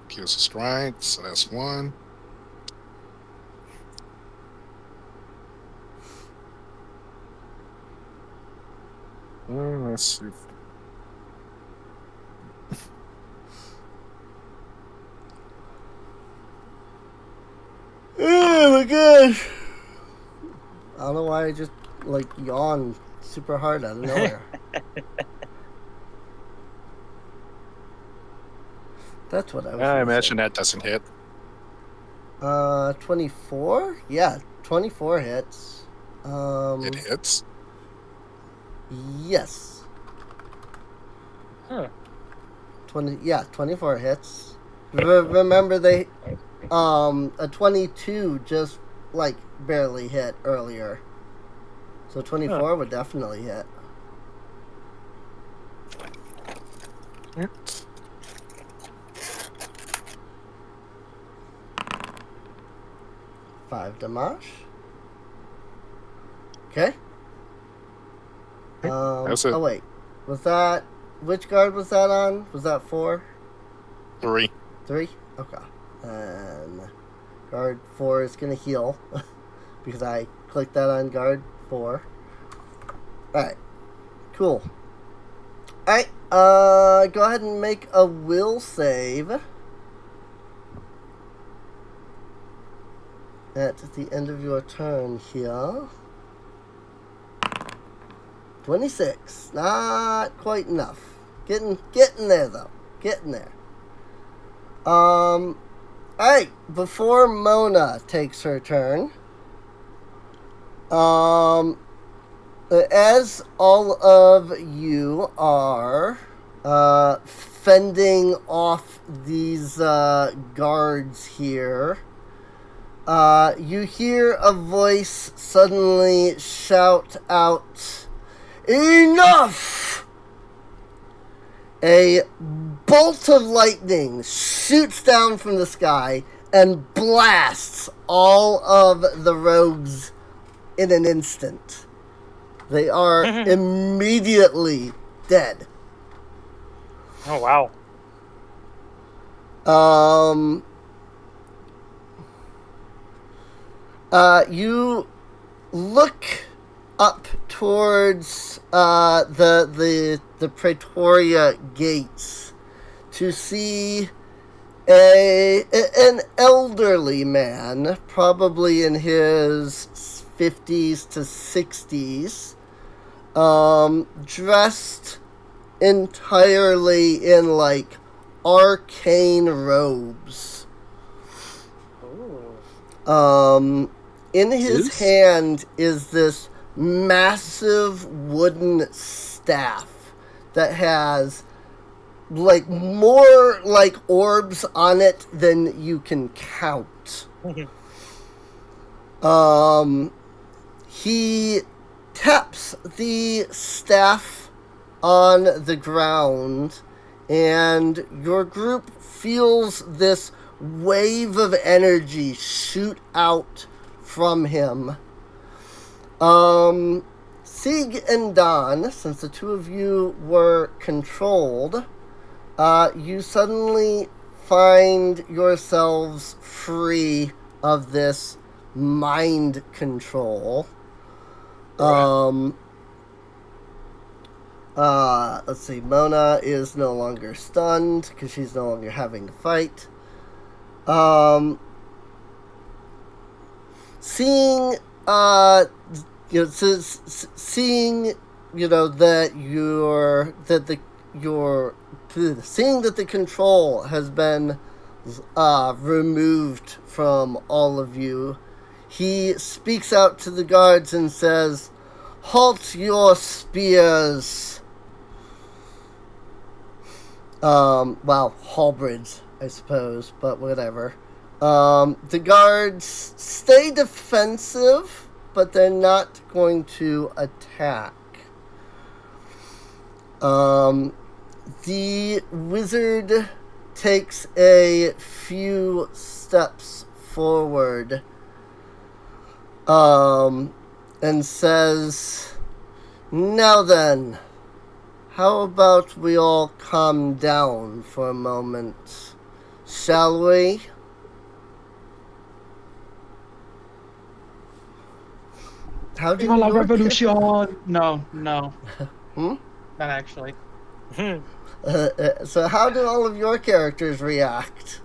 Kills a strike, so that's 1. Let's see.
Oh my gosh. I don't know why I just yawned super hard out of nowhere. That's what I was
I imagine that doesn't hit.
24? Yeah, 24 hits.
It hits?
Yes.
Huh.
24 hits. Remember they a 22 just barely hit earlier. So 24 would definitely hit.
Yep.
5 damage. Okay.
That's it.
Oh wait, was that which guard was that on? Was that 4?
3.
3? Okay. And guard 4 is gonna heal because I clicked that on guard 4. Alright. Cool. Alright, go ahead and make a will save. At the end of your turn here. 26. Not quite enough. Getting there though. Getting there. Alright, before Mona takes her turn, as all of you are fending off these guards here, you hear a voice suddenly shout out, "Enough!" A bolt of lightning shoots down from the sky and blasts all of the rogues in an instant. They are immediately dead.
Oh, wow.
You look up towards the Praetoria gates to see an elderly man, probably in his 50s to 60s, dressed entirely in like arcane robes. In his
Zeus?
hand is this massive wooden staff that has like more like orbs on it than you can count. He taps the staff on the ground, and your group feels this wave of energy shoot out from him. Sig and Don, since the two of you were controlled, you suddenly find yourselves free of this mind control. Let's see, Mona is no longer stunned because she's no longer having to fight. Seeing that the control has been removed from all of you, he speaks out to the guards and says, "Halt your spears." Halberds, I suppose, but whatever. The guards stay defensive, but they're not going to attack. The wizard takes a few steps forward, and says, "Now then, how about we all calm down for a moment, shall we?" How do
Viva la
your
revolution! No.
Hmm?
Not actually.
So how do all of your characters react?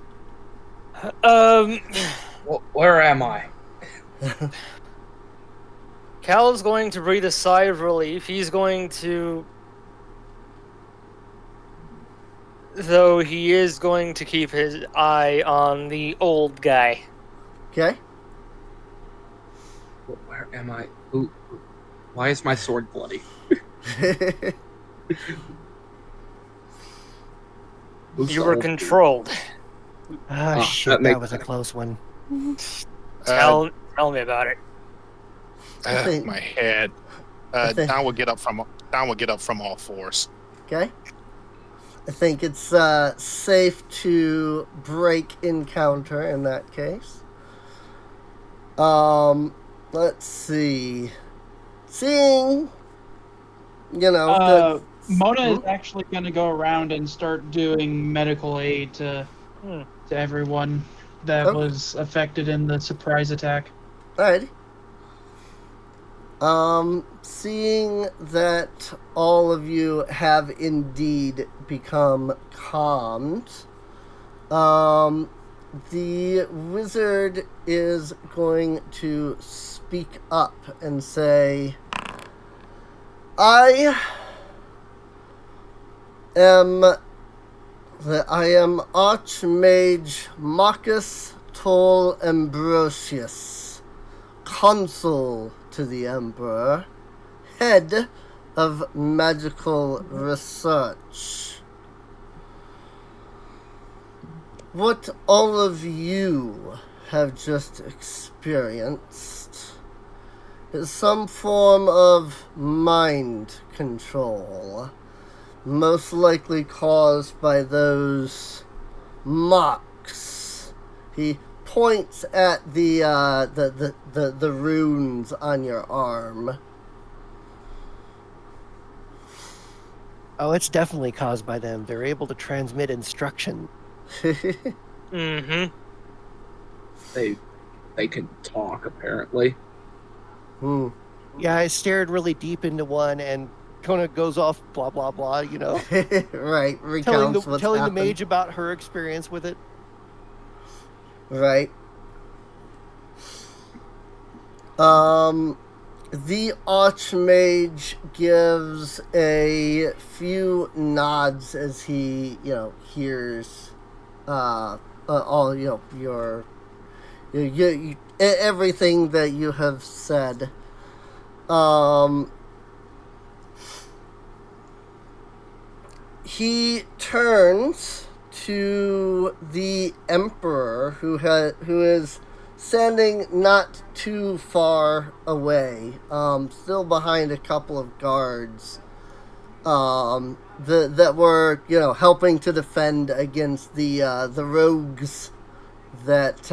Where am I?
Cal's going to breathe a sigh of relief. He's going to... Though he is going to keep his eye on the old guy.
Okay.
Where am I? Ooh. Why is my sword bloody?
You were controlled.
Shit, that was a close one.
Tell me about it.
My head. Don will get up from all fours.
Okay. I think it's safe to break encounter in that case. Let's see. Seeing,
Mona is actually going to go around and start doing medical aid to everyone that was affected in the surprise attack.
Alrighty. Seeing that all of you have indeed become calmed, the wizard is going to speak up and say, I am Archmage Marcus Toll Ambrosius, Consul to the Emperor, Head of Magical Research. What all of you have just experienced is some form of mind control, most likely caused by those marks. He points at the runes on your arm.
Oh, it's definitely caused by them. They're able to transmit instruction.
Mm-hmm.
They can talk, apparently.
Yeah, I stared really deep into one, and Kona goes off, blah blah blah.
Right,
telling
recounts what's
the
happened.
mage about her experience with it.
Right. The Archmage gives a few nods as he, hears, all, your everything that you have said. He turns to the Emperor, who is standing not too far away, still behind a couple of guards, that were helping to defend against the rogues that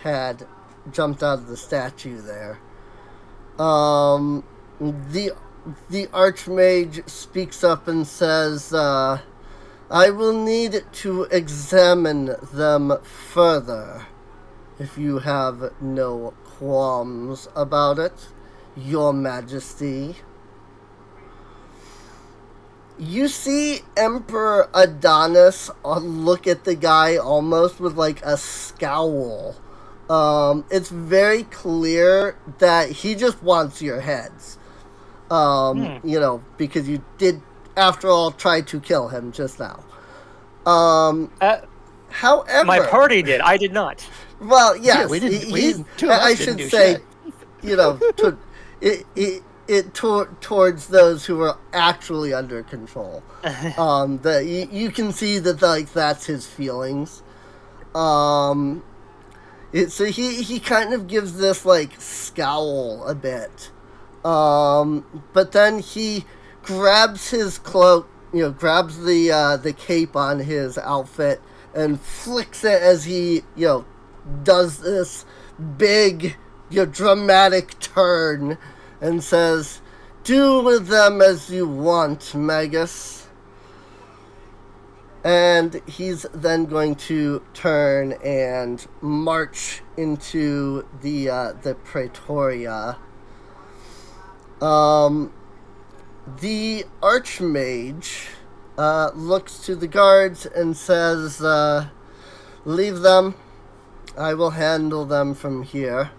had jumped out of the statue there. The Archmage speaks up and says, I will need to examine them further, if you have no qualms about it, Your Majesty. You see Emperor Adonis look at the guy almost with like a scowl. It's very clear that he just wants your heads. Because you did, after all, try to kill him just now. However,
my party did. I did not.
Well, yes,
yeah, we didn't.
I should say, towards those who are actually under control. You can see that that's his feelings. So he kind of gives this scowl a bit. But then he grabs his cloak, grabs the cape on his outfit and flicks it as he, does this big, dramatic turn and says, "Do with them as you want, Magus." And he's then going to turn and march into the Praetoria. The Archmage looks to the guards and says, "Leave them. I will handle them from here."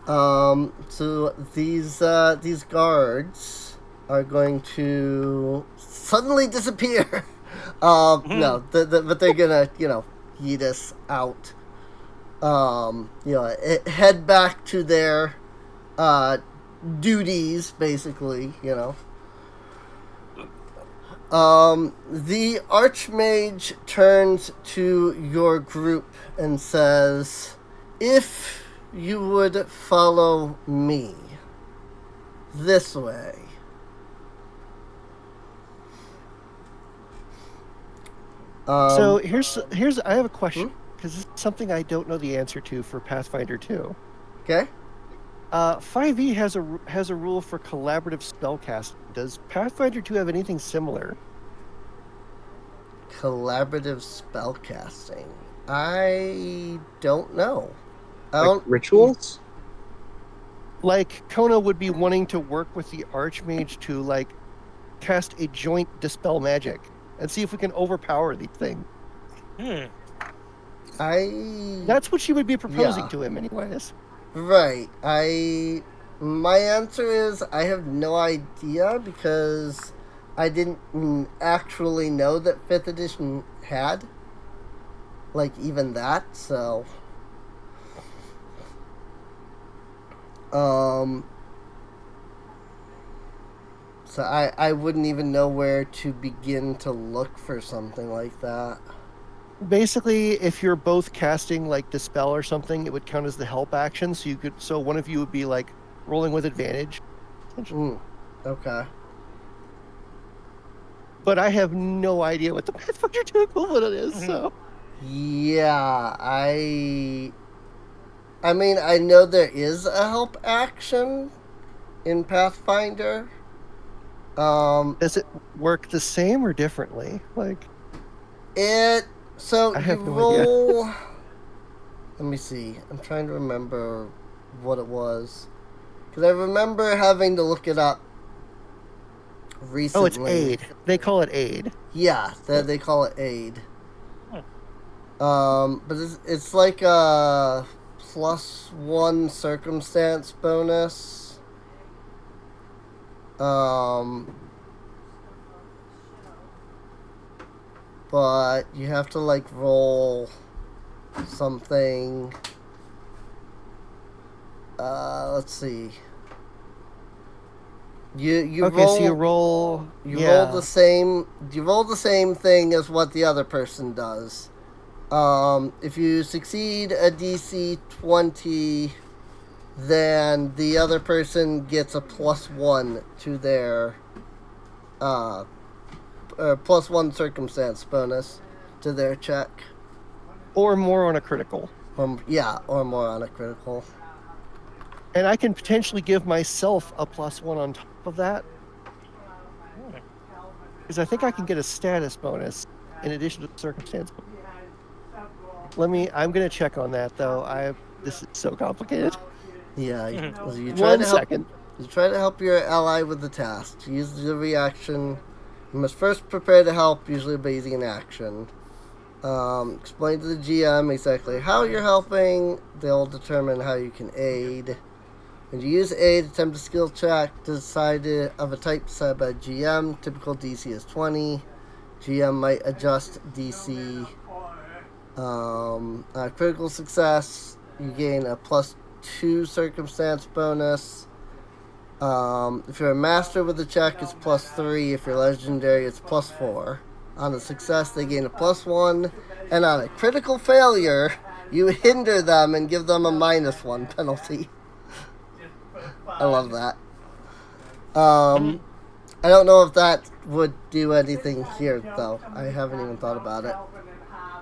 So these guards are going to suddenly disappear. No, but they're gonna, yeet us out. Head back to their duties, basically, The Archmage turns to your group and says, "If you would follow me this way."
So here's I have a question, because this is something I don't know the answer to for Pathfinder 2.
Okay.
5e has a rule for collaborative spellcasting. Does Pathfinder 2 have anything similar?
Collaborative spellcasting. I don't know.
Rituals?
Like, Kona would be wanting to work with the Archmage to, cast a joint Dispel Magic and see if we can overpower the thing. That's what she would be proposing to him anyways.
Right. My answer is I have no idea, because I didn't actually know that 5th edition had even that, so so I wouldn't even know where to begin to look for something like that.
Basically, if you're both casting Dispel or something, it would count as the help action, so one of you would be rolling with advantage.
Okay.
But I have no idea what the Pathfinder 2 equivalent is, so.
Yeah, I mean, I know there is a help action in Pathfinder.
Does it work the same or differently?
So
I have
you
no
roll. Let me see. I'm trying to remember what it was. Because I remember having to look it up recently.
Oh, it's aid. They call it aid.
Yeah, they call it aid. But it's like a +1 circumstance bonus. But you have to like roll something. Let's see. You
Okay,
roll,
so you roll.
you
yeah.
roll the same thing as what the other person does. If you succeed a DC 20, then the other person gets a +1 to their +1 circumstance bonus to their check.
Or more on a critical.
Or more on a critical.
And I can potentially give myself a +1 on top of that. Because I think I can get a status bonus in addition to the circumstance. I'm going to check on that, though. This is so complicated.
Yeah. You
One second.
You try to help your ally with the task. To use the reaction, you must first prepare to help, usually by using an action. Explain to the GM exactly how you're helping. They'll determine how you can aid. When you use aid, attempt a skill check decided of a type decided by GM. Typical DC is 20. GM might adjust DC. Critical success, you gain a +2 circumstance bonus. If you're a master with a check, it's +3. If you're legendary, it's +4. On a success, they gain a +1. And on a critical failure, you hinder them and give them a -1 penalty. I love that. I don't know if that would do anything here, though. I haven't even thought about it.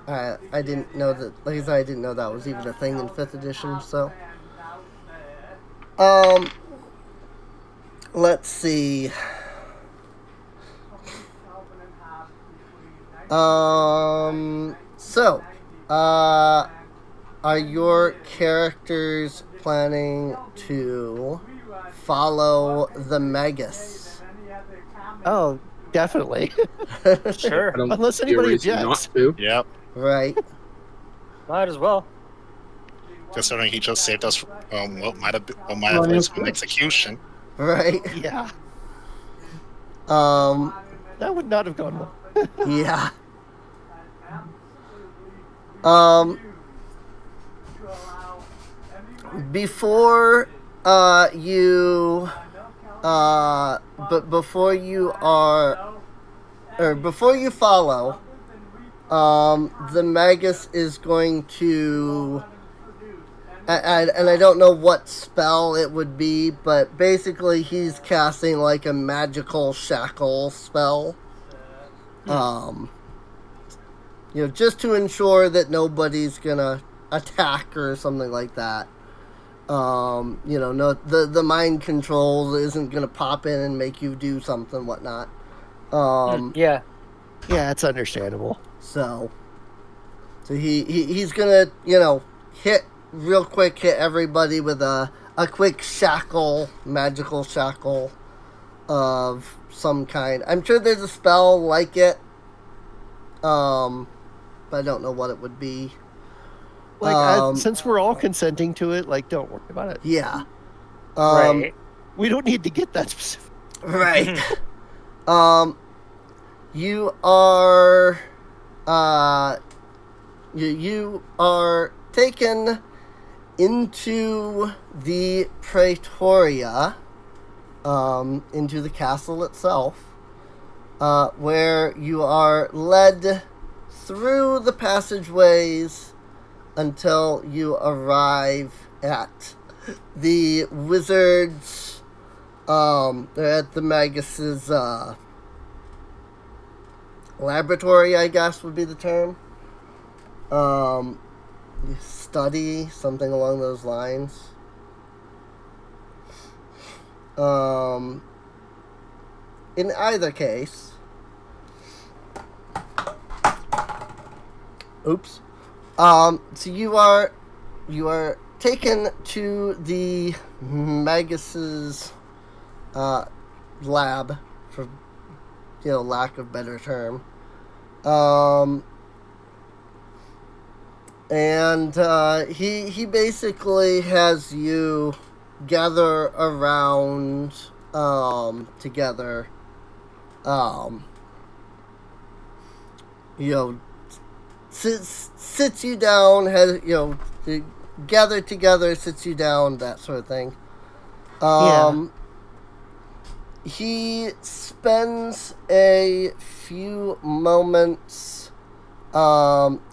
I didn't know that. Like I said, I didn't know that was even a thing in 5th edition. So, let's see. Are your characters planning to follow the Magus?
Oh, definitely.
Sure.
Unless anybody objects.
Not to.
Yep.
Right.
Might as well.
Considering he just saved us from what might have led to an execution.
Right.
Yeah. That would not have gone well.
Yeah. Before you follow, the Magus is going to, and I don't know what spell it would be, but basically he's casting like a magical shackle spell. Just to ensure that nobody's gonna attack or something like that. No, the mind control isn't gonna pop in and make you do something, whatnot.
Yeah,
it's understandable.
So he's gonna, hit everybody with a quick shackle, magical shackle of some kind. I'm sure there's a spell like it. But I don't know what it would be.
Since we're all consenting to it, don't worry about it.
Yeah.
right.
We don't need to get that specific.
Right. You are you are taken into the Praetoria, into the castle itself, where you are led through the passageways until you arrive at the wizards. They're at the Magus's laboratory, I guess would be the term. Study, something along those lines. In either case, so you are taken to the Magus's lab, for lack of better term. And he basically has you gather around together. Sits you down, has gather together, sits you down, that sort of thing. He spends a few moments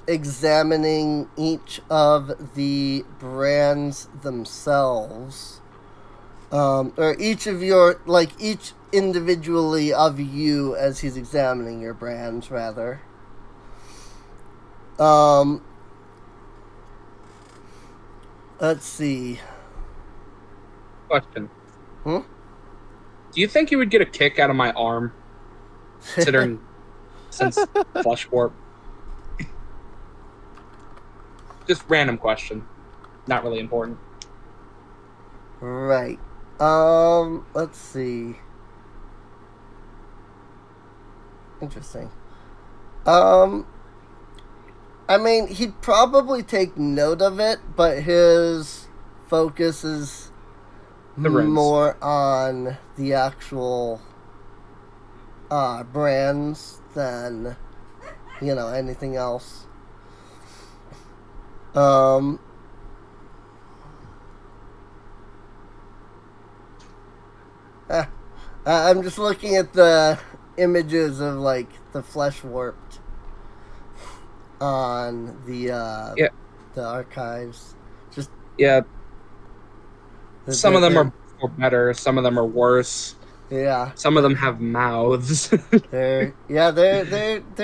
examining each of the brands themselves. Or each of your, each individually of you as he's examining your brands, rather. Let's see.
Question.
Hmm?
Do you think you would get a kick out of my arm, considering since flesh warp? Just random question. Not really important.
Right. Let's see. Interesting. I mean, he'd probably take note of it, but his focus is more on the actual brands than, anything else. I'm just looking at the images of, the flesh warped on the archives.
Some of them are better, some of them are worse.
Yeah.
Some of them have mouths.
they're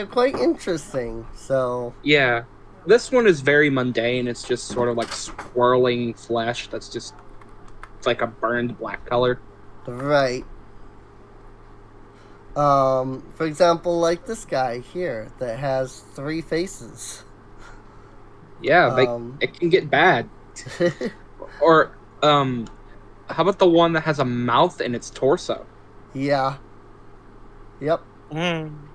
quite interesting. So
yeah, this one is very mundane. It's just sort of like swirling flesh that's just, it's like a burned black color.
Right. For example, like this guy here that has 3 faces.
Yeah, it can get bad. Or how about the one that has a mouth in its torso?
Yeah. Yep.
Can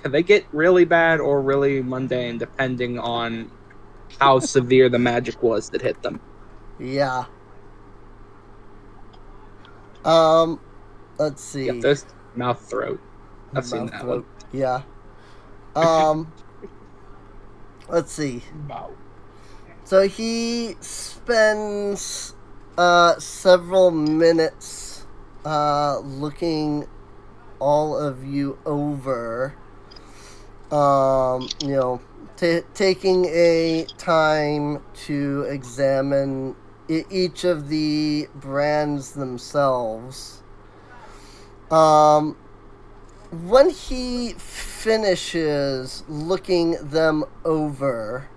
they get really bad or really mundane depending on how severe the magic was that hit them?
Yeah. Let's see.
Yeah, there's mouth throat. I've seen that one.
Yeah. Let's see.
Wow.
So he spends several minutes looking all of you over. Taking a time to examine each of the brands themselves. When he finishes looking them over,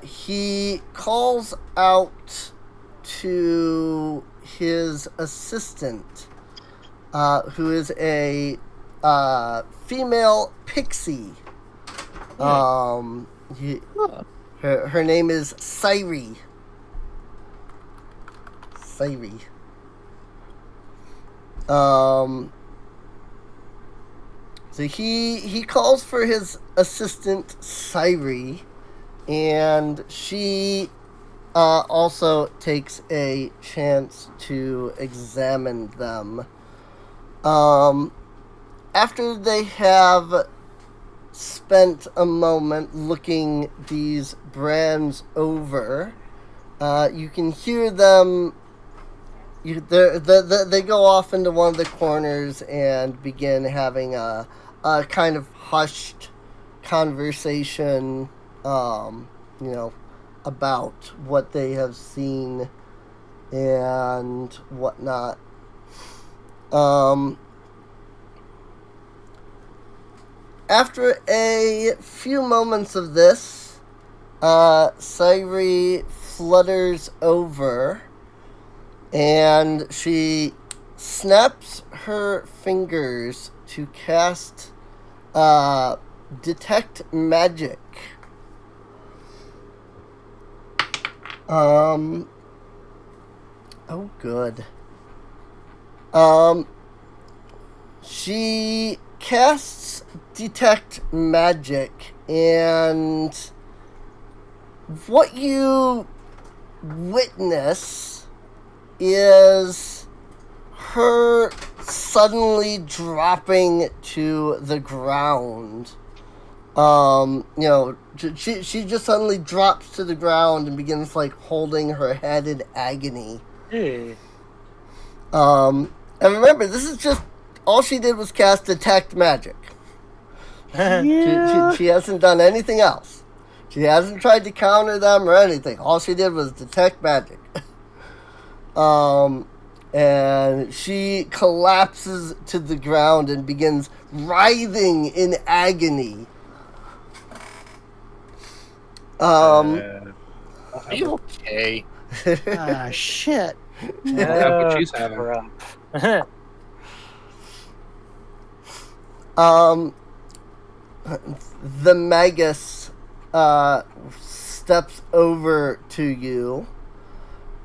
he calls out to his assistant, who is a female pixie. Her name is Sairi. So he calls for his assistant Sairi, and she also takes a chance to examine them. After they have spent a moment looking these brands over, you can hear them. They go off into one of the corners and begin having a kind of hushed conversation, about what they have seen and whatnot. After a few moments of this, Sairi flutters over and she snaps her fingers to cast Detect Magic. Oh, good. She casts Detect Magic, and what you witness is her suddenly dropping to the ground. She just suddenly drops to the ground and begins like holding her head in agony.
Hey.
And remember, this is just all she did was cast Detect Magic.
Yeah.
She hasn't done anything else. She hasn't tried to counter them or anything. All she did was Detect Magic. And she collapses to the ground and begins writhing in agony.
Are you okay?
Ah, shit.
Have what she's having.
crap.
The Magus steps over to you,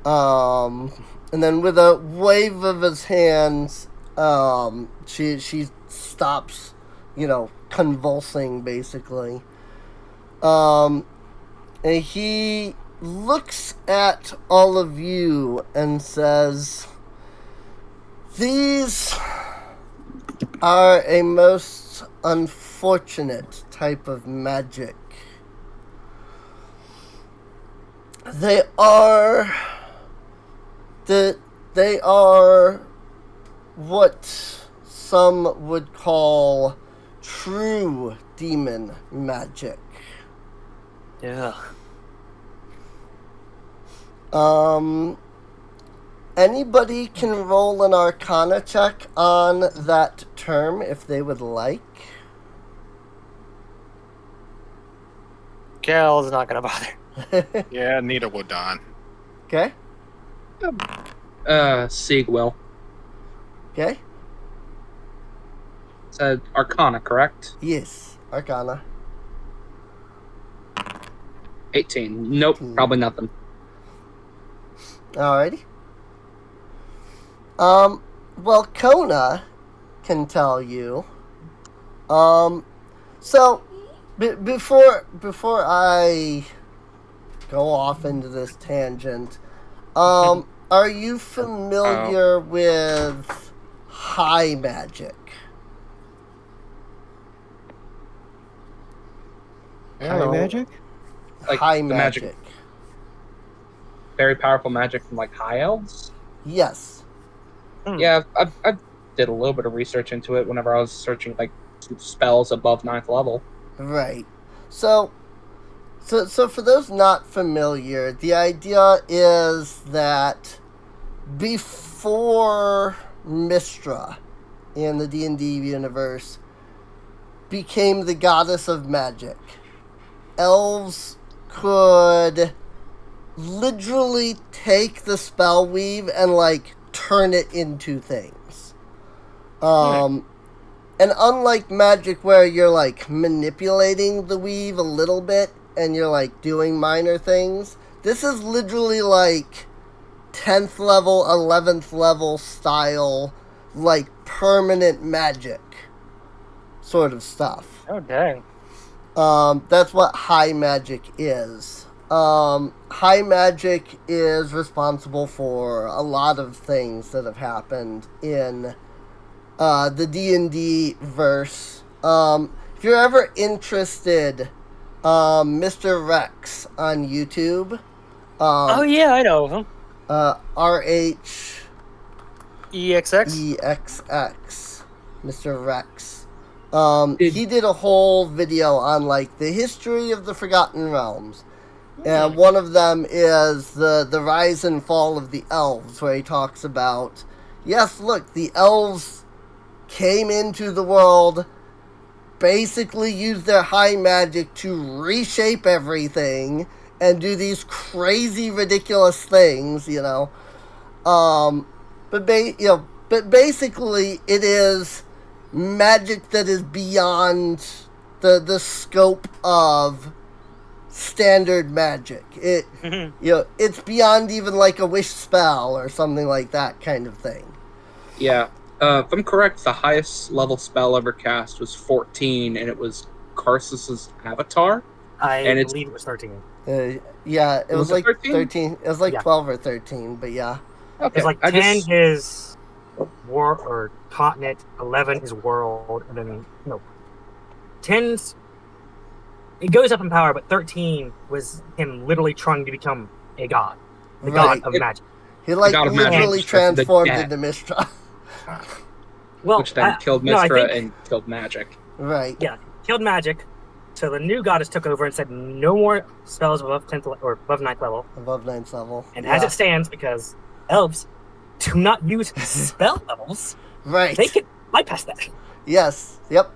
and then with a wave of his hands, she stops, convulsing basically. And he looks at all of you and says, "These are a most unfortunate type of magic. They are what some would call true demon magic.
Yeah.
Anybody can roll an Arcana check on that term if they would like."
Cal's not gonna bother.
Yeah, neither would Don.
Okay.
Sieg will.
Okay.
Said Arcana, correct?
Yes. Arcana.
18. Nope,
18.
probably nothing.
Alrighty. Well, Kona can tell you. So, before I go off into this tangent, are you familiar with high magic?
High magic?
Like
high
the
magic.
Very powerful magic from like high elves?
Yes.
Yeah, I did a little bit of research into it whenever I was searching like spells above 9th level.
Right. So for those not familiar, the idea is that before Mystra in the D&D universe became the goddess of magic, elves could literally take the spell weave and like turn it into things. And unlike magic where you're like manipulating the weave a little bit and you're like doing minor things, this is literally like 10th level, 11th level style, like permanent magic sort of stuff.
Oh, dang.
That's what high magic is. High magic is responsible for a lot of things that have happened in the D&D verse. If you're ever interested, Mr. Rex on YouTube.
Oh, yeah, I know him.
RH
EXX?
EXX, Mr. Rex. He did a whole video on like the history of the Forgotten Realms. And one of them is the rise and fall of the elves, where he talks about, yes, look, the elves came into the world, basically used their high magic to reshape everything and do these crazy, ridiculous things, But basically, it is magic that is beyond the scope of standard magic. It, it's beyond even like a wish spell or something like that kind of thing.
Yeah. If I'm correct, the highest level spell ever cast was 14, and it was Karsus's Avatar.
I believe it was 13.
Yeah, it was like 13? It was like 12 or 13, but yeah.
Okay. It's like 10 is war or continent, 11 is world, and then 10's it goes up in power, but 13 was him literally trying to become a god, the god of magic.
He literally transformed into Mistra.
Which then killed Mistra and killed magic.
Right.
Yeah, killed magic. So the new goddess took over and said no more spells above 10th or above 9th level.
Above 9th level.
And as it stands, because elves do not use spell levels,
right?
They can bypass that.
Yes. Yep.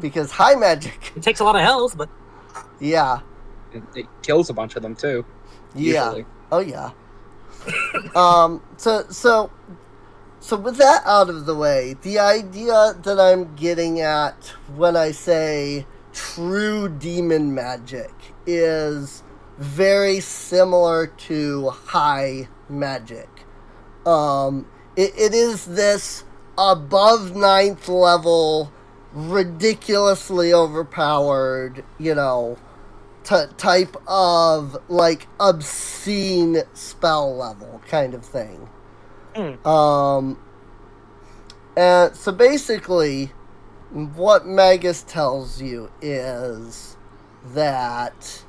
Because high magic.
It takes a lot of hells, but
yeah,
it kills a bunch of them too.
Yeah.
Usually.
Oh yeah. So with that out of the way, the idea that I'm getting at when I say true demon magic is very similar to high magic. It is this above 9th level, ridiculously overpowered, type of like obscene spell level kind of thing. And so basically what Magus tells you is that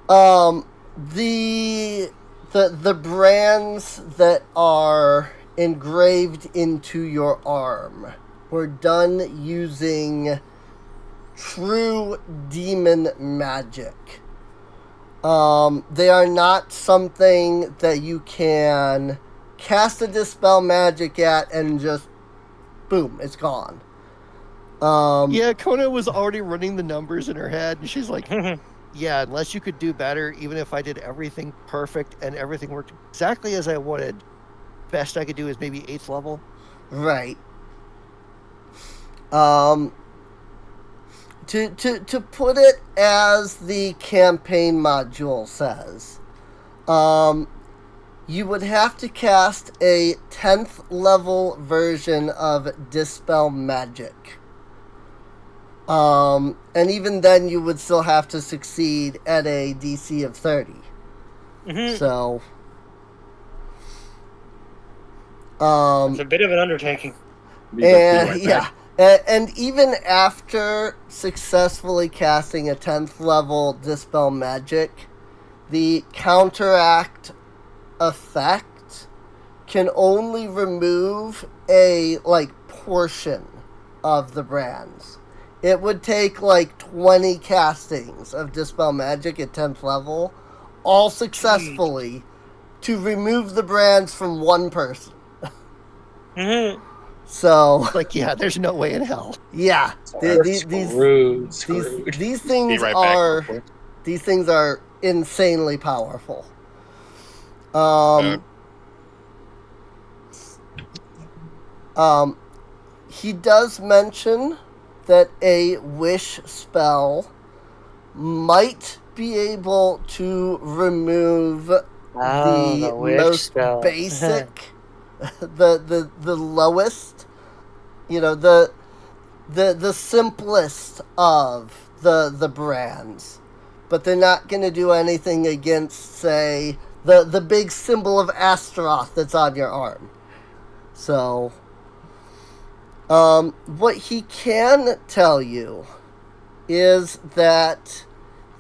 the brands that are engraved into your arm were done using true demon magic. They are not something that you can cast a dispel magic at and just boom, it's gone.
Yeah, Kona was already running the numbers in her head, and she's like, yeah, unless you could do better, even if I did everything perfect and everything worked exactly as I wanted, best I could do is maybe 8th level.
Right. To put it as the campaign module says, you would have to cast a 10th level version of Dispel Magic. And even then you would still have to succeed at a DC of 30. So...
it's a bit of an undertaking.
And even after successfully casting a 10th level Dispel Magic, the counteract effect can only remove a portion of the brands. It would take 20 castings of Dispel Magic at 10th level, all successfully, to remove the brands from one person. So,
yeah, there's no way in hell.
Yeah, these things are insanely powerful. He does mention that a wish spell might be able to remove the most basic, the lowest, the simplest of the brands, but they're not going to do anything against, say, the big symbol of Astaroth that's on your arm. So, what he can tell you is that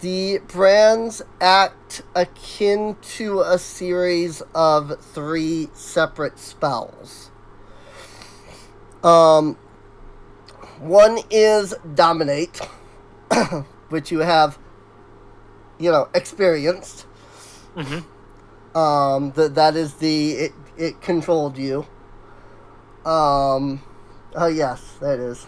the brands act akin to a series of 3 separate spells. One is Dominate, which you have, experienced. That is it controlled you. Oh yes, that is.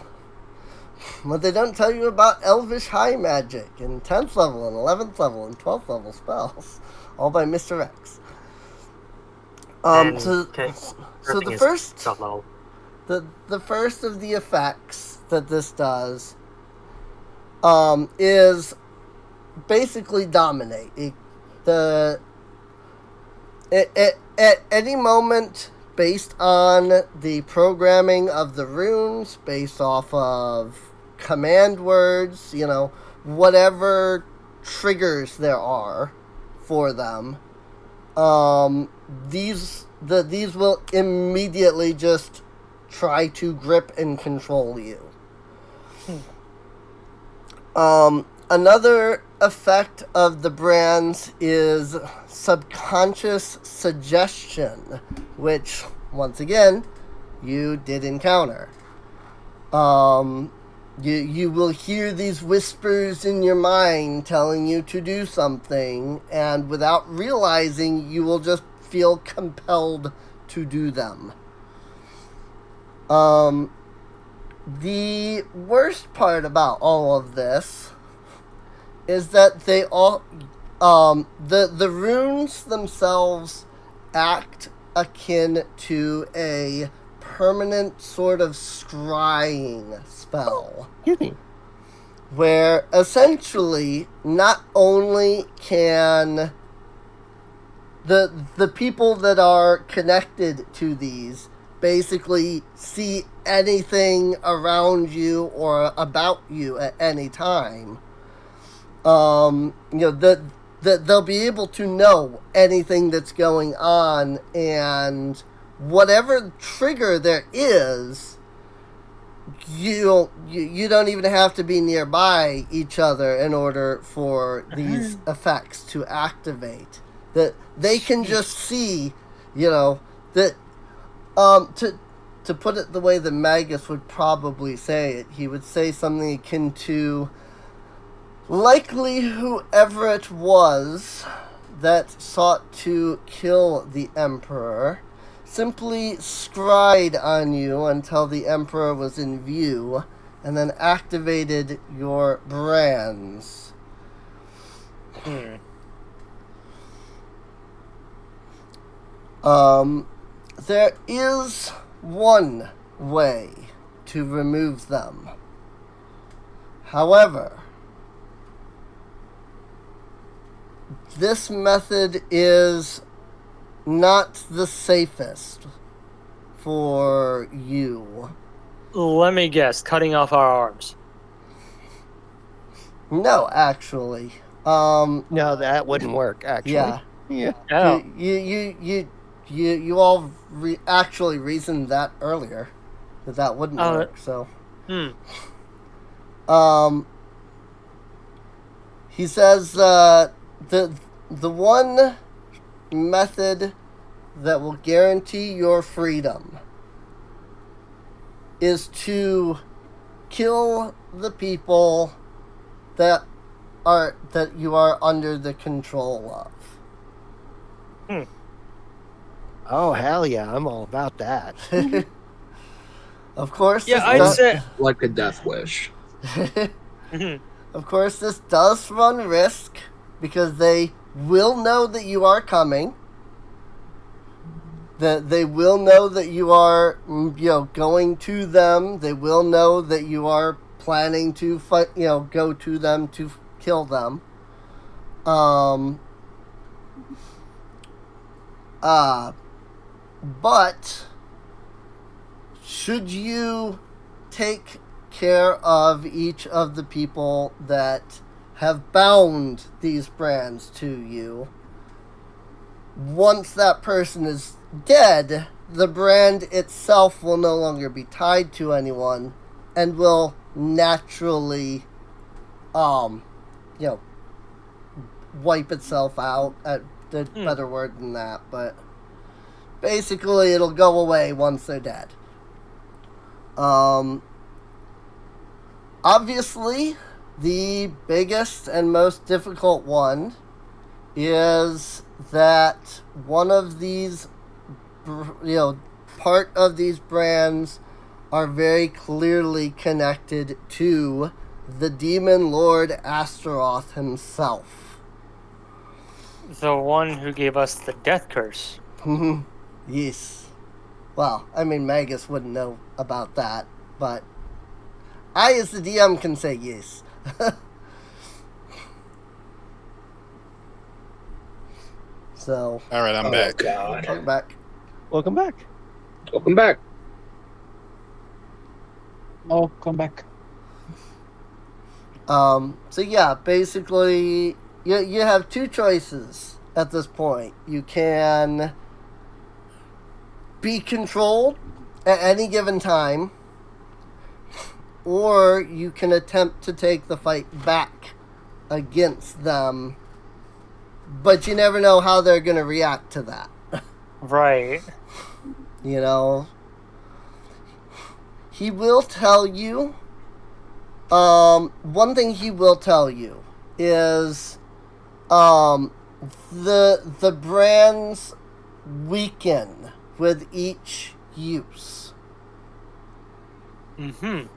But they don't tell you about Elvish High Magic and 10th level and 11th level and 12th level spells, all by Mr. X. So the first the first of the effects that this does is basically dominate. At any moment, based on the programming of the runes, based off of command words, whatever triggers there are for them, these will immediately just try to grip and control you. Another effect of the brands is subconscious suggestion, which, once again, you did encounter. You will hear these whispers in your mind telling you to do something, and without realizing, you will just feel compelled to do them. The worst part about all of this is that they all, the runes themselves act akin to a permanent sort of scrying spell. Where essentially, not only can the people that are connected to these basically see anything around you or about you at any time, they'll be able to know anything that's going on, and whatever trigger there is, you don't even have to be nearby each other in order for these effects to activate. That they can just see, that to put it the way that Magus would probably say it, he would say something akin to, likely whoever it was that sought to kill the Emperor simply scried on you until the Emperor was in view, and then activated your brands. There is one way to remove them. However, this method is not the safest for you.
Let me guess, cutting off our arms.
No, actually.
No, that wouldn't work, actually.
Yeah.
Oh.
You all actually reasoned that earlier, that wouldn't work, so. He says the one method that will guarantee your freedom is to kill the people that you are under the control of.
Oh, hell yeah, I'm all about that.
Of course.
Yeah, I'd say
like a death wish.
Of course, this does run risk because they will know that you are coming. That they will know that you are, going to them. They will know that you are planning to fight, go to them to kill them. But should you take care of each of the people that have bound these brands to you, once that person is dead, the brand itself will no longer be tied to anyone and will naturally, wipe itself out. There's a better word than that, but basically it'll go away once they're dead. Obviously, the biggest and most difficult one is that one of these, part of these brands are very clearly connected to the demon lord Astaroth himself.
The one who gave us the death curse.
Yes. Well, I mean, Magus wouldn't know about that, but I, as the DM, can say yes. So.
All right, I'm back.
God.
Welcome back.
Welcome back.
Welcome back.
Oh, come back.
So yeah, basically, you have two choices at this point. You can be controlled at any given time, or you can attempt to take the fight back against them, but you never know how they're going to react to that.
Right.
You know, he will tell you, one thing he will tell you is, the brands weaken with each use.
Mm-hmm.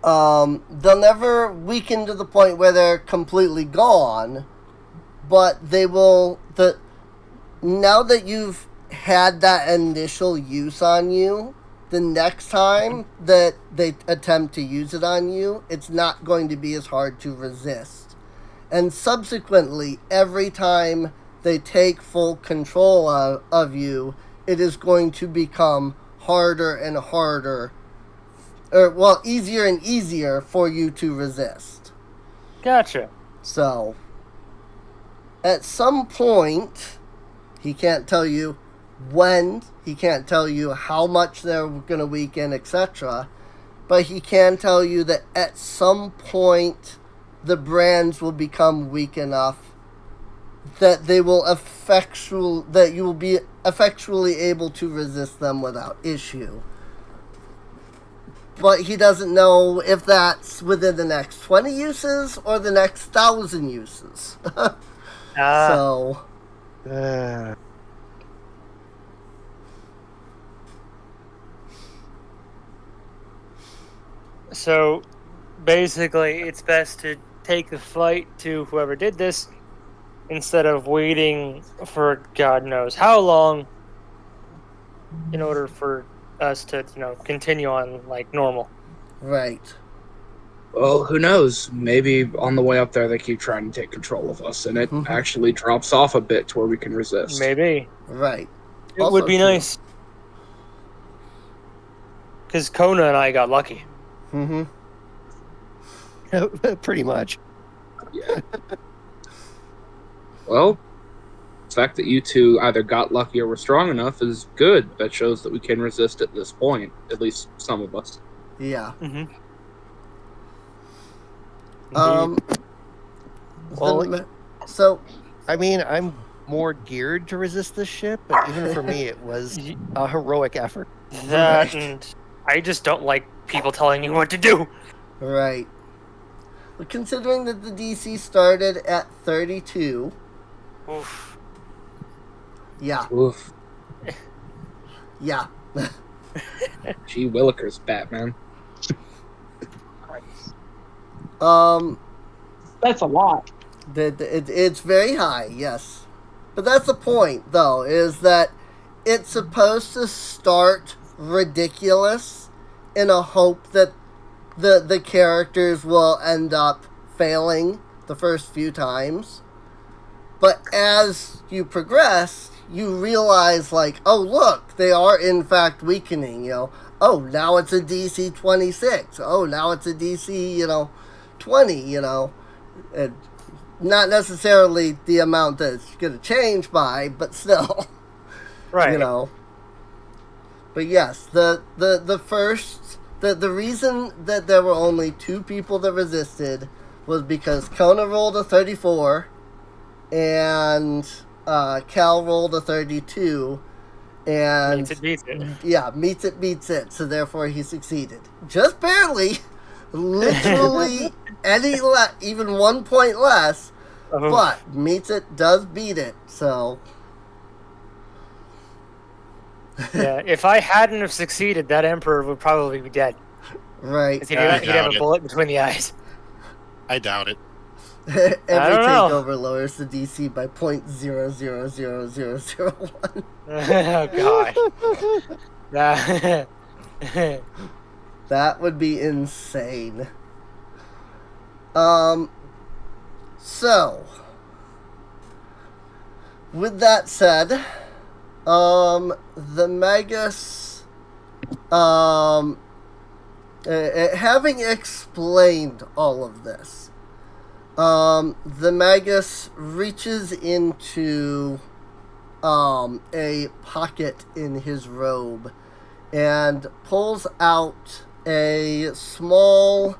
They'll never weaken to the point where they're completely gone, but they will, now that you've had that initial use on you, the next time that they attempt to use it on you, it's not going to be as hard to resist. And subsequently, every time they take full control of you, it is going to become harder and harder, or, well, easier and easier for you to resist.
Gotcha.
So, at some point, he can't tell you when, he can't tell you how much they're going to weaken, etc. But he can tell you that at some point, the brands will become weak enough that they will that you will be effectually able to resist them without issue. But he doesn't know if that's within the next 20 uses or the next 1,000 uses. So,
So basically, it's best to take the fight to whoever did this instead of waiting for God knows how long in order for us to, continue on like normal.
right.
Well, who knows? Maybe on the way up there they keep trying to take control of us, and it actually drops off a bit to where we can resist.
Maybe.
Right.
It
Also
would be
true.
nice. Because Kona and I got lucky.
Mm-hmm.
Pretty much.
Yeah. Well, the fact that you two either got lucky or were strong enough is good. That shows that we can resist at this point, at least some of us.
Yeah.
Mm-hmm.
Well,
So,
I mean, I'm more geared to resist this ship, but even for me, it was a heroic effort.
That, and I just don't like people telling me what to do.
right. But considering that the DC started at 32,
Oof.
yeah,
Oof.
yeah.
Gee willikers, Batman.
That's a lot.
It's very high, yes. But that's the point, though, is that it's supposed to start ridiculous in a hope that the characters will end up failing the first few times. But as you progress, you realize, like, oh, look, they are in fact weakening, Oh, now it's a DC 26. Oh, now it's a DC, 20, And not necessarily the amount that it's going to change by, but still,
Right.
But yes, the reason that there were only 2 people that resisted was because Kona rolled a 34 and Cal rolled a 32, and
Meets it, beats it.
yeah, meets it, beats it, so therefore he succeeded. Just barely. Literally even 1 point less, but meets it, does beat it, so.
Yeah, if I hadn't have succeeded, that Emperor would probably be dead.
Right.
'Cause he'd have a bullet between the eyes.
I doubt it.
Every
don't know.
takeover lowers the DC by 0.000001.
Oh god.
That would be insane. So with that said, the Magus, having explained all of this, the Magus reaches into a pocket in his robe and pulls out a small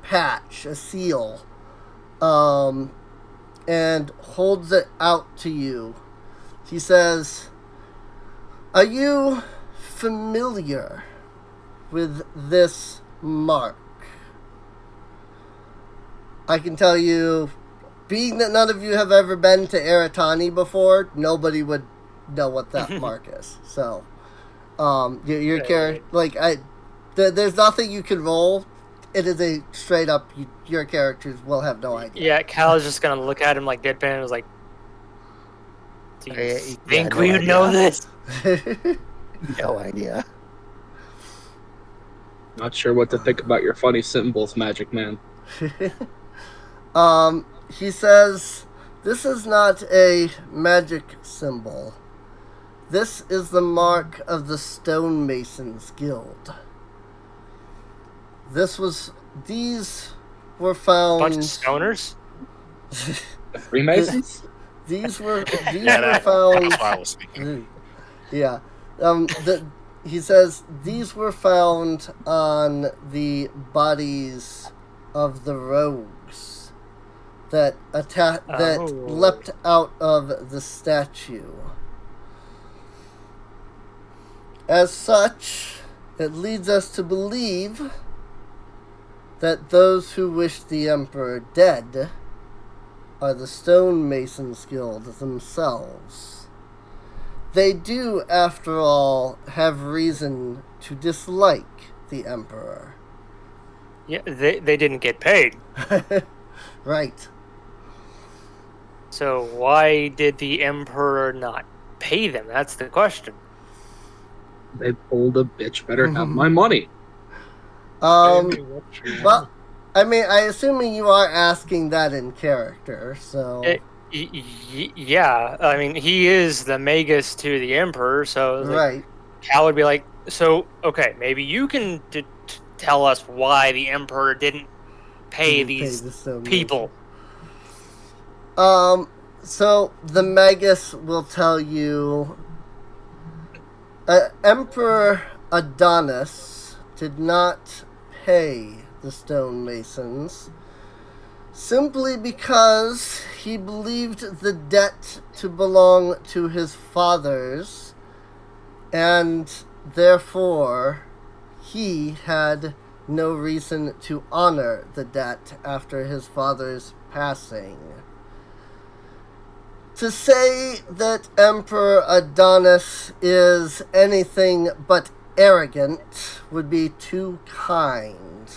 patch, a seal, and holds it out to you. He says, "Are you familiar with this mark?" I can tell you, being that none of you have ever been to Eritani before, nobody would know what that mark is. So, your character, there's nothing you can roll. It is a straight up, your characters will have no idea.
Yeah, Cal is just gonna look at him like deadpan and was like, "Do you think we would know this?"
No idea.
Not sure what to think about your funny symbols, Magic Man.
He says, "This is not a magic symbol. This is the mark of the Stonemasons Guild. These were found..."
Bunch of stoners?
The Freemasons?
These were found...
That's what I was thinking.
Yeah. He says, "These were found on the bodies of the rogues that leapt out of the statue. As such, it leads us to believe that those who wish the Emperor dead are the Stonemasons Guild themselves. They do, after all, have reason to dislike the Emperor."
Yeah, they didn't get paid.
Right.
So why did the Emperor not pay them? That's the question.
They pulled a bitch. Better have my money.
Well, I mean, I assuming you are asking that in character, so...
Yeah, I mean, he is the Magus to the Emperor, so...
Right.
Cal would be like, so, okay, maybe you can tell us why the Emperor didn't pay these people.
So, the Magus will tell you... Emperor Adonis did not pay the stonemasons simply because he believed the debt to belong to his fathers, and therefore he had no reason to honor the debt after his father's passing. To say that Emperor Adonis is anything but arrogant would be too kind.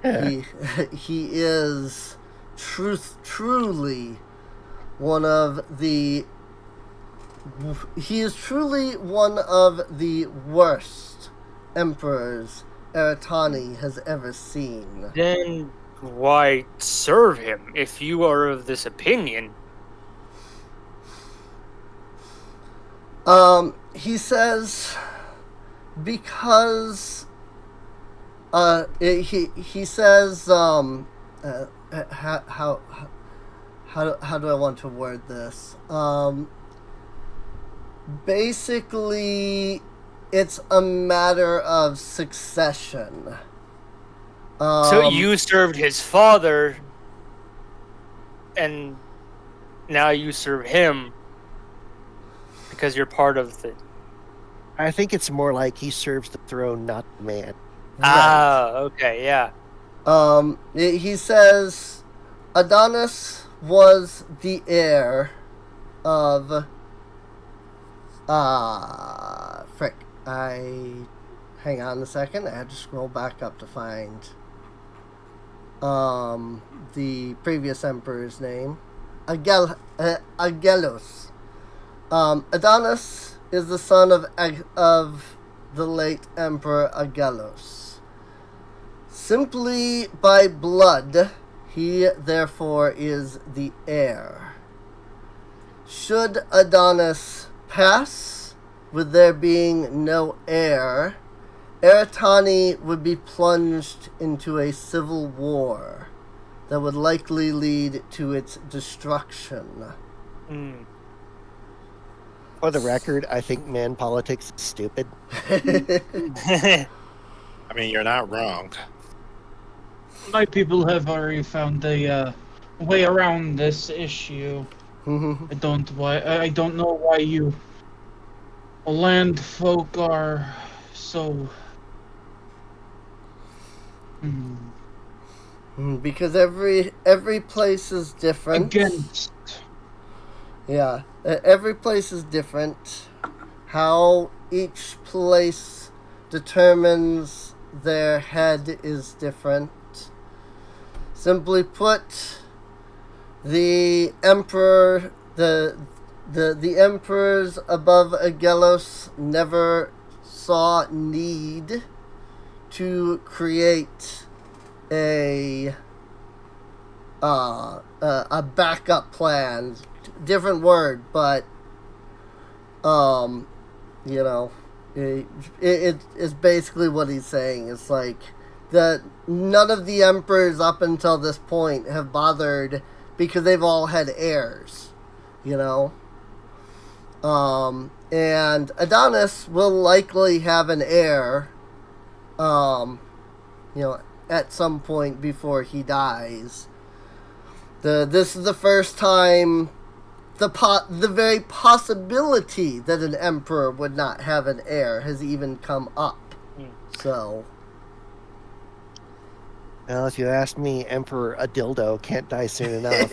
Yeah.
He is truly one of the worst emperors Eritani has ever seen.
Then why serve him if you are of this opinion?
He says because he says how do I want to word this? Basically it's a matter of succession.
So you served his father and now you serve him because you're part of the...
I think it's more like he serves the throne, not the man.
Right.
Ah, okay, yeah.
He says Adonis was the heir of hang on a second, I had to scroll back up to find the previous emperor's name. Agelos. Adonis is the son of the late Emperor Agelos. Simply by blood, He, therefore, is the heir. Should Adonis pass, with there being no heir, Eretani would be plunged into a civil war that would likely lead to its destruction.
For the record, I think man politics is stupid.
I mean, you're not wrong.
My people have already found a way around this issue. I don't know why you land folk are so.
Because every place is different.
Against.
Yeah, every place is different. How each place determines their head is different. Simply put, the emperor, the emperors above Agelos never saw need to create a backup plan. Different word, but you know, it is basically what he's saying. It's like that none of the emperors up until this point have bothered because they've all had heirs, you know. And Adonis will likely have an heir, you know, at some point before he dies. This is the first time the very possibility that an emperor would not have an heir has even come up. So,
well, if you ask me, Emperor a dildo can't die soon enough.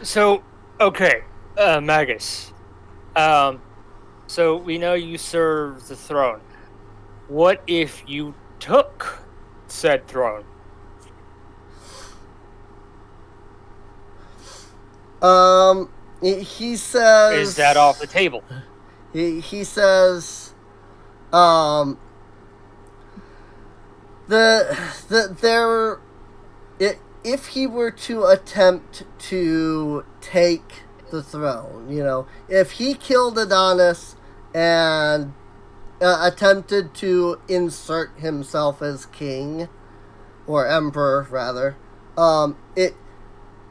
So, okay, Magus. So we know you serve the throne. What if you took said throne?
He says...
Is that off the table?
He says, if he were to attempt to take the throne, you know, if he killed Adonis and attempted to insert himself as king, or emperor, rather,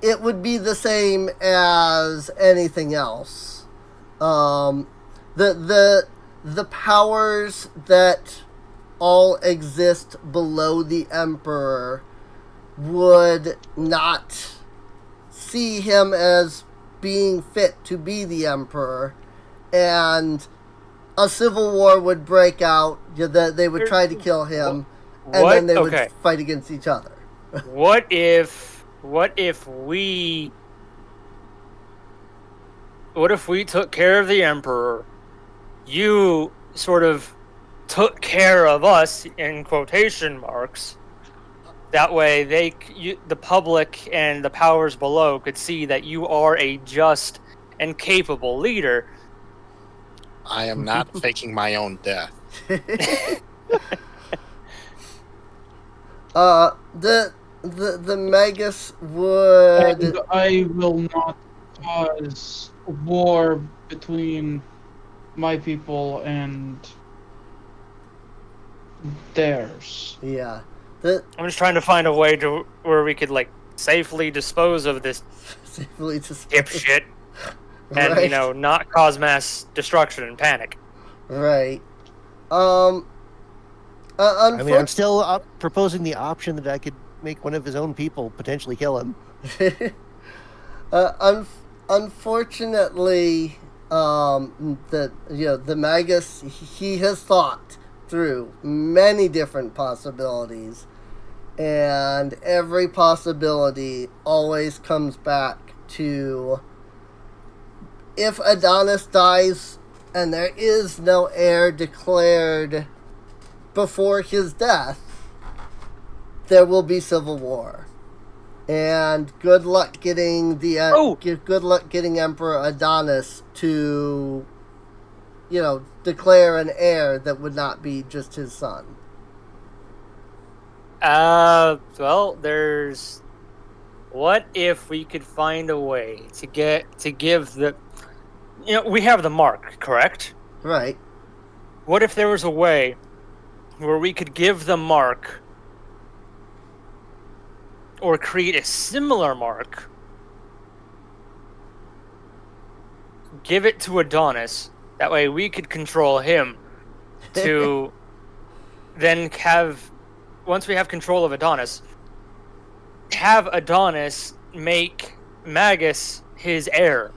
it would be the same as anything else. The powers that all exist below the emperor would not see him as being fit to be the emperor, and a civil war would break out. They would try to kill him, and then they would fight against each other.
What if we took care of the emperor? You sort of took care of us, in quotation marks. That way, the public and the powers below could see that you are a just and capable leader.
I am not faking my own death.
The Magus would...
And I will not cause war between my people and theirs.
Yeah.
I'm just trying to find a way to where we could, like, safely dispose of this dipshit and,
right.
you know, not cause mass destruction and panic.
Right.
I mean, I'm still proposing the option that I could make one of his own people potentially kill him.
Unfortunately, the Magus, he has thought through many different possibilities, and every possibility always comes back to, if Adonis dies and there is no heir declared before his death, there will be civil war, and good luck getting Emperor Adonis to, you know, declare an heir that would not be just his son.
Well, there's. What if we could find a way to give the. We have the mark, correct?
Right.
What if there was a way where we could give the mark or create a similar mark, give it to Adonis, that way we could control him to then once we have control of Adonis, have Adonis make Magus his heir.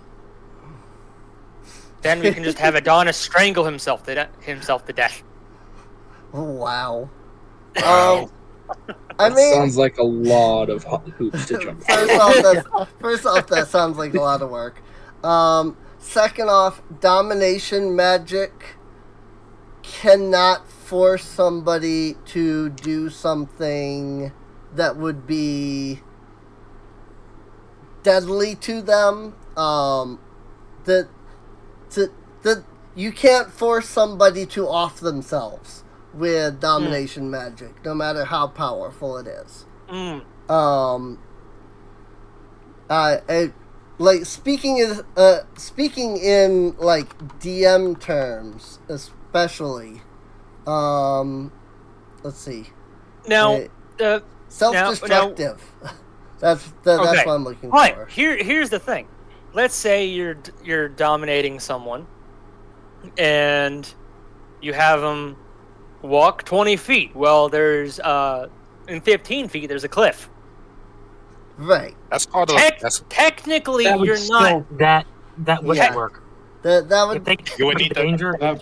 Then we can just have Adonis strangle himself to death.
Wow.
Wow.
I mean,
Sounds like a lot of hoops to jump.
First off, that sounds like a lot of work. Second off, domination magic cannot force somebody to do something that would be deadly to them. You can't force somebody to off themselves with domination magic, no matter how powerful it is. Like speaking in like DM terms, especially. Let's see.
Now,
self-destructive. That's what I'm looking for.
Here's the thing. Let's say you're dominating someone, and you have them walk 20 feet. Well, there's in 15 feet there's a cliff.
Right.
That's called
technically you're not.
That wouldn't work.
That would.
You would need to.
Danger.
That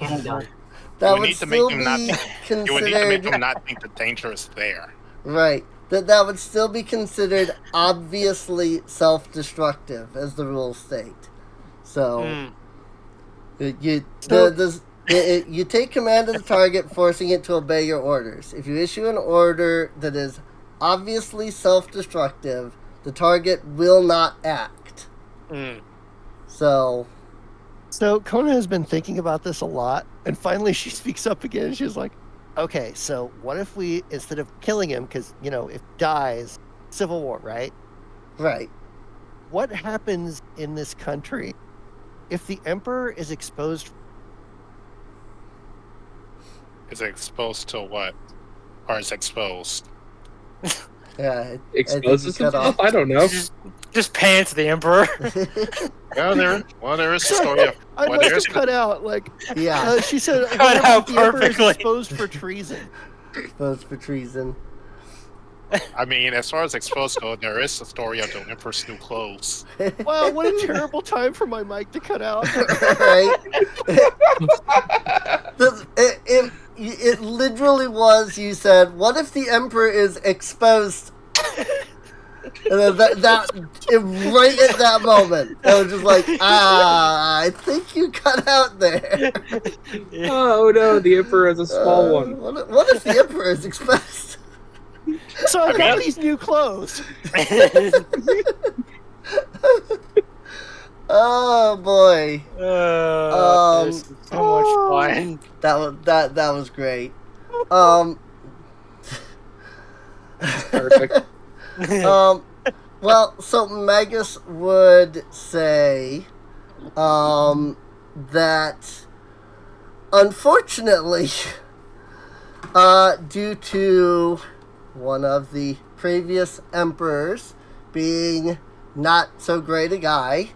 would still be considered.
You would need to make them not think the danger is there.
Right. That would still be considered obviously self-destructive, as the rules state. So, you take command of the target, forcing it to obey your orders. If you issue an order that is obviously self-destructive, the target will not act. So
Kona has been thinking about this a lot, and finally she speaks up again. She's like, okay, so what if we, instead of killing him, because, if dies, civil war, right?
Right.
What happens in this country if the emperor is exposed?
Is it exposed to what? Or is exposed?
Yeah.
Exposes himself? I don't know.
Just pants the emperor.
There is a story of.
I must have cut out.
Yeah.
She said,
cut out
the emperor is
perfectly.
exposed for treason.
Exposed for treason.
I mean, as far as exposed go, there is a story of the emperor's new clothes.
Wow, what a terrible time for my mic to cut out.
Right? It literally was, you said, what if the emperor is exposed? And then right at that moment, I was just like, I think you cut out there.
Oh no, the emperor is a small one.
What if the emperor is exposed?
So I got these new clothes.
Oh boy.
This is so much fun.
That was great.
Perfect.
Well, so Magus would say that unfortunately, due to one of the previous emperors being not so great a guy,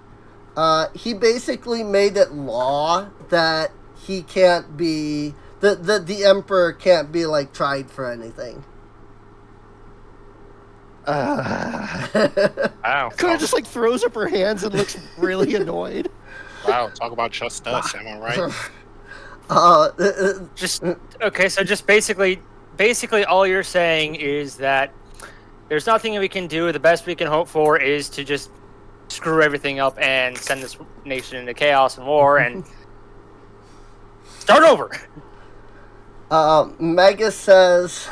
he basically made it law that he can't be the emperor can't be tried for anything.
Wow.
Kona just throws up her hands and looks really annoyed.
Wow, talk about just us, am I right?
So just basically all you're saying is that there's nothing we can do. The best we can hope for is to just screw everything up and send this nation into chaos and war and start over.
Magus says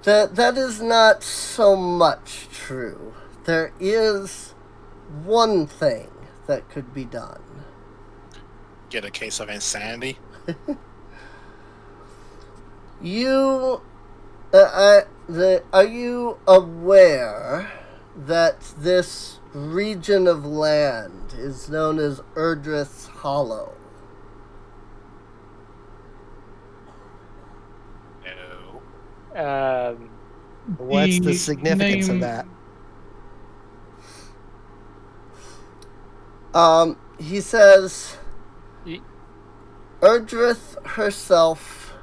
that is not so much true. There is one thing that could be done.
Get a case of insanity?
You Are you aware that this region of land is known as Irdrith's Hollow?
No.
What's the significance of that?
He says Irdrith herself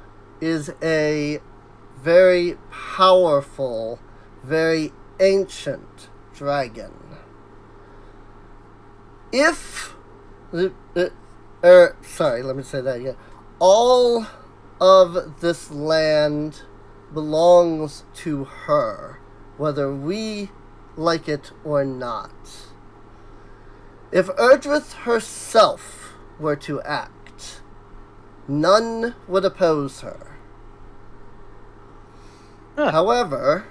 is a very powerful, very ancient dragon. Sorry, let me say that again. All of this land belongs to her, whether we like it or not. If Irdrith herself were to act, none would oppose her. However,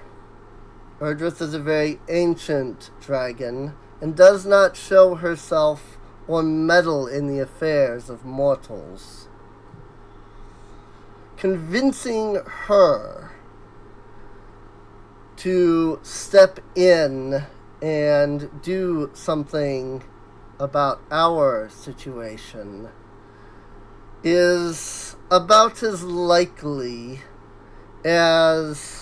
Irdrith is a very ancient dragon and does not show herself or meddle in the affairs of mortals. Convincing her to step in and do something about our situation is about as likely as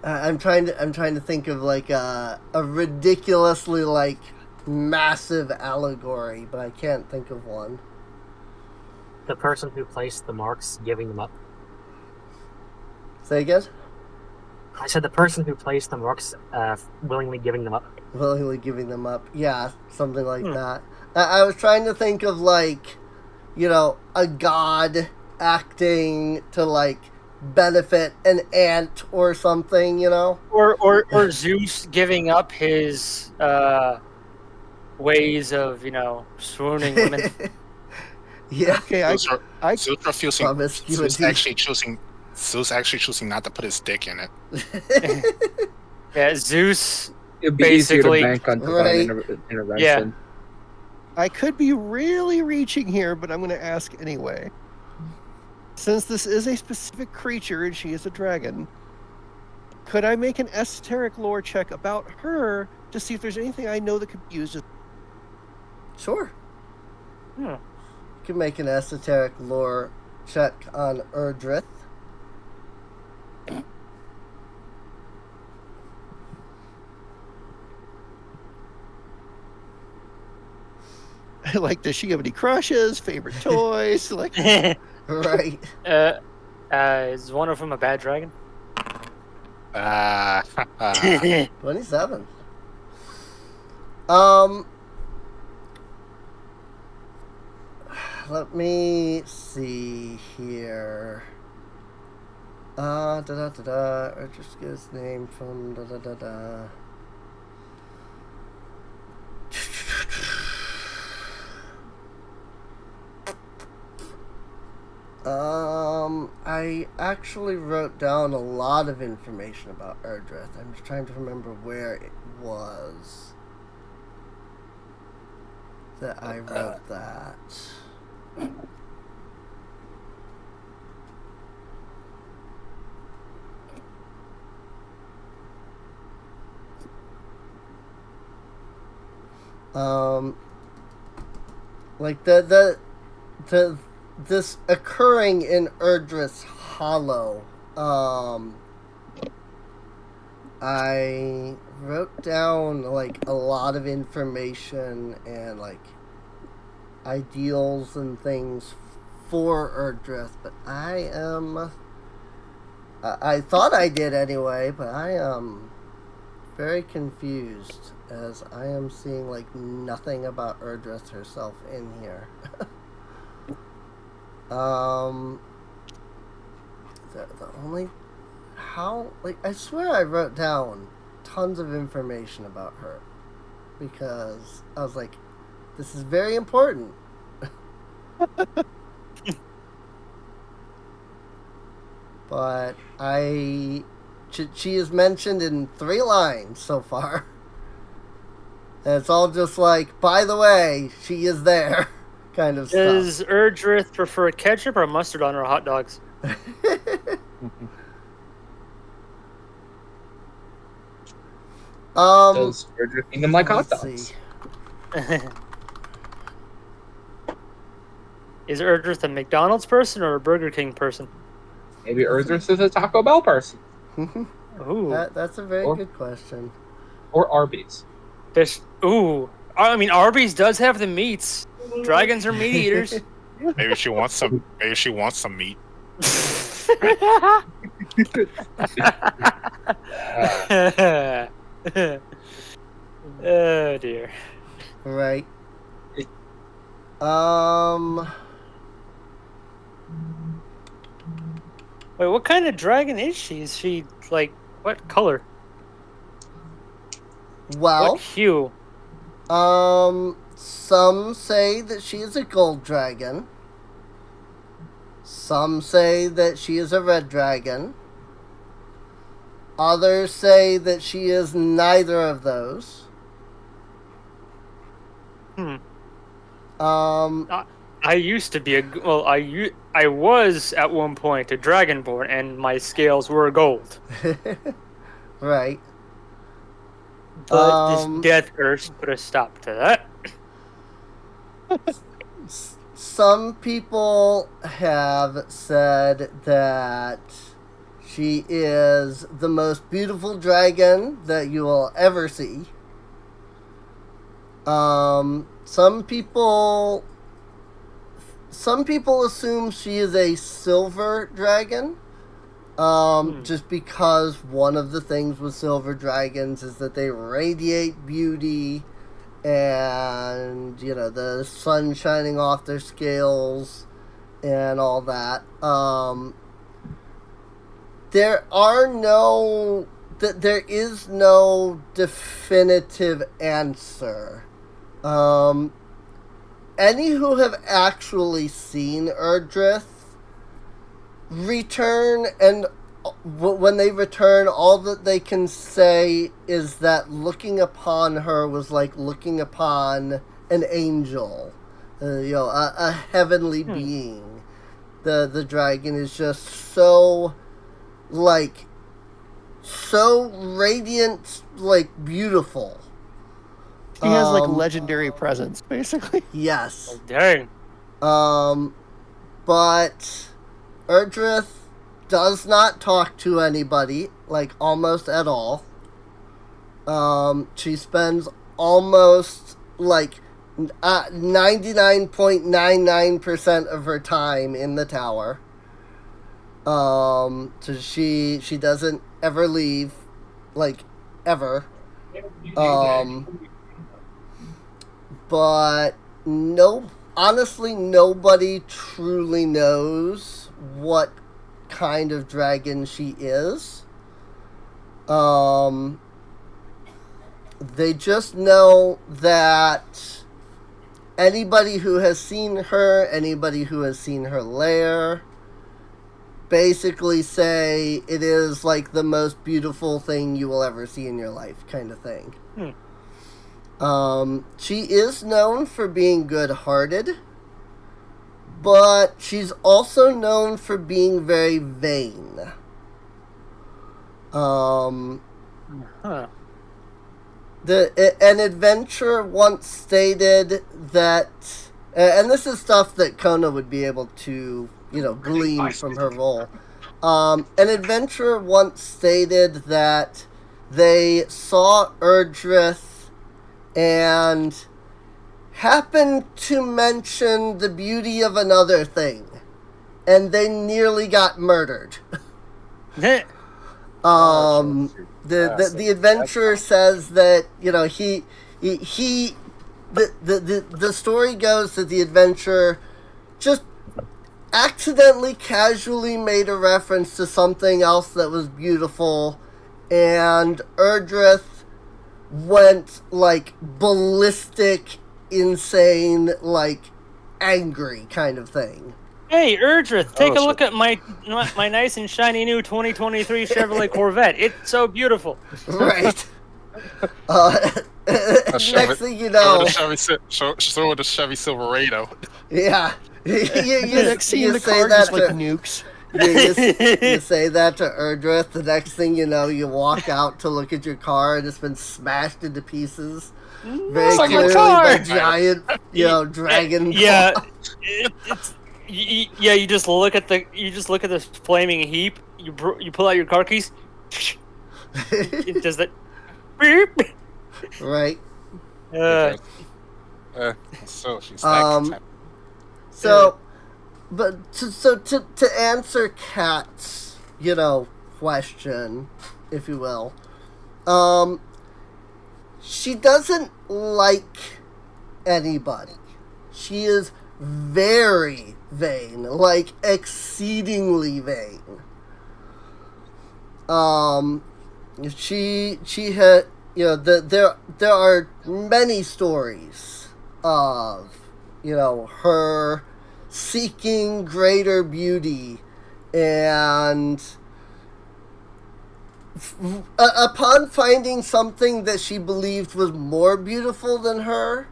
I'm trying to think of like a ridiculously like massive allegory, but I can't think of one.
The person who placed the marks giving them up.
Say again?
I said the person who placed the marks willingly giving them up.
Willingly giving them up. Yeah, something like that. I was trying to think of like, you know, a god acting to like benefit an ant or something, you know?
Or Zeus giving up his ways of, you know, swooning women.
Yeah.
Okay,
Zeus actually choosing not to put his dick in it.
Yeah, Zeus
It'd be easier to
basically
bank on divine intervention.
Yeah.
I could be really reaching here, but I'm going to ask anyway. Since this is a specific creature and she is a dragon, could I make an esoteric lore check about her to see if there's anything I know that could be used?
Sure.
Hmm.
You can make an esoteric lore check on Irdrith.
Like, does she have any crushes, favorite toys? Like,
Right.
Is one of them a bad dragon?
27. Let me see here. Or just get his name from I actually wrote down a lot of information about Irdrith. I'm just trying to remember where it was that I wrote that. Like this occurring in Irdrith's Hollow. I wrote down like a lot of information and like ideals and things for Irdrith, but I thought I did anyway, but I am very confused as I am seeing like nothing about Irdrith herself in here. The only how like I swear I wrote down tons of information about her because I was like, this is very important. But she is mentioned in 3 lines so far. And it's all just like, by the way, she is there kind of
Does
stuff.
Irdrith prefer ketchup or mustard on her hot dogs?
Does Irdrith eat them like hot
let's
dogs?
see.
Is Irdrith a McDonald's person or a Burger King person?
Maybe Irdrith is a Taco Bell person.
Ooh.
That's a very good question.
Or Arby's.
I mean, Arby's does have the meats. Dragons are meat eaters.
Maybe she wants some. Maybe she wants some meat.
Oh dear.
Right.
Wait, what kind of dragon is she? Is she like what color?
Well,
What hue?
some say that she is a gold dragon. Some say that she is a red dragon. Others say that she is neither of those.
I used to be I was at one point a dragonborn, and my scales were gold.
Right.
But this death curse put a stop to that.
Some people have said that she is the most beautiful dragon that you will ever see. Some people assume she is a silver dragon. Just because one of the things with silver dragons is that they radiate beauty and, the sun shining off their scales and all that. There is no definitive answer. Any who have actually seen Irdrith return, and when they return, all that they can say is that looking upon her was like looking upon an angel, a heavenly being. The dragon is just so radiant, beautiful.
She has legendary presence, basically.
Yes.
Oh, dang.
But Irdrith does not talk to anybody, almost at all. She spends almost 99.99% of her time in the tower. So she doesn't ever leave, ever. But honestly, nobody truly knows what kind of dragon she is. They just know that anybody who has seen her, anybody who has seen her lair, basically say it is the most beautiful thing you will ever see in your life, kind of thing. She is known for being good-hearted, but she's also known for being very vain. An adventurer once stated that, and this is stuff that Kona would be able to, glean from her role. An adventurer once stated that they saw Irdrith and happened to mention the beauty of another thing, and they nearly got murdered. The adventurer says that the story goes that the adventurer just accidentally casually made a reference to something else that was beautiful, and Irdrith went ballistic, insane, angry kind of thing.
Hey, Irdrith, take a look at my nice and shiny new 2023 Chevrolet Corvette. It's so beautiful.
Right. Next thing you know,
show the Chevy Silverado.
Yeah. You
Next scene, the car just nukes.
You say that to Irdrith. The next thing you know, you walk out to look at your car, and it's been smashed into pieces. Very
It's like my
clearly
car!
by giant, dragon.
Yeah, yeah. You just look at this flaming heap. You pull out your car keys. It does that. Beep.
Right.
So she's
So, but to answer Kat's, question, if you will, she doesn't like anybody. She is very vain, like exceedingly vain. She had, there are many stories of, her seeking greater beauty, and upon finding something that she believed was more beautiful than her,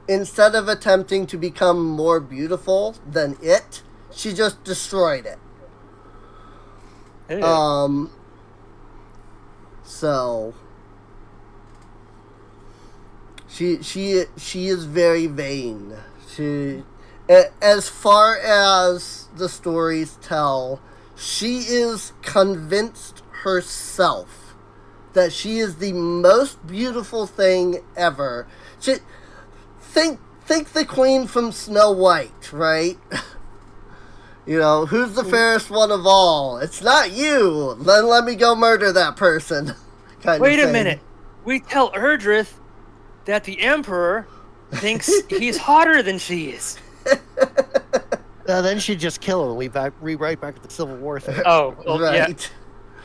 instead of attempting to become more beautiful than it, she just destroyed it.
Hey.
So she is very vain. She, as far as the stories tell, she is convinced herself that she is the most beautiful thing ever. Think the queen from Snow White, right? Who's the fairest one of all? It's not you. Then let me go murder that person.
Wait a minute. We tell Irdrith that the Emperor thinks he's hotter than she is.
Then she'd just kill him and we right back at the Civil War thing.
Oh, well,
right.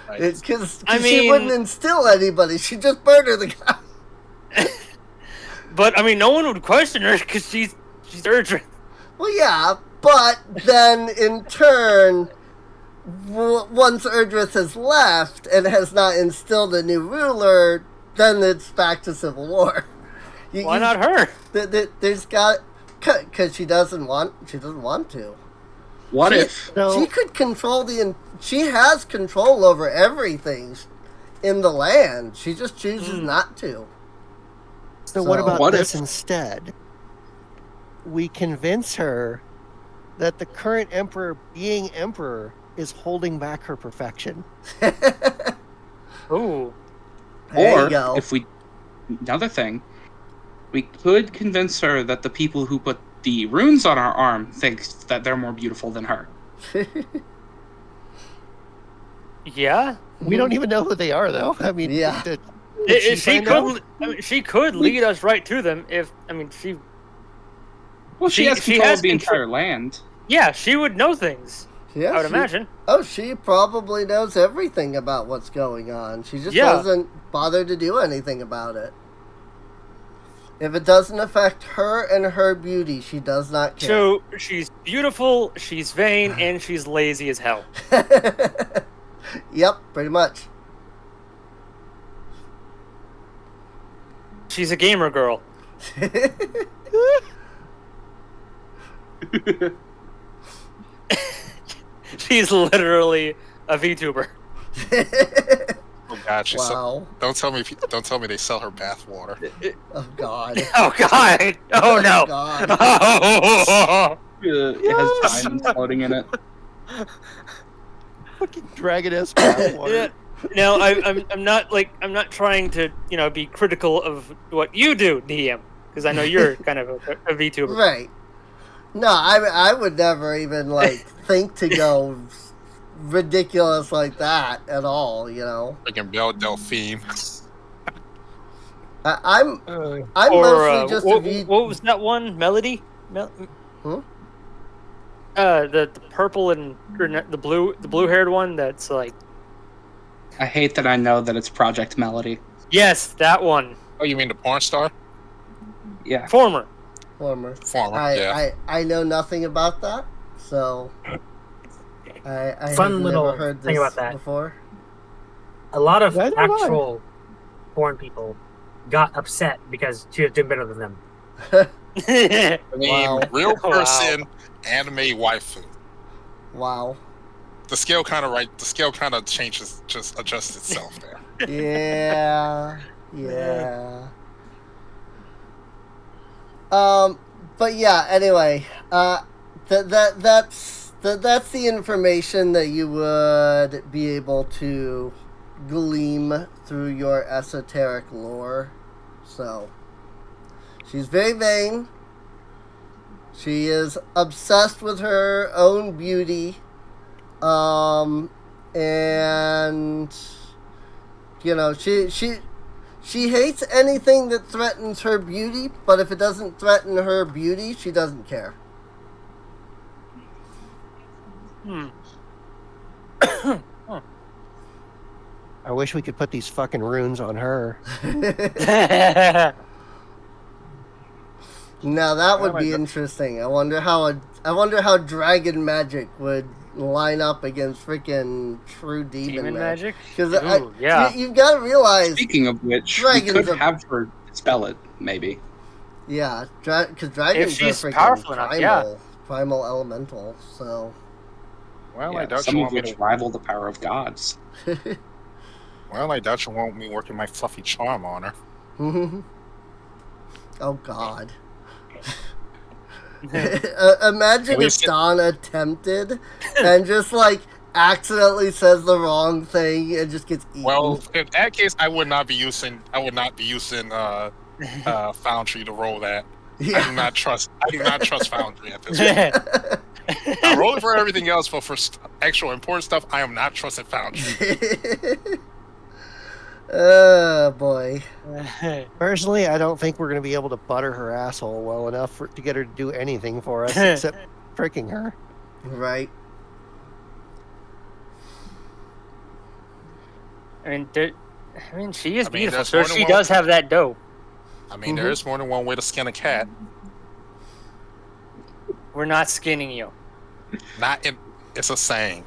Yeah.
Because she wouldn't instill anybody. She'd just murder the guy.
But, no one would question her because she's Irdrith.
Well, yeah, but then in turn, once Irdrith has left and has not instilled a new ruler, then it's back to Civil War.
Why not her?
There's got, because she doesn't want to.
What if?
She could control she has control over everything in the land. She just chooses not to.
So what about this instead? We convince her that the current emperor being emperor is holding back her perfection.
Ooh.
Or another thing, we could convince her that the people who put the runes on our arm think that they're more beautiful than her.
Yeah?
We don't even know who they are, though.
Yeah.
She could lead us right to them if, she...
Well, she has control of the entire land.
Yeah, she would know things.
Yeah,
I would imagine.
Oh, she probably knows everything about what's going on. She just doesn't bother to do anything about it. If it doesn't affect her and her beauty, she does not care.
So, she's beautiful, she's vain, and she's lazy as hell.
Yep, pretty much.
She's a gamer girl. She's literally a VTuber.
Oh God!
Wow.
Don't tell me they sell her bath water.
Oh God.
Oh God. Oh no.
Oh, God.
Oh.
It has diamonds floating in it.
Fucking dragon-esque bath water.
Yeah. No, I'm not trying to be critical of what you do, DM, because I know you're kind of a VTuber.
Right. No, I would never even think to go ridiculous like that at all.
Freaking Belle Delphine.
I'm mostly just
what was that one? Melody? The purple and the blue-haired one that's like.
I hate that I know that it's Project Melody.
Yes, that one.
Oh, you mean the porn star?
Yeah.
Former.
I know nothing about that, so I
Fun
have
little
never heard this
thing about that.
before.
A lot of actual porn people got upset because she was doing better than them.
I mean,
Wow.
real person, anime waifu.
Wow.
The scale kind of changes, just adjusts itself there.
Yeah. But yeah. Anyway, that's the information that you would be able to glean through your esoteric lore. So, she's very vain. She is obsessed with her own beauty. And you know, she hates anything that threatens her beauty, but if it doesn't threaten her beauty, she doesn't care.
I wish we could put these fucking runes on her.
Now that would be interesting. I wonder how dragon magic would line up against freaking true demon
magic.
Because
yeah,
you've got to realize.
Speaking of which, we could have her spell it, maybe.
Yeah, because dragons
if she's
are freaking
powerful enough,
primal elemental. So.
Well,
Yeah,
I doubt
some
you
of
want me
which
to.
rival the power of gods.
Well, I doubt you want me working my fluffy charm on her.
Oh God. Imagine if Don attempted and just like accidentally says the wrong thing and just gets eaten.
Well, in that case, I would not be using Foundry to roll that.
Yeah.
I do not trust Foundry at this point. I'm rolling for everything else, but for actual important stuff, I am not trusting Foundry.
Oh boy.
Personally, I don't think we're going to be able to butter her asshole well enough to get her to do anything for us except tricking her.
Right.
I mean, she is beautiful,
there's
so
more than
she
one-
does have that dough.
I mean, there is more than one way to skin a cat.
We're not skinning you.
It's a saying.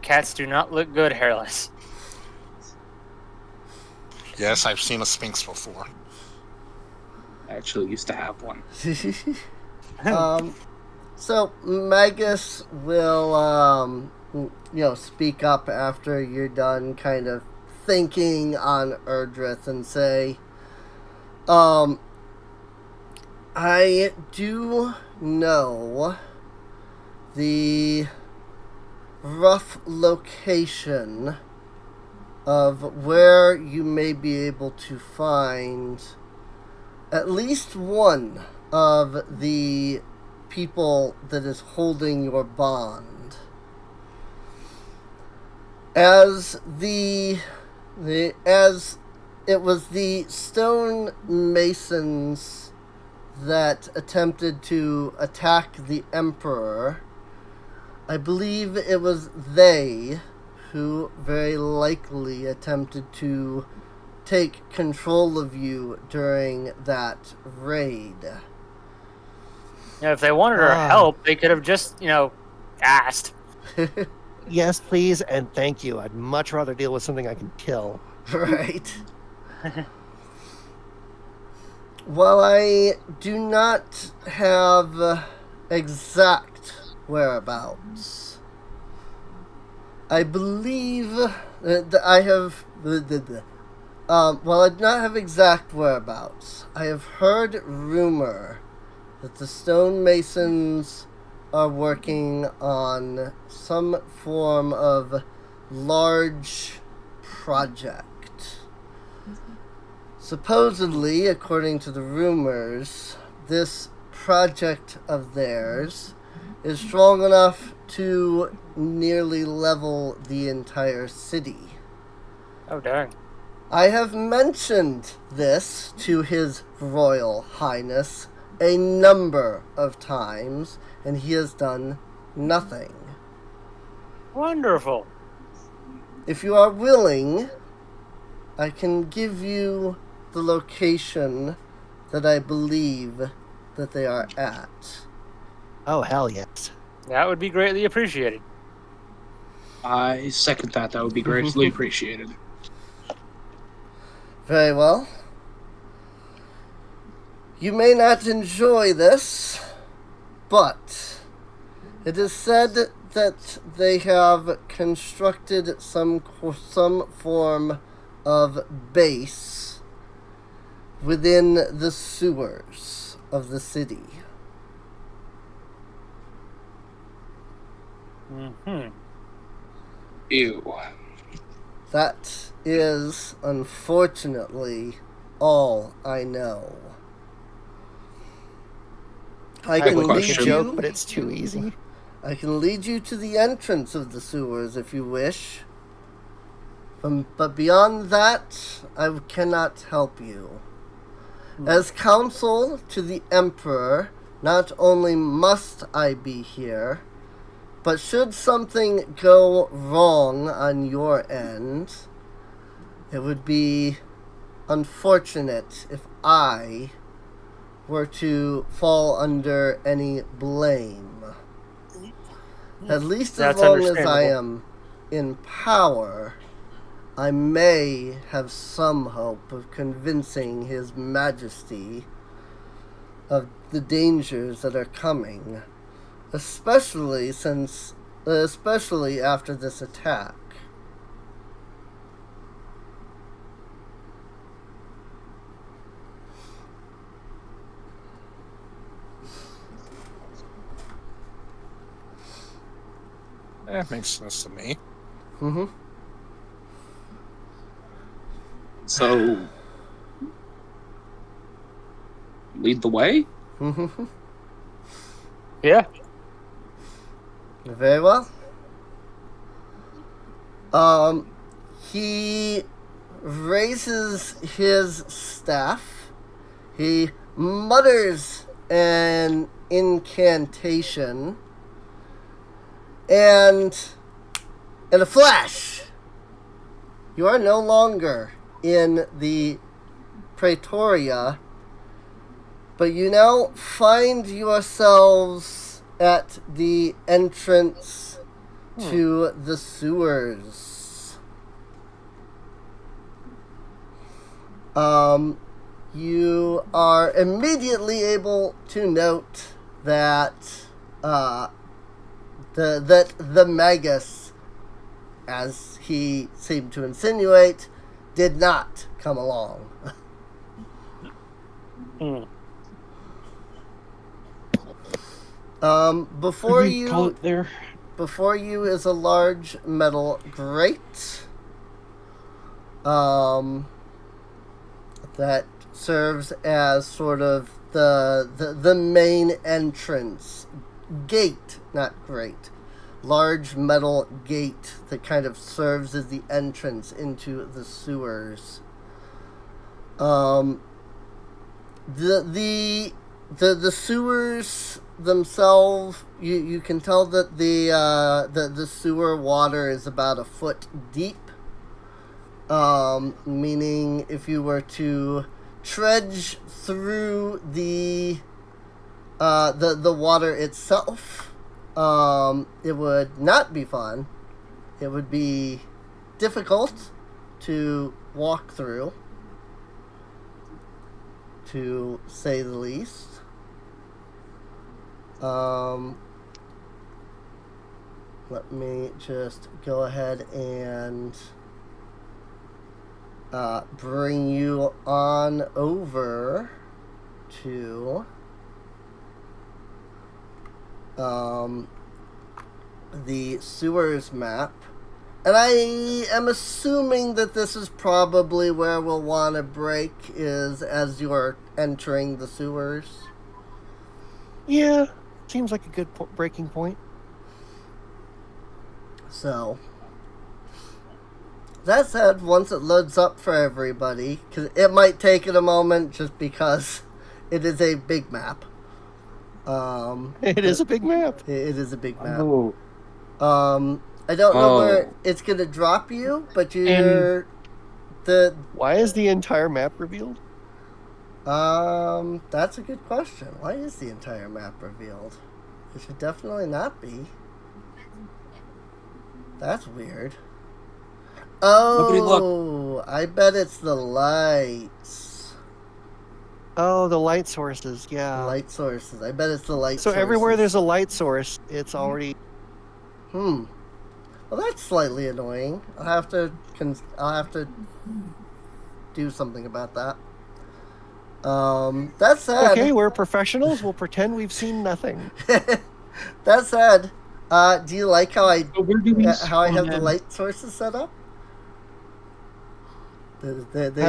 Cats do not look good hairless.
Yes, I've seen a Sphinx before.
I actually used to have one.
So Magus will speak up after you're done kind of thinking on Irdrith and say, I do know the rough location of where you may be able to find at least one of the people that is holding your bond. As it was the stone masons that attempted to attack the Emperor, I believe it was they who very likely attempted to take control of you during that raid.
Yeah, if they wanted our help, they could have just, asked.
Yes, please, and thank you. I'd much rather deal with something I can kill.
Right. While I do not have exact whereabouts, I believe that I have... while I do not have exact whereabouts, I have heard rumor that the stonemasons are working on some form of large project. Supposedly, according to the rumors, this project of theirs is strong enough to nearly level the entire city.
Oh, dang.
I have mentioned this to His Royal Highness a number of times, and he has done nothing.
Wonderful.
If you are willing, I can give you the location that I believe that they are at.
Oh, hell yes.
That would be greatly appreciated.
I second that. That would be greatly appreciated.
Very well. You may not enjoy this, but it is said that they have constructed some form of base within the sewers of the city.
Mm-hmm.
Ew.
That is, unfortunately, all I know. I
have a
can lead
question.
you,
Joke, but it's too easy.
I can lead you to the entrance of the sewers if you wish. But beyond that, I cannot help you. As counsel to the Emperor, not only must I be here, but should something go wrong on your end, it would be unfortunate if I were to fall under any blame. At least as
That's
long as I
understandable.
am in power, I may have some hope of convincing His Majesty of the dangers that are coming, especially after this attack.
That makes sense to me.
Mm-hmm.
So, lead the way?
Mm-hmm.
Yeah.
Very well. He raises his staff. He mutters an incantation. And in a flash, you are no longer in the Praetoria, but you now find yourselves at the entrance to the sewers. You are immediately able to note that the Magus, as he seemed to insinuate, did not come along. Before
You call it there.
before you is a large metal grate. That serves as sort of the main entrance gate, not grate. Large metal gate that kind of serves as the entrance into the sewers. The sewers themselves, you can tell that the sewer water is about a foot deep. Meaning if you were to trudge through the water itself, it would not be fun. It would be difficult to walk through, to say the least. Let me just go ahead and bring you on over to the sewers map. And I am assuming that this is probably where we'll want to break, is as you're entering the sewers.
Yeah, seems like a good breaking point.
So, that said, once it loads up for everybody, because it might take it a moment just because it is a big map.
It is a big map.
It is a big map.
Ooh.
I don't know where it's going to drop you, but
Why is the entire map revealed?
That's a good question. Why is the entire map revealed? It should definitely not be. That's weird. Oh, I bet it's the lights.
Oh, the light sources. Yeah.
Light sources. I bet it's the light
So
sources.
everywhere there's a light source, it's already.
Well, that's slightly annoying. I'll have to do something about that. That said.
Okay, we're professionals. We'll pretend we've seen nothing.
That said, do you like how I have the
in?
light sources set up?
I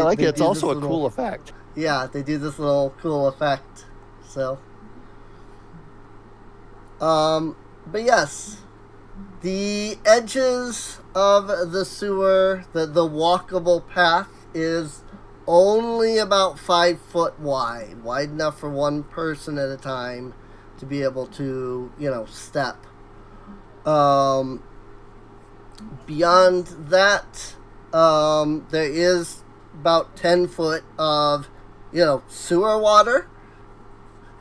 like it. It's also a cool effect.
Yeah, they do this little cool effect. So, but yes, the edges of the sewer, the walkable path is only about 5 foot wide enough for one person at a time to be able to, step. Beyond that, there is about 10 foot of, sewer water.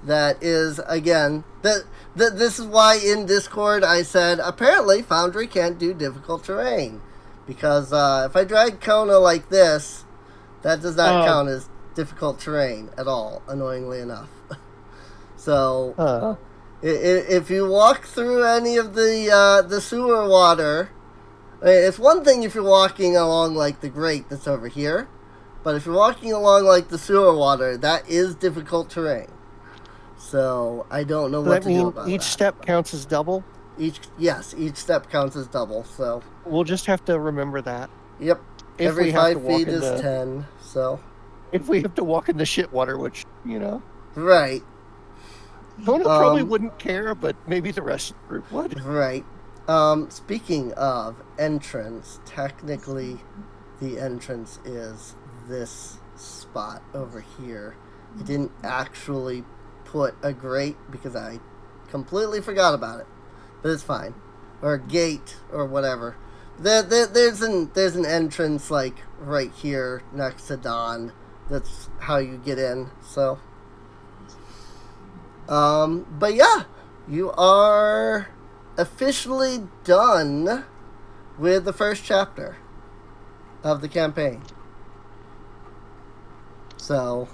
That is, again, this is why in Discord I said, apparently Foundry can't do difficult terrain. Because if I drag Kona like this, that does not count as difficult terrain at all, annoyingly enough. So, if you walk through any of the sewer water, it's one thing if you're walking along like the grate that's over here, but if you're walking along like the sewer water, that is difficult terrain. So I don't know what to do about that.
Each step counts as double?
Each step counts as double. So
we'll just have to remember that.
Yep. Every 5 feet is 10. So
if we have to walk in the shit water, which
right.
Kona probably wouldn't care, but maybe the rest of the group would.
Right. Speaking of entrance, technically the entrance is this spot over here. I didn't actually put a grate because I completely forgot about it. But it's fine. Or a gate or whatever. There's an entrance like right here next to Dawn. That's how you get in. So but yeah, you are officially done with the first chapter of the campaign. So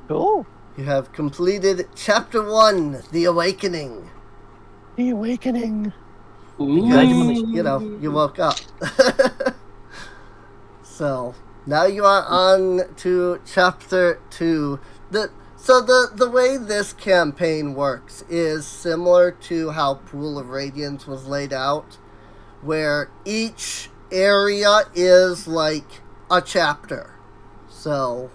cool.
You have completed chapter 1, The Awakening.
The Awakening.
You woke up. So now you are on to chapter 2. So the way this campaign works is similar to how Pool of Radiance was laid out, where each area is like a chapter. So,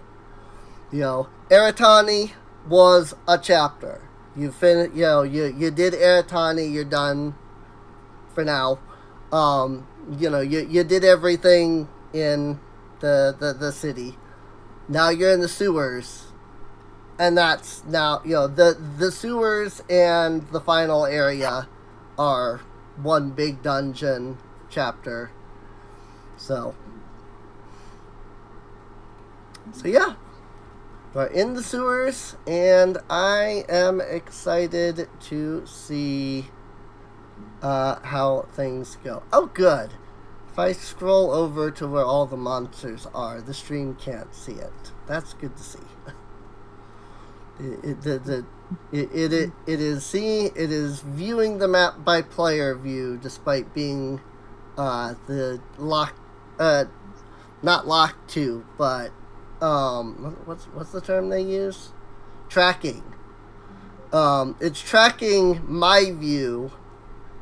Eritani was a chapter. You did Eritani, you're done for now. You did everything in the city. Now you're in the sewers. And that's now, the sewers and the final area are one big dungeon chapter. So yeah. We're in the sewers, and I am excited to see how things go. Oh, good. If I scroll over to where all the monsters are, the stream can't see it. That's good to see. It is viewing the map by player view, despite being the lock, not locked to, but what's the term they use? Tracking. It's tracking my view.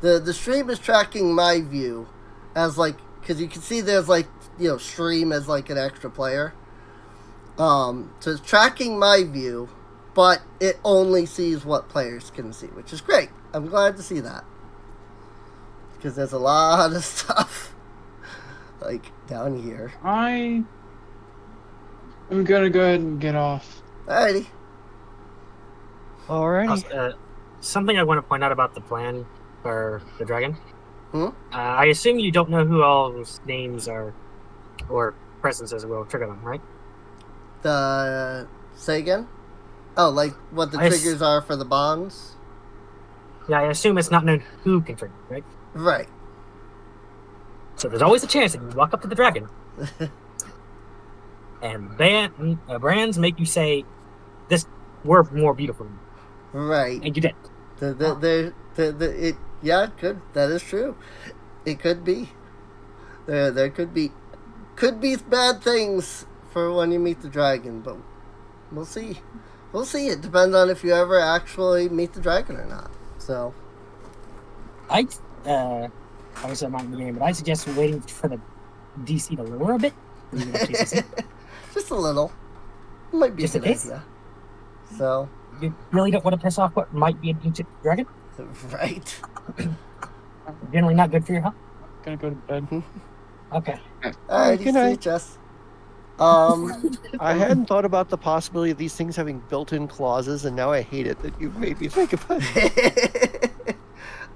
The stream is tracking my view as because you can see there's stream as an extra player. So it's tracking my view, but it only sees what players can see, which is great. I'm glad to see that. Because there's a lot of stuff down here.
I'm gonna go ahead and get off.
Alrighty.
Something I want to point out about the plan for the dragon. I assume you don't know who all's names are or presences will trigger them, right?
Say again? Oh, what the triggers are for the bonds?
Yeah, I assume it's not known who can trigger, right?
Right.
So there's always a chance that you walk up to the dragon and brands make you say, were more beautiful.
Right.
And you did.
Yeah, it could. That is true. It could be. There could be bad things for when you meet the dragon, but we'll see. We'll see. It depends on if you ever actually meet the dragon or not. So,
obviously I'm not in the game, but I suggest waiting for the DC to lower a bit.
Just a little. Might be
Just
a good idea. So,
you really don't want to piss off what might be an ancient dragon?
Right.
Generally not good for your health.
Gonna go to bed.
Okay.
Alright,
Good night.
Jess.
I hadn't thought about the possibility of these things having built-in clauses, and now I hate it that you've made me think about it.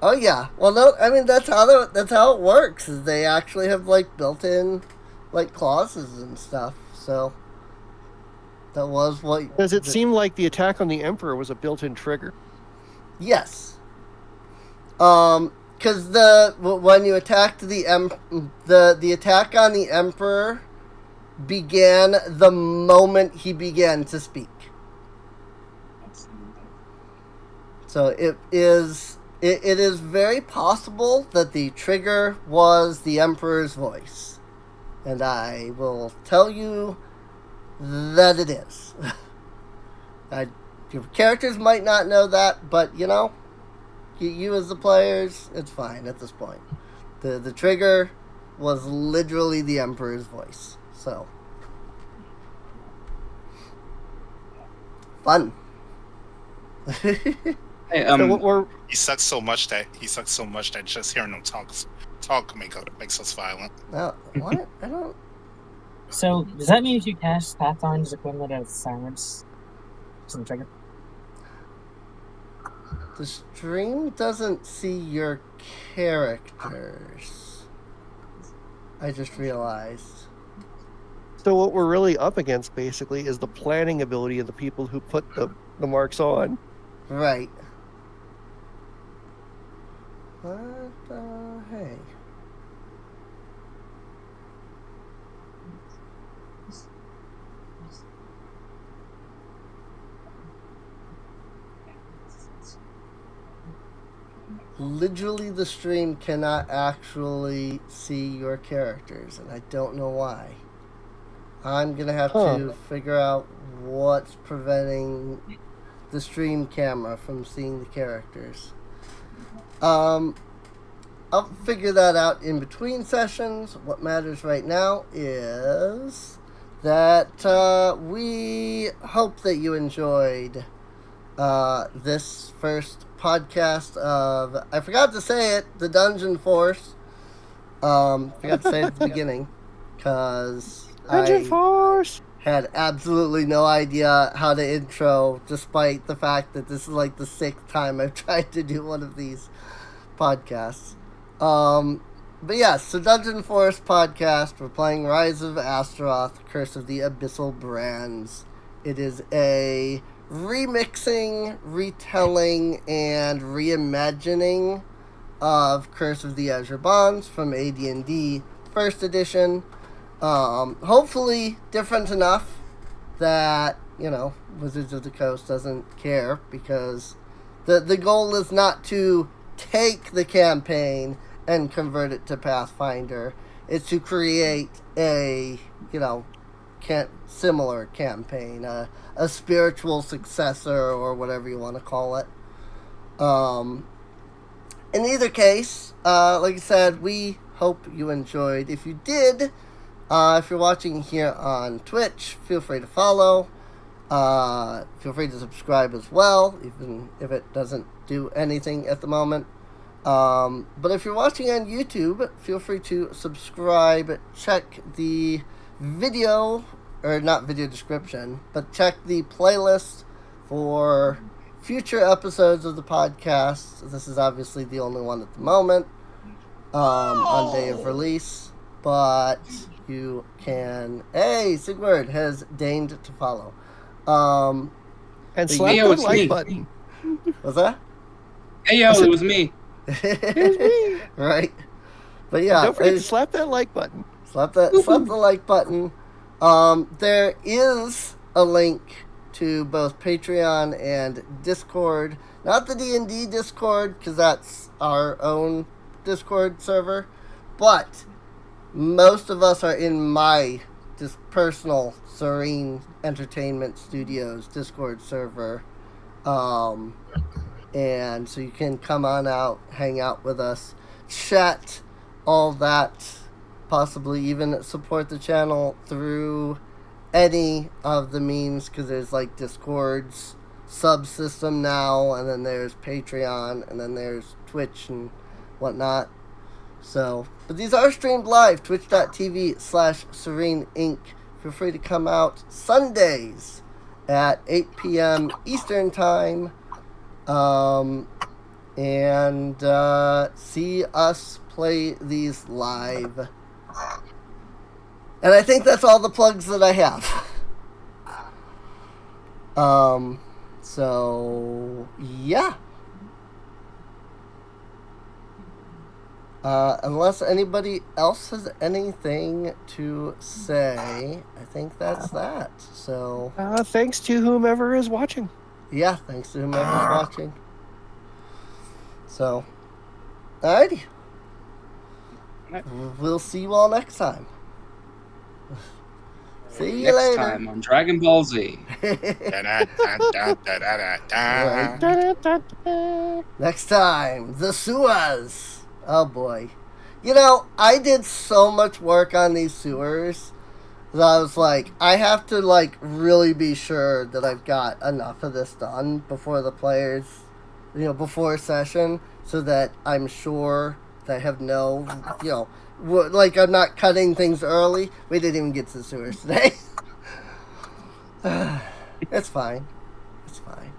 Oh yeah. Well, no. I mean, that's how it works. Is they actually have like built-in like clauses and stuff. So that was what.
Does it seem like the attack on the Emperor was a built-in trigger?
Yes. Because when you attacked the attack on the Emperor began the moment he began to speak. So it is very possible that the trigger was the Emperor's voice, and I will tell you that it is. Your characters might not know that, but you know, you as the players, it's fine at this point. The trigger was literally the Emperor's voice. So fun.
Hey,
he sucks so much that just hearing him talk makes us violent.
No, what? I don't.
So does that mean if you cast Pathfinder's equivalent of silence, some trigger?
The stream doesn't see your characters. I just realized.
So what we're really up against, basically, is the planning ability of the people who put the marks on.
Right. What the hey? Literally, the stream cannot actually see your characters, and I don't know why. I'm gonna have to figure out what's preventing the stream camera from seeing the characters. I'll figure that out in between sessions. What matters right now is that we hope that you enjoyed this first podcast of, I forgot to say it, the Dungeon Force. Forgot to say it at the beginning, because
Dungeon Force!
Had absolutely no idea how to intro, despite the fact that this is like the 6th time I've tried to do one of these podcasts. But yeah, so Dungeon Force podcast, we're playing Rise of Astaroth, Curse of the Abyssal Brands. It is a remixing, retelling, and reimagining of Curse of the Azure Bonds from AD&D 1st edition. Hopefully different enough that, you know, Wizards of the Coast doesn't care, because the goal is not to take the campaign and convert it to Pathfinder. It's to create a, you know, similar campaign, a spiritual successor, or whatever you want to call it. In either case, like I said, we hope you enjoyed. If you did, if you're watching here on Twitch, feel free to follow. Feel free to subscribe as well, even if it doesn't do anything at the moment. But if you're watching on YouTube, feel free to subscribe. Check the video, or not video description, but check the playlist for future episodes of the podcast. This is obviously the only one at the moment, on day of release, but you can... Hey, Sigward has deigned to follow.
And slap the like button.
What's that?
Hey, yo, it was me.
It was me.
Right. But yeah.
Don't forget to slap that like button.
Slap the like button. There is a link to both Patreon and Discord. Not the D&D Discord, because that's our own Discord server, but most of us are in my just personal Serene Entertainment Studios Discord server. And so you can come on out, hang out with us, chat, all that, possibly even support the channel through any of the means, because there's like Discord's subsystem now, and then there's Patreon, and then there's Twitch and whatnot. So, but these are streamed live, twitch.tv/Serene Inc. Feel free to come out Sundays at 8 p.m. Eastern Time, and see us play these live. And I think that's all the plugs that I have. So, yeah. Unless anybody else has anything to say, I think that's that. So,
thanks to whomever is watching.
Yeah, thanks to whomever's watching. So, alrighty. We'll see you all next time. See you
Next
later.
time on Dragon Ball Z.
Next time, the sewers. Oh boy. You know, I did so much work on these sewers that I was like, I have to like really be sure that I've got enough of this done before the players, before session, so that I'm sure that I have no, like I'm not cutting things early. We didn't even get to the sewers today. It's fine. It's fine.